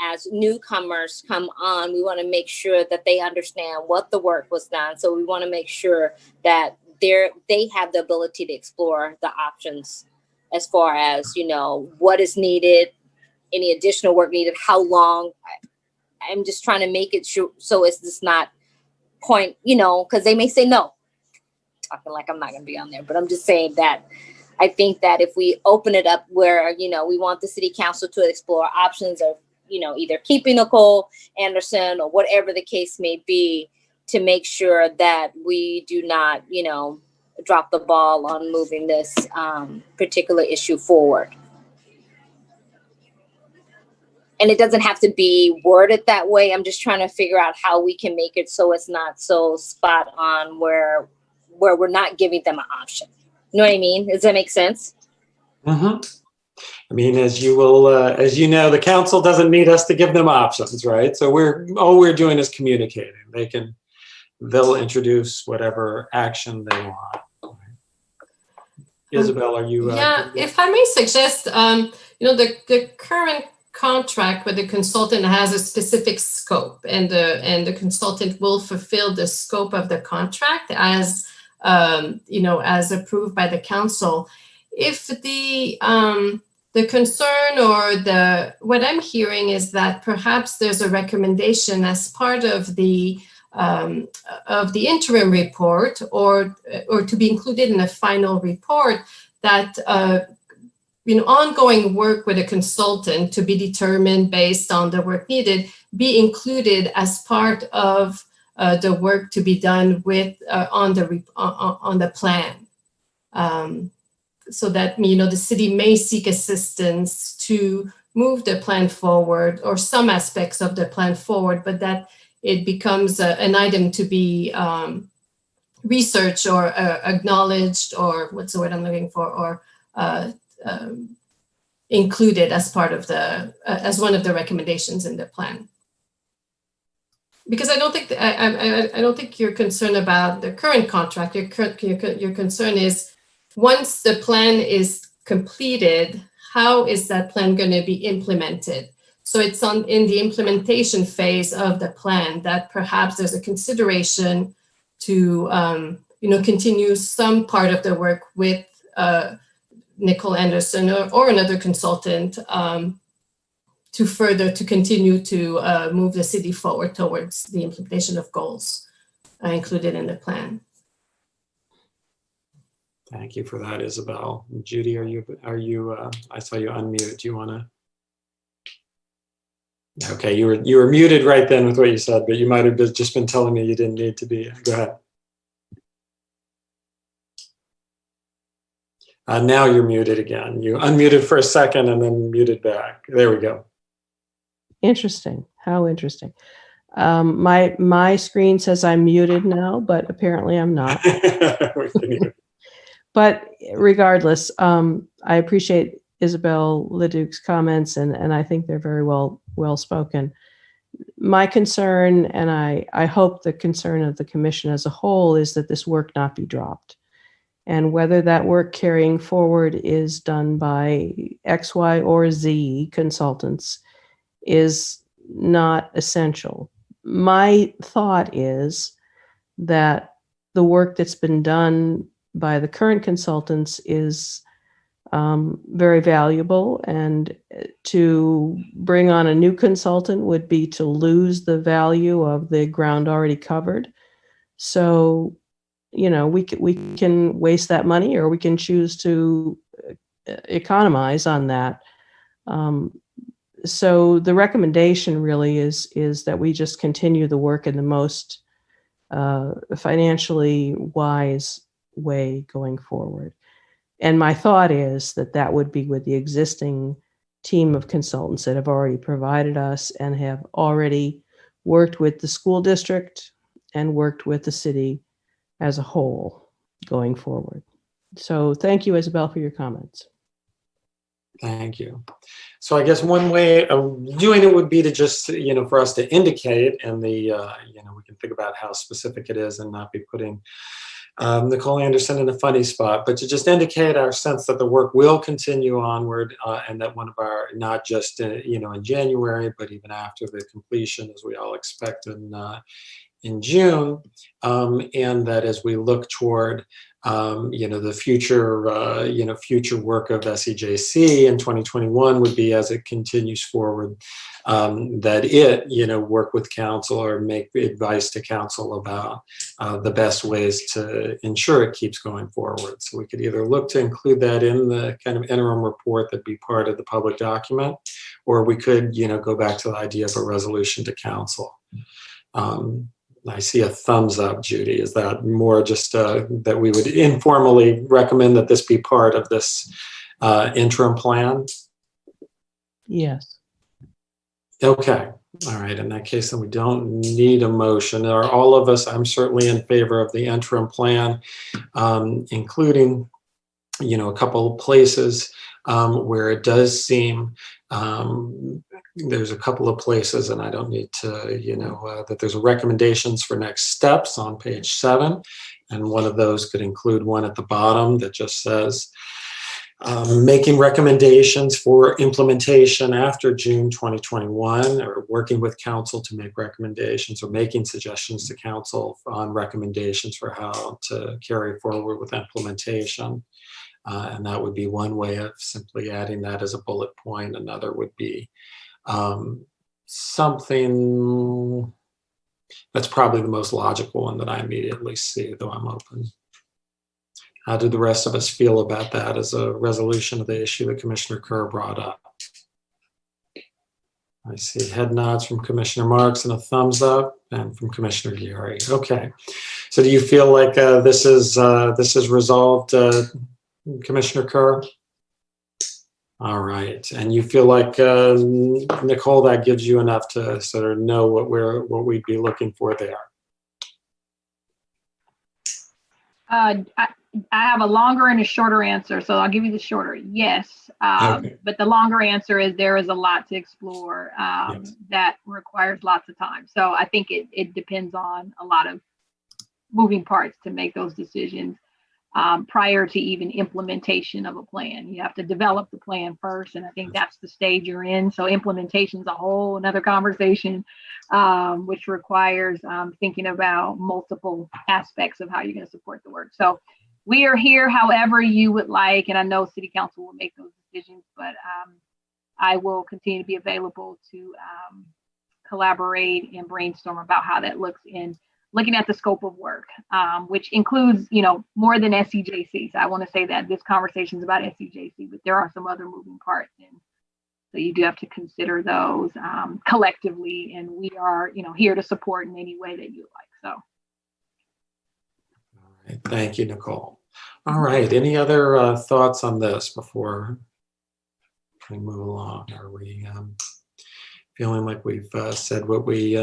as newcomers come on, we want to make sure that they understand what the work was done. So we want to make sure that they have the ability to explore the options as far as, what is needed, any additional work needed, how long. I'm just trying to make it sure so it's just not point, because they may say no. Talking like I'm not going to be on there, but I'm just saying that I think that if we open it up where, we want the city council to explore options of, either keeping Nicole Anderson or whatever the case may be, to make sure that we do not, drop the ball on moving this particular issue forward. And it doesn't have to be worded that way. I'm just trying to figure out how we can make it so it's not so spot on where we're not giving them an option. You know what I mean? Does that make sense? Mm-hmm. I mean, as you know, the council doesn't need us to give them options, right? So all we're doing is communicating. They'll introduce whatever action they want. Isabel, are you? If I may suggest, the current contract with the consultant has a specific scope, and the consultant will fulfill the scope of the contract as as approved by the council. If the concern or what I'm hearing is that perhaps there's a recommendation as part of the interim report or to be included in a final report that ongoing work with a consultant to be determined based on the work needed be included as part of the work to be done with on the plan, so that the city may seek assistance to move the plan forward or some aspects of the plan forward, but that it becomes an item to be researched or acknowledged, or what's the word I'm looking for, or included as part of as one of the recommendations in the plan. Because I don't think you're concerned about the current contract. Your concern is once the plan is completed, how is that plan going to be implemented? So it's in the implementation phase of the plan that perhaps there's a consideration to continue some part of the work with Nicole Anderson or another consultant to continue to move the city forward towards the implementation of goals included in the plan. Thank you for that, Isabel. Judy, are you, I saw you unmute. Do you want to? Okay, you were muted right then with what you said, but you might have just been telling me you didn't need to be. Go ahead. Now you're muted again. You unmuted for a second and then muted back. There we go. Interesting. How interesting. My screen says I'm muted now, but apparently I'm not. But regardless, I appreciate Isabel Leduc's comments, and I think they're very well spoken. My concern, and I hope the concern of the commission as a whole, is that this work not be dropped. And whether that work carrying forward is done by X, Y, or Z consultants is not essential. My thought is that the work that's been done by the current consultants is very valuable, and to bring on a new consultant would be to lose the value of the ground already covered. So, you know, we can waste that money, or we can choose to economize on that. So the recommendation really is that we just continue the work in the most financially wise way going forward. And my thought is that that would be with the existing team of consultants that have already provided us and have already worked with the school district and worked with the city as a whole going forward. So thank you, Isabel, for your comments. Thank you. So I guess one way of doing it would be to just, you know, for us to indicate, and the, you know, we can think about how specific it is and not be putting Nicole Anderson in a funny spot, but to just indicate our sense that the work will continue onward, and that one of our, not just, you know, in January, but even after the completion, as we all expect in June, and that as we look toward you know, the future, you know, future work of SEJC in 2021 would be, as it continues forward, that it, you know, work with council or make advice to council about the best ways to ensure it keeps going forward. So we could either look to include that in the kind of interim report that'd be part of the public document, or we could, you know, go back to the idea of a resolution to council. I see a thumbs up, Judy. Is that more just that we would informally recommend that this be part of this interim plan? Yes. Okay. All right. In that case, then we don't need a motion. Are all of us, I'm certainly in favor of the interim plan, including, you know, a couple of places where it does seem there's a couple of places, and I don't need to, you know, that there's recommendations for next steps on page 7. And one of those could include one at the bottom that just says, making recommendations for implementation after June 2021, or working with council to make recommendations, or making suggestions to council on recommendations for how to carry forward with implementation. And that would be one way of simply adding that as a bullet point. Another would be something that's probably the most logical one that I immediately see, though I'm open. How do the rest of us feel about that as a resolution of the issue that Commissioner Kerr brought up? I see head nods from Commissioner Marks and a thumbs up, and from Commissioner Gary. Okay, so do you feel like this is resolved, Commissioner Kerr? All right, and you feel like Nicole, that gives you enough to sort of know what we'd be looking for there? I have a longer and a shorter answer, so I'll give you the shorter. Yes, Okay. but the longer answer is there is a lot to explore Yes. that requires lots of time. So I think it depends on a lot of moving parts to make those decisions prior to even implementation of a plan. You have to develop the plan first, and I think that's the stage you're in. So implementation is a whole another conversation, which requires thinking about multiple aspects of how you're going to support the work. So we are here however you would like, and I know City Council will make those decisions, but I will continue to be available to collaborate and brainstorm about how that looks in looking at the scope of work, which includes, more than SCJC. So I want to say that this conversation is about SCJC, but there are some other moving parts. And so you do have to consider those collectively. And we are, here to support in any way that you like. So. All right. Thank you, Nicole. All right. Any other thoughts on this before we move along? Are we feeling like we've said what we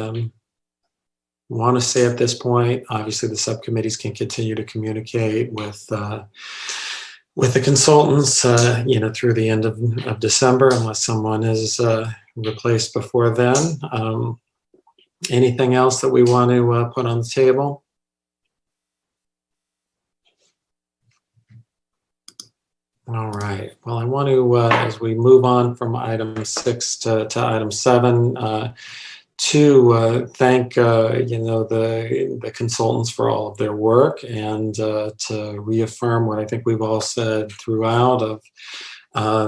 want to say at this point? Obviously, the subcommittees can continue to communicate with the consultants, through the end of December, unless someone is replaced before then. Anything else that we want to put on the table? All right. Well, I want to, as we move on from item 6 to item 7, to thank the consultants for all of their work, and to reaffirm what I think we've all said throughout of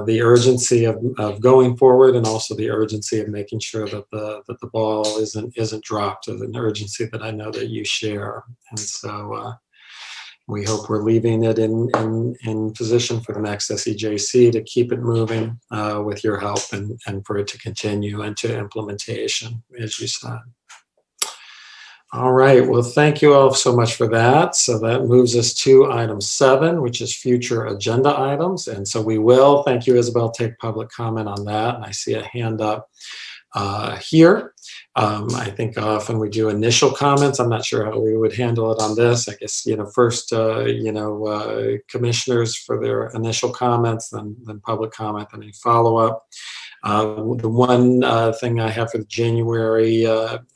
the urgency of going forward, and also the urgency of making sure that the ball isn't dropped, an urgency that I know that you share. And so we hope we're leaving it in position for the next SEJC to keep it moving with your help, and for it to continue into implementation, as you said. All right, well, thank you all so much for that. So that moves us to item 7, which is future agenda items. And so we will, thank you, Isabel, take public comment on that. And I see a hand up here. I think often we do initial comments. I'm not sure how we would handle it on this. I guess, first, commissioners for their initial comments, then public comment, then a follow-up. The one thing I have for the January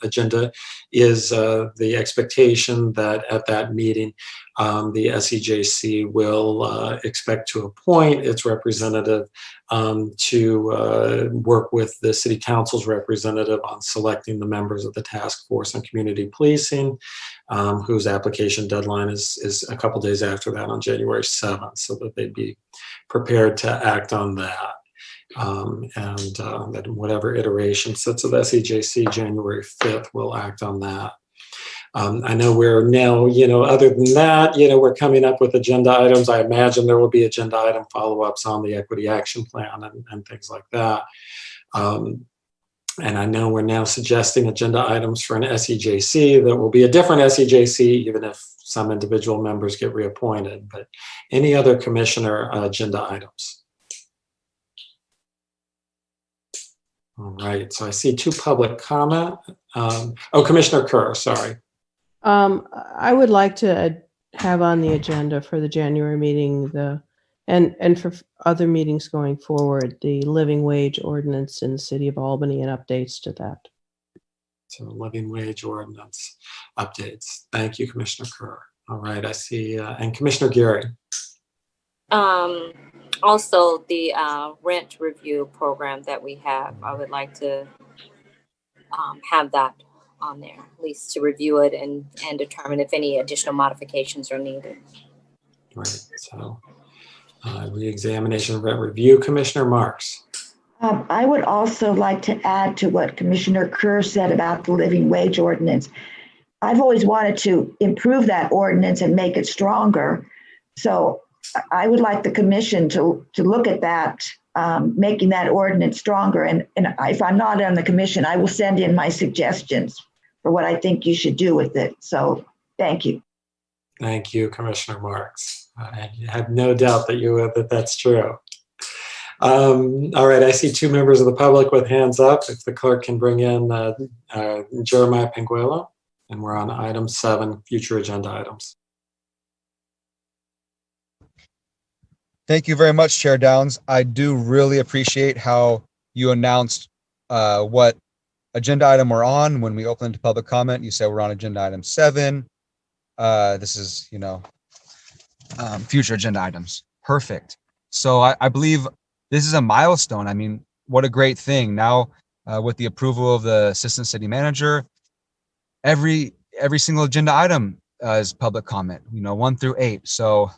agenda is the expectation that at that meeting, the SEJC will expect to appoint its representative to work with the City Council's representative on selecting the members of the Task Force on Community Policing, whose application deadline is a couple days after that, on January 7th, so that they'd be prepared to act on that. That whatever iteration sits of SEJC January 5th will act on that. I know we're now, other than that, we're coming up with agenda items. I imagine there will be agenda item follow-ups on the Equity Action Plan and things like that. And I know we're now suggesting agenda items for an SEJC that will be a different SEJC, even if some individual members get reappointed. But any other commissioner agenda items? All right, so I see 2 public comment. Commissioner Kerr, sorry. I would like to have on the agenda for the January meeting and for other meetings going forward, the living wage ordinance in the city of Albany and updates to that. So living wage ordinance updates. Thank you, Commissioner Kerr. All right, I see, and Commissioner Gary. Also, the rent review program that we have, I would like to have that on there, at least to review it and determine if any additional modifications are needed. Right, so re-examination of rent review. Commissioner Marks. I would also like to add to what Commissioner Kerr said about the living wage ordinance. I've always wanted to improve that ordinance and make it stronger. So I would like the commission to look at that, making that ordinance stronger. And if I'm not on the commission, I will send in my suggestions for what I think you should do with it. So thank you. Thank you, Commissioner Marks. I have no doubt that that's true. All right, I see 2 members of the public with hands up. If the clerk can bring in Jeremiah Penguelo, and we're on item 7, future agenda items. Thank you very much, Chair Downs. I do really appreciate how you announced what agenda item we're on when we opened to public comment. You said we're on agenda item 7. This is, future agenda items. Perfect. So I believe this is a milestone. I mean, what a great thing. Now, with the approval of the assistant city manager, every single agenda item is public comment, 1 through 8. So,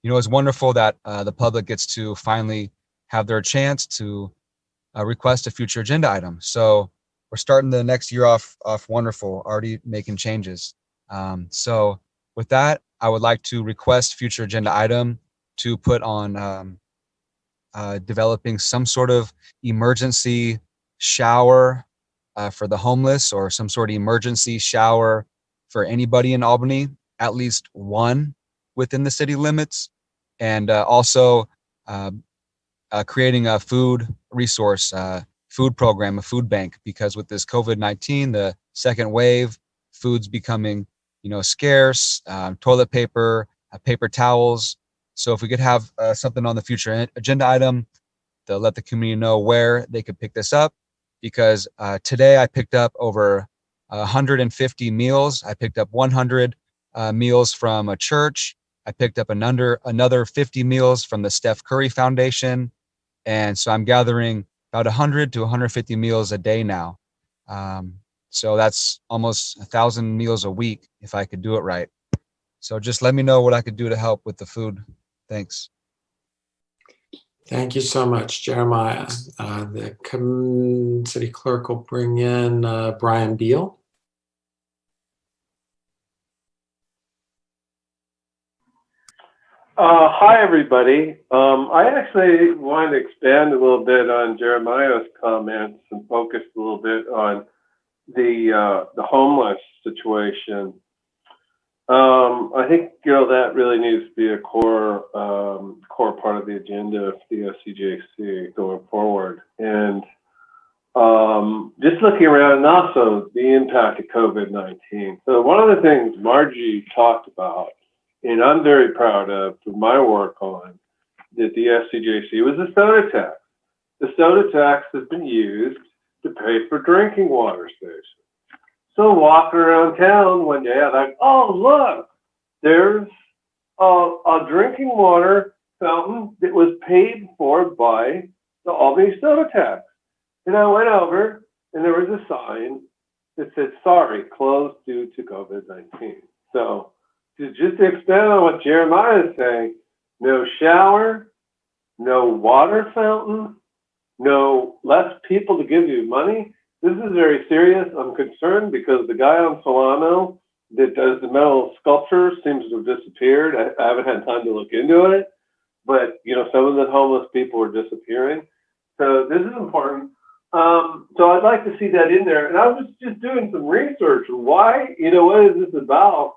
it's wonderful that the public gets to finally have their chance to request a future agenda item. So we're starting the next year off wonderful, already making changes. So with that, I would like to request future agenda item to put on developing some sort of emergency shower for the homeless, or some sort of emergency shower for anybody in Albany, at least one within the city limits. And also creating a food resource, food program, a food bank, because with this COVID-19, the second wave, food's becoming, scarce, toilet paper, paper towels. So if we could have something on the future agenda item to let the community know where they could pick this up, because today I picked up over 150 meals. I picked up 100 meals from a church. I picked up another 50 meals from the Steph Curry Foundation. And so I'm gathering about 100 to 150 meals a day now. So that's almost 1,000 meals a week if I could do it right. So just let me know what I could do to help with the food. Thanks. Thank you so much, Jeremiah. The city clerk will bring in Brian Beal. Hi, everybody. I actually wanted to expand a little bit on Jeremiah's comments and focus a little bit on the homeless situation. I think that really needs to be a core part of the agenda of the SCJC going forward. And just looking around, and also the impact of COVID-19. So one of the things Margie talked about, and I'm very proud of for my work on that the SCJC, was the soda tax. The soda tax has been used to pay for drinking water stations. So walking around town one day, I'm like, oh, look, there's a drinking water fountain that was paid for by the Albany soda tax. And I went over, and there was a sign that said, sorry, closed due to COVID-19. So just to expand on what Jeremiah is saying, no shower, no water fountain, no less people to give you money. This is very serious. I'm concerned because the guy on Solano that does the metal sculpture seems to have disappeared. I haven't had time to look into it, but some of the homeless people are disappearing. So this is important. So I'd like to see that in there. And I was just doing some research on why, what is this about?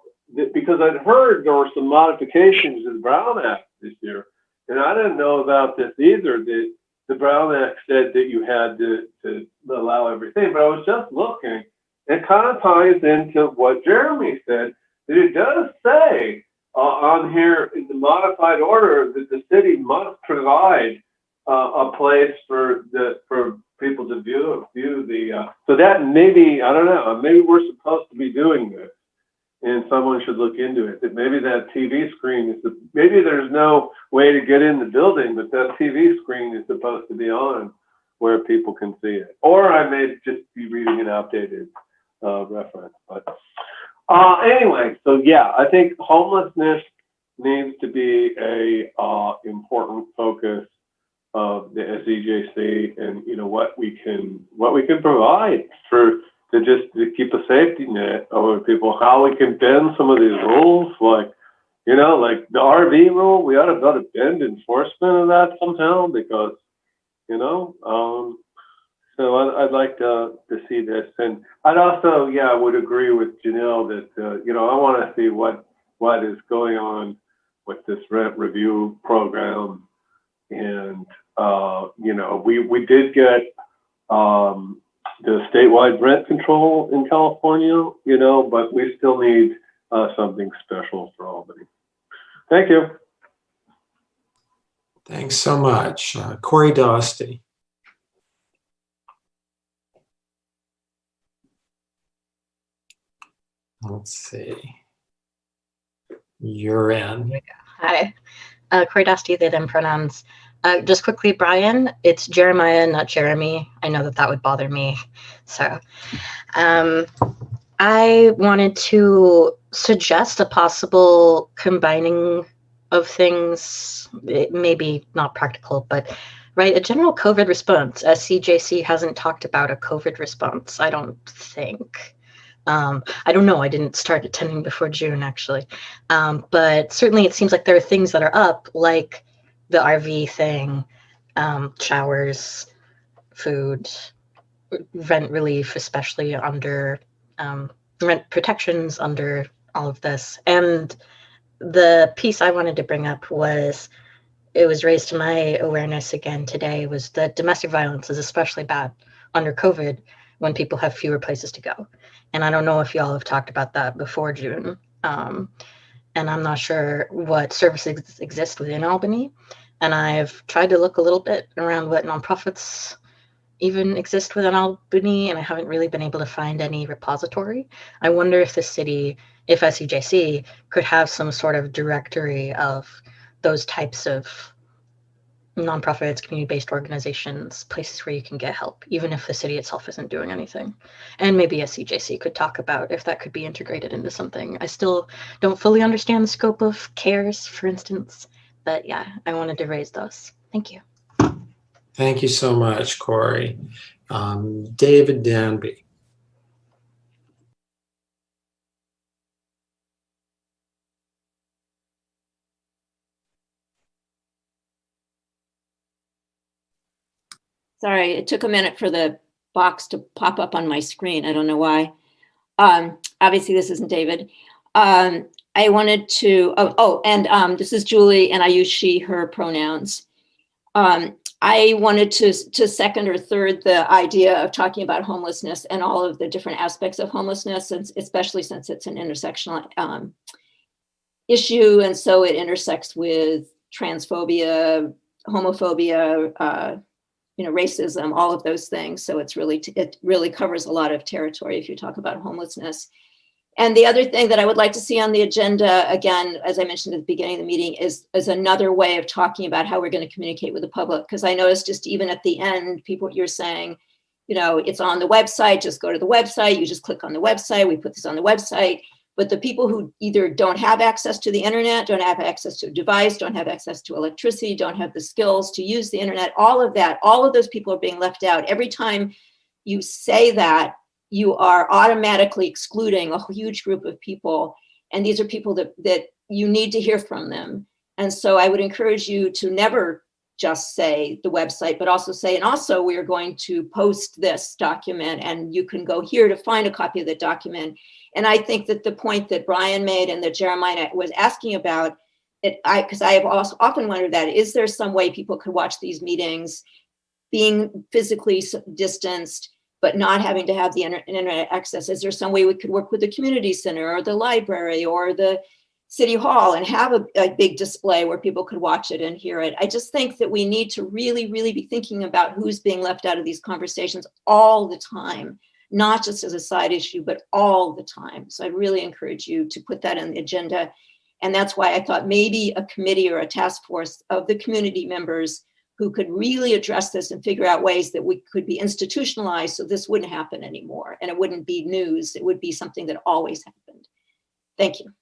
Because I'd heard there were some modifications to the Brown Act this year, and I didn't know about this either. That the Brown Act said that you had to allow everything, but I was just looking. It kind of ties into what Jeremy said, that it does say on here in the modified order that the city must provide a place for people to view the. So that maybe, I don't know, maybe we're supposed to be doing this. And someone should look into it. That maybe that TV screen is maybe there's no way to get in the building, but that TV screen is supposed to be on where people can see it. Or I may just be reading an outdated reference. But anyway, so yeah, I think homelessness needs to be a important focus of the SCJC, and what we can provide to keep a safety net over people, how we can bend some of these rules, like the RV rule. We ought to go to bend enforcement of that somehow, because so I'd like to see this. And I'd also would agree with Janelle that I want to see what is going on with this rent review program. And we did get the statewide rent control in California, but we still need something special for Albany. Thank you. Thanks so much. Corey Dostey. Let's see. You're in. Hi. Corey Dostey, they them pronouns. Just quickly, Brian, it's Jeremiah, not Jeremy. I know that would bother me. So I wanted to suggest a possible combining of things, maybe not practical, but right, a general COVID response. SCJC hasn't talked about a COVID response, I don't think. I don't know. I didn't start attending before June, actually. But certainly it seems like there are things that are up, like the RV thing, showers, food, rent relief, especially under rent protections under all of this. And the piece I wanted to bring up was, it was raised to my awareness again today, was that domestic violence is especially bad under COVID when people have fewer places to go. And I don't know if y'all have talked about that before June. And I'm not sure what services exist within Albany. And I've tried to look a little bit around what nonprofits even exist within Albany, and I haven't really been able to find any repository. I wonder if the city, if SEJC could have some sort of directory of those types of nonprofits, community-based organizations, places where you can get help, even if the city itself isn't doing anything. And maybe SEJC could talk about if that could be integrated into something. I still don't fully understand the scope of CARES, for instance, but yeah, I wanted to raise those. Thank you. Thank you so much, Corey. David Danby. Sorry, it took a minute for the box to pop up on my screen. I don't know why. Obviously, this isn't David. I wanted to, this is Julie, and I use she, her pronouns. I wanted to second or third the idea of talking about homelessness and all of the different aspects of homelessness, and especially since it's an intersectional issue. And so it intersects with transphobia, homophobia, racism, all of those things. So it really covers a lot of territory if you talk about homelessness. And the other thing that I would like to see on the agenda, again, as I mentioned at the beginning of the meeting, is another way of talking about how we're going to communicate with the public. Because I noticed just even at the end, people, you're saying, it's on the website, just go to the website, you just click on the website, we put this on the website. But the people who either don't have access to the internet, don't have access to a device, don't have access to electricity, don't have the skills to use the internet, all of those people are being left out. Every time you say that, you are automatically excluding a huge group of people. And these are people that you need to hear from them. And so I would encourage you to never just say the website, but also say, and also we are going to post this document and you can go here to find a copy of the document. And I think that the point that Brian made and that Jeremiah was asking about, because I have also often wondered that, is there some way people could watch these meetings being physically distanced, but not having to have the internet access? Is there some way we could work with the community center or the library or the city hall and have a big display where people could watch it and hear it? I just think that we need to really, really be thinking about who's being left out of these conversations all the time, not just as a side issue, but all the time. So I really encourage you to put that on the agenda. And that's why I thought maybe a committee or a task force of the community members who could really address this and figure out ways that we could be institutionalized so this wouldn't happen anymore. And it wouldn't be news. It would be something that always happened. Thank you.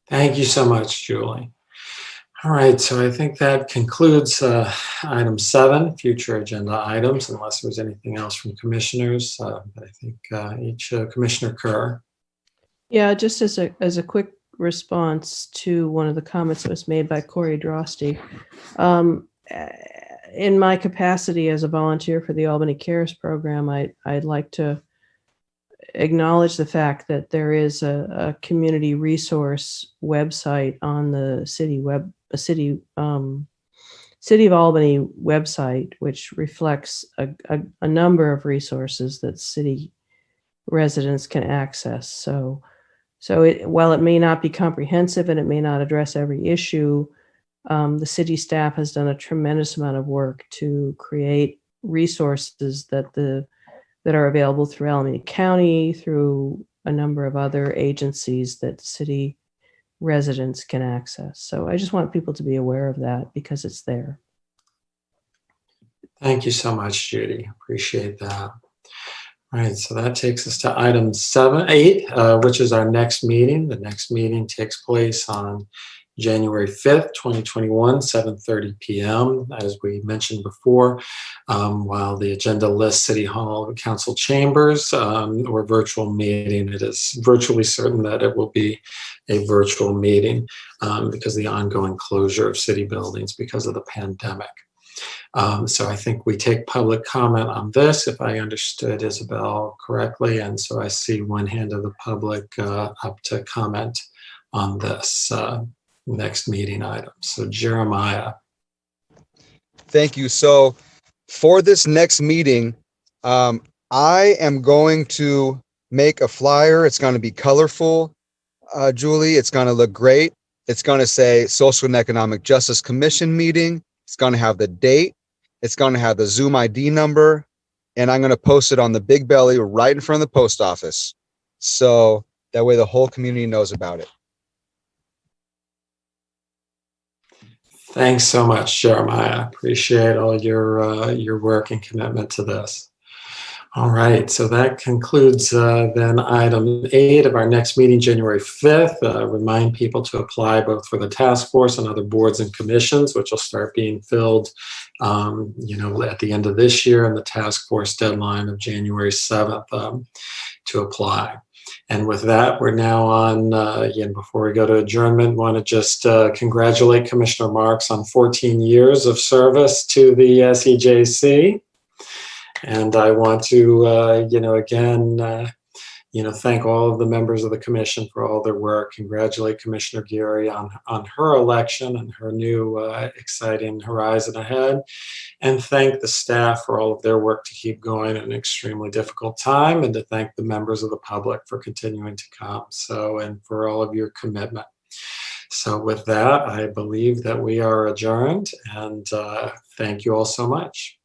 Thank you so much, Julie. All right, so I think that concludes item 7, future agenda items, unless there's anything else from commissioners. I think each Commissioner Kerr. Yeah, just as a quick response to one of the comments that was made by Corey Drosty. In my capacity as a volunteer for the Albany CARES program, I'd like to acknowledge the fact that there is a community resource website on the City of Albany website, which reflects a number of resources that city residents can access. So while it may not be comprehensive and it may not address every issue, the city staff has done a tremendous amount of work to create resources that are available through Alameda County, through a number of other agencies that city residents can access. So I just want people to be aware of that because it's there. Thank you so much, Judy. Appreciate that. All right, so that takes us to item 8, which is our next meeting. The next meeting takes place on January 5th, 2021, 7:30 p.m. As we mentioned before, while the agenda lists City Hall Council chambers or virtual meeting, it is virtually certain that it will be a virtual meeting because of the ongoing closure of city buildings because of the pandemic. So I think we take public comment on this, if I understood Isabel correctly. And so I see one hand of the public up to comment on this next meeting item. So Jeremiah. Thank you. So for this next meeting, I am going to make a flyer. It's going to be colorful, Julie. It's going to look great. It's going to say Social and Economic Justice Commission meeting. It's going to have the date. It's going to have the Zoom ID number. And I'm going to post it on the big belly right in front of the post office. So that way the whole community knows about it. Thanks so much, Jeremiah. Appreciate all your work and commitment to this. All right, so that concludes then item 8 of our next meeting, January 5th. Remind people to apply both for the task force and other boards and commissions, which will start being filled, at the end of this year, and the task force deadline of January 7th to apply. And with that, we're now on, again, before we go to adjournment, want to just congratulate Commissioner Marks on 14 years of service to the SEJC. And I want to, thank all of the members of the commission for all their work. Congratulate Commissioner Geary on her election and her new exciting horizon ahead. And thank the staff for all of their work to keep going in an extremely difficult time, and to thank the members of the public for continuing to come. And for all of your commitment. So with that, I believe that we are adjourned, and thank you all so much.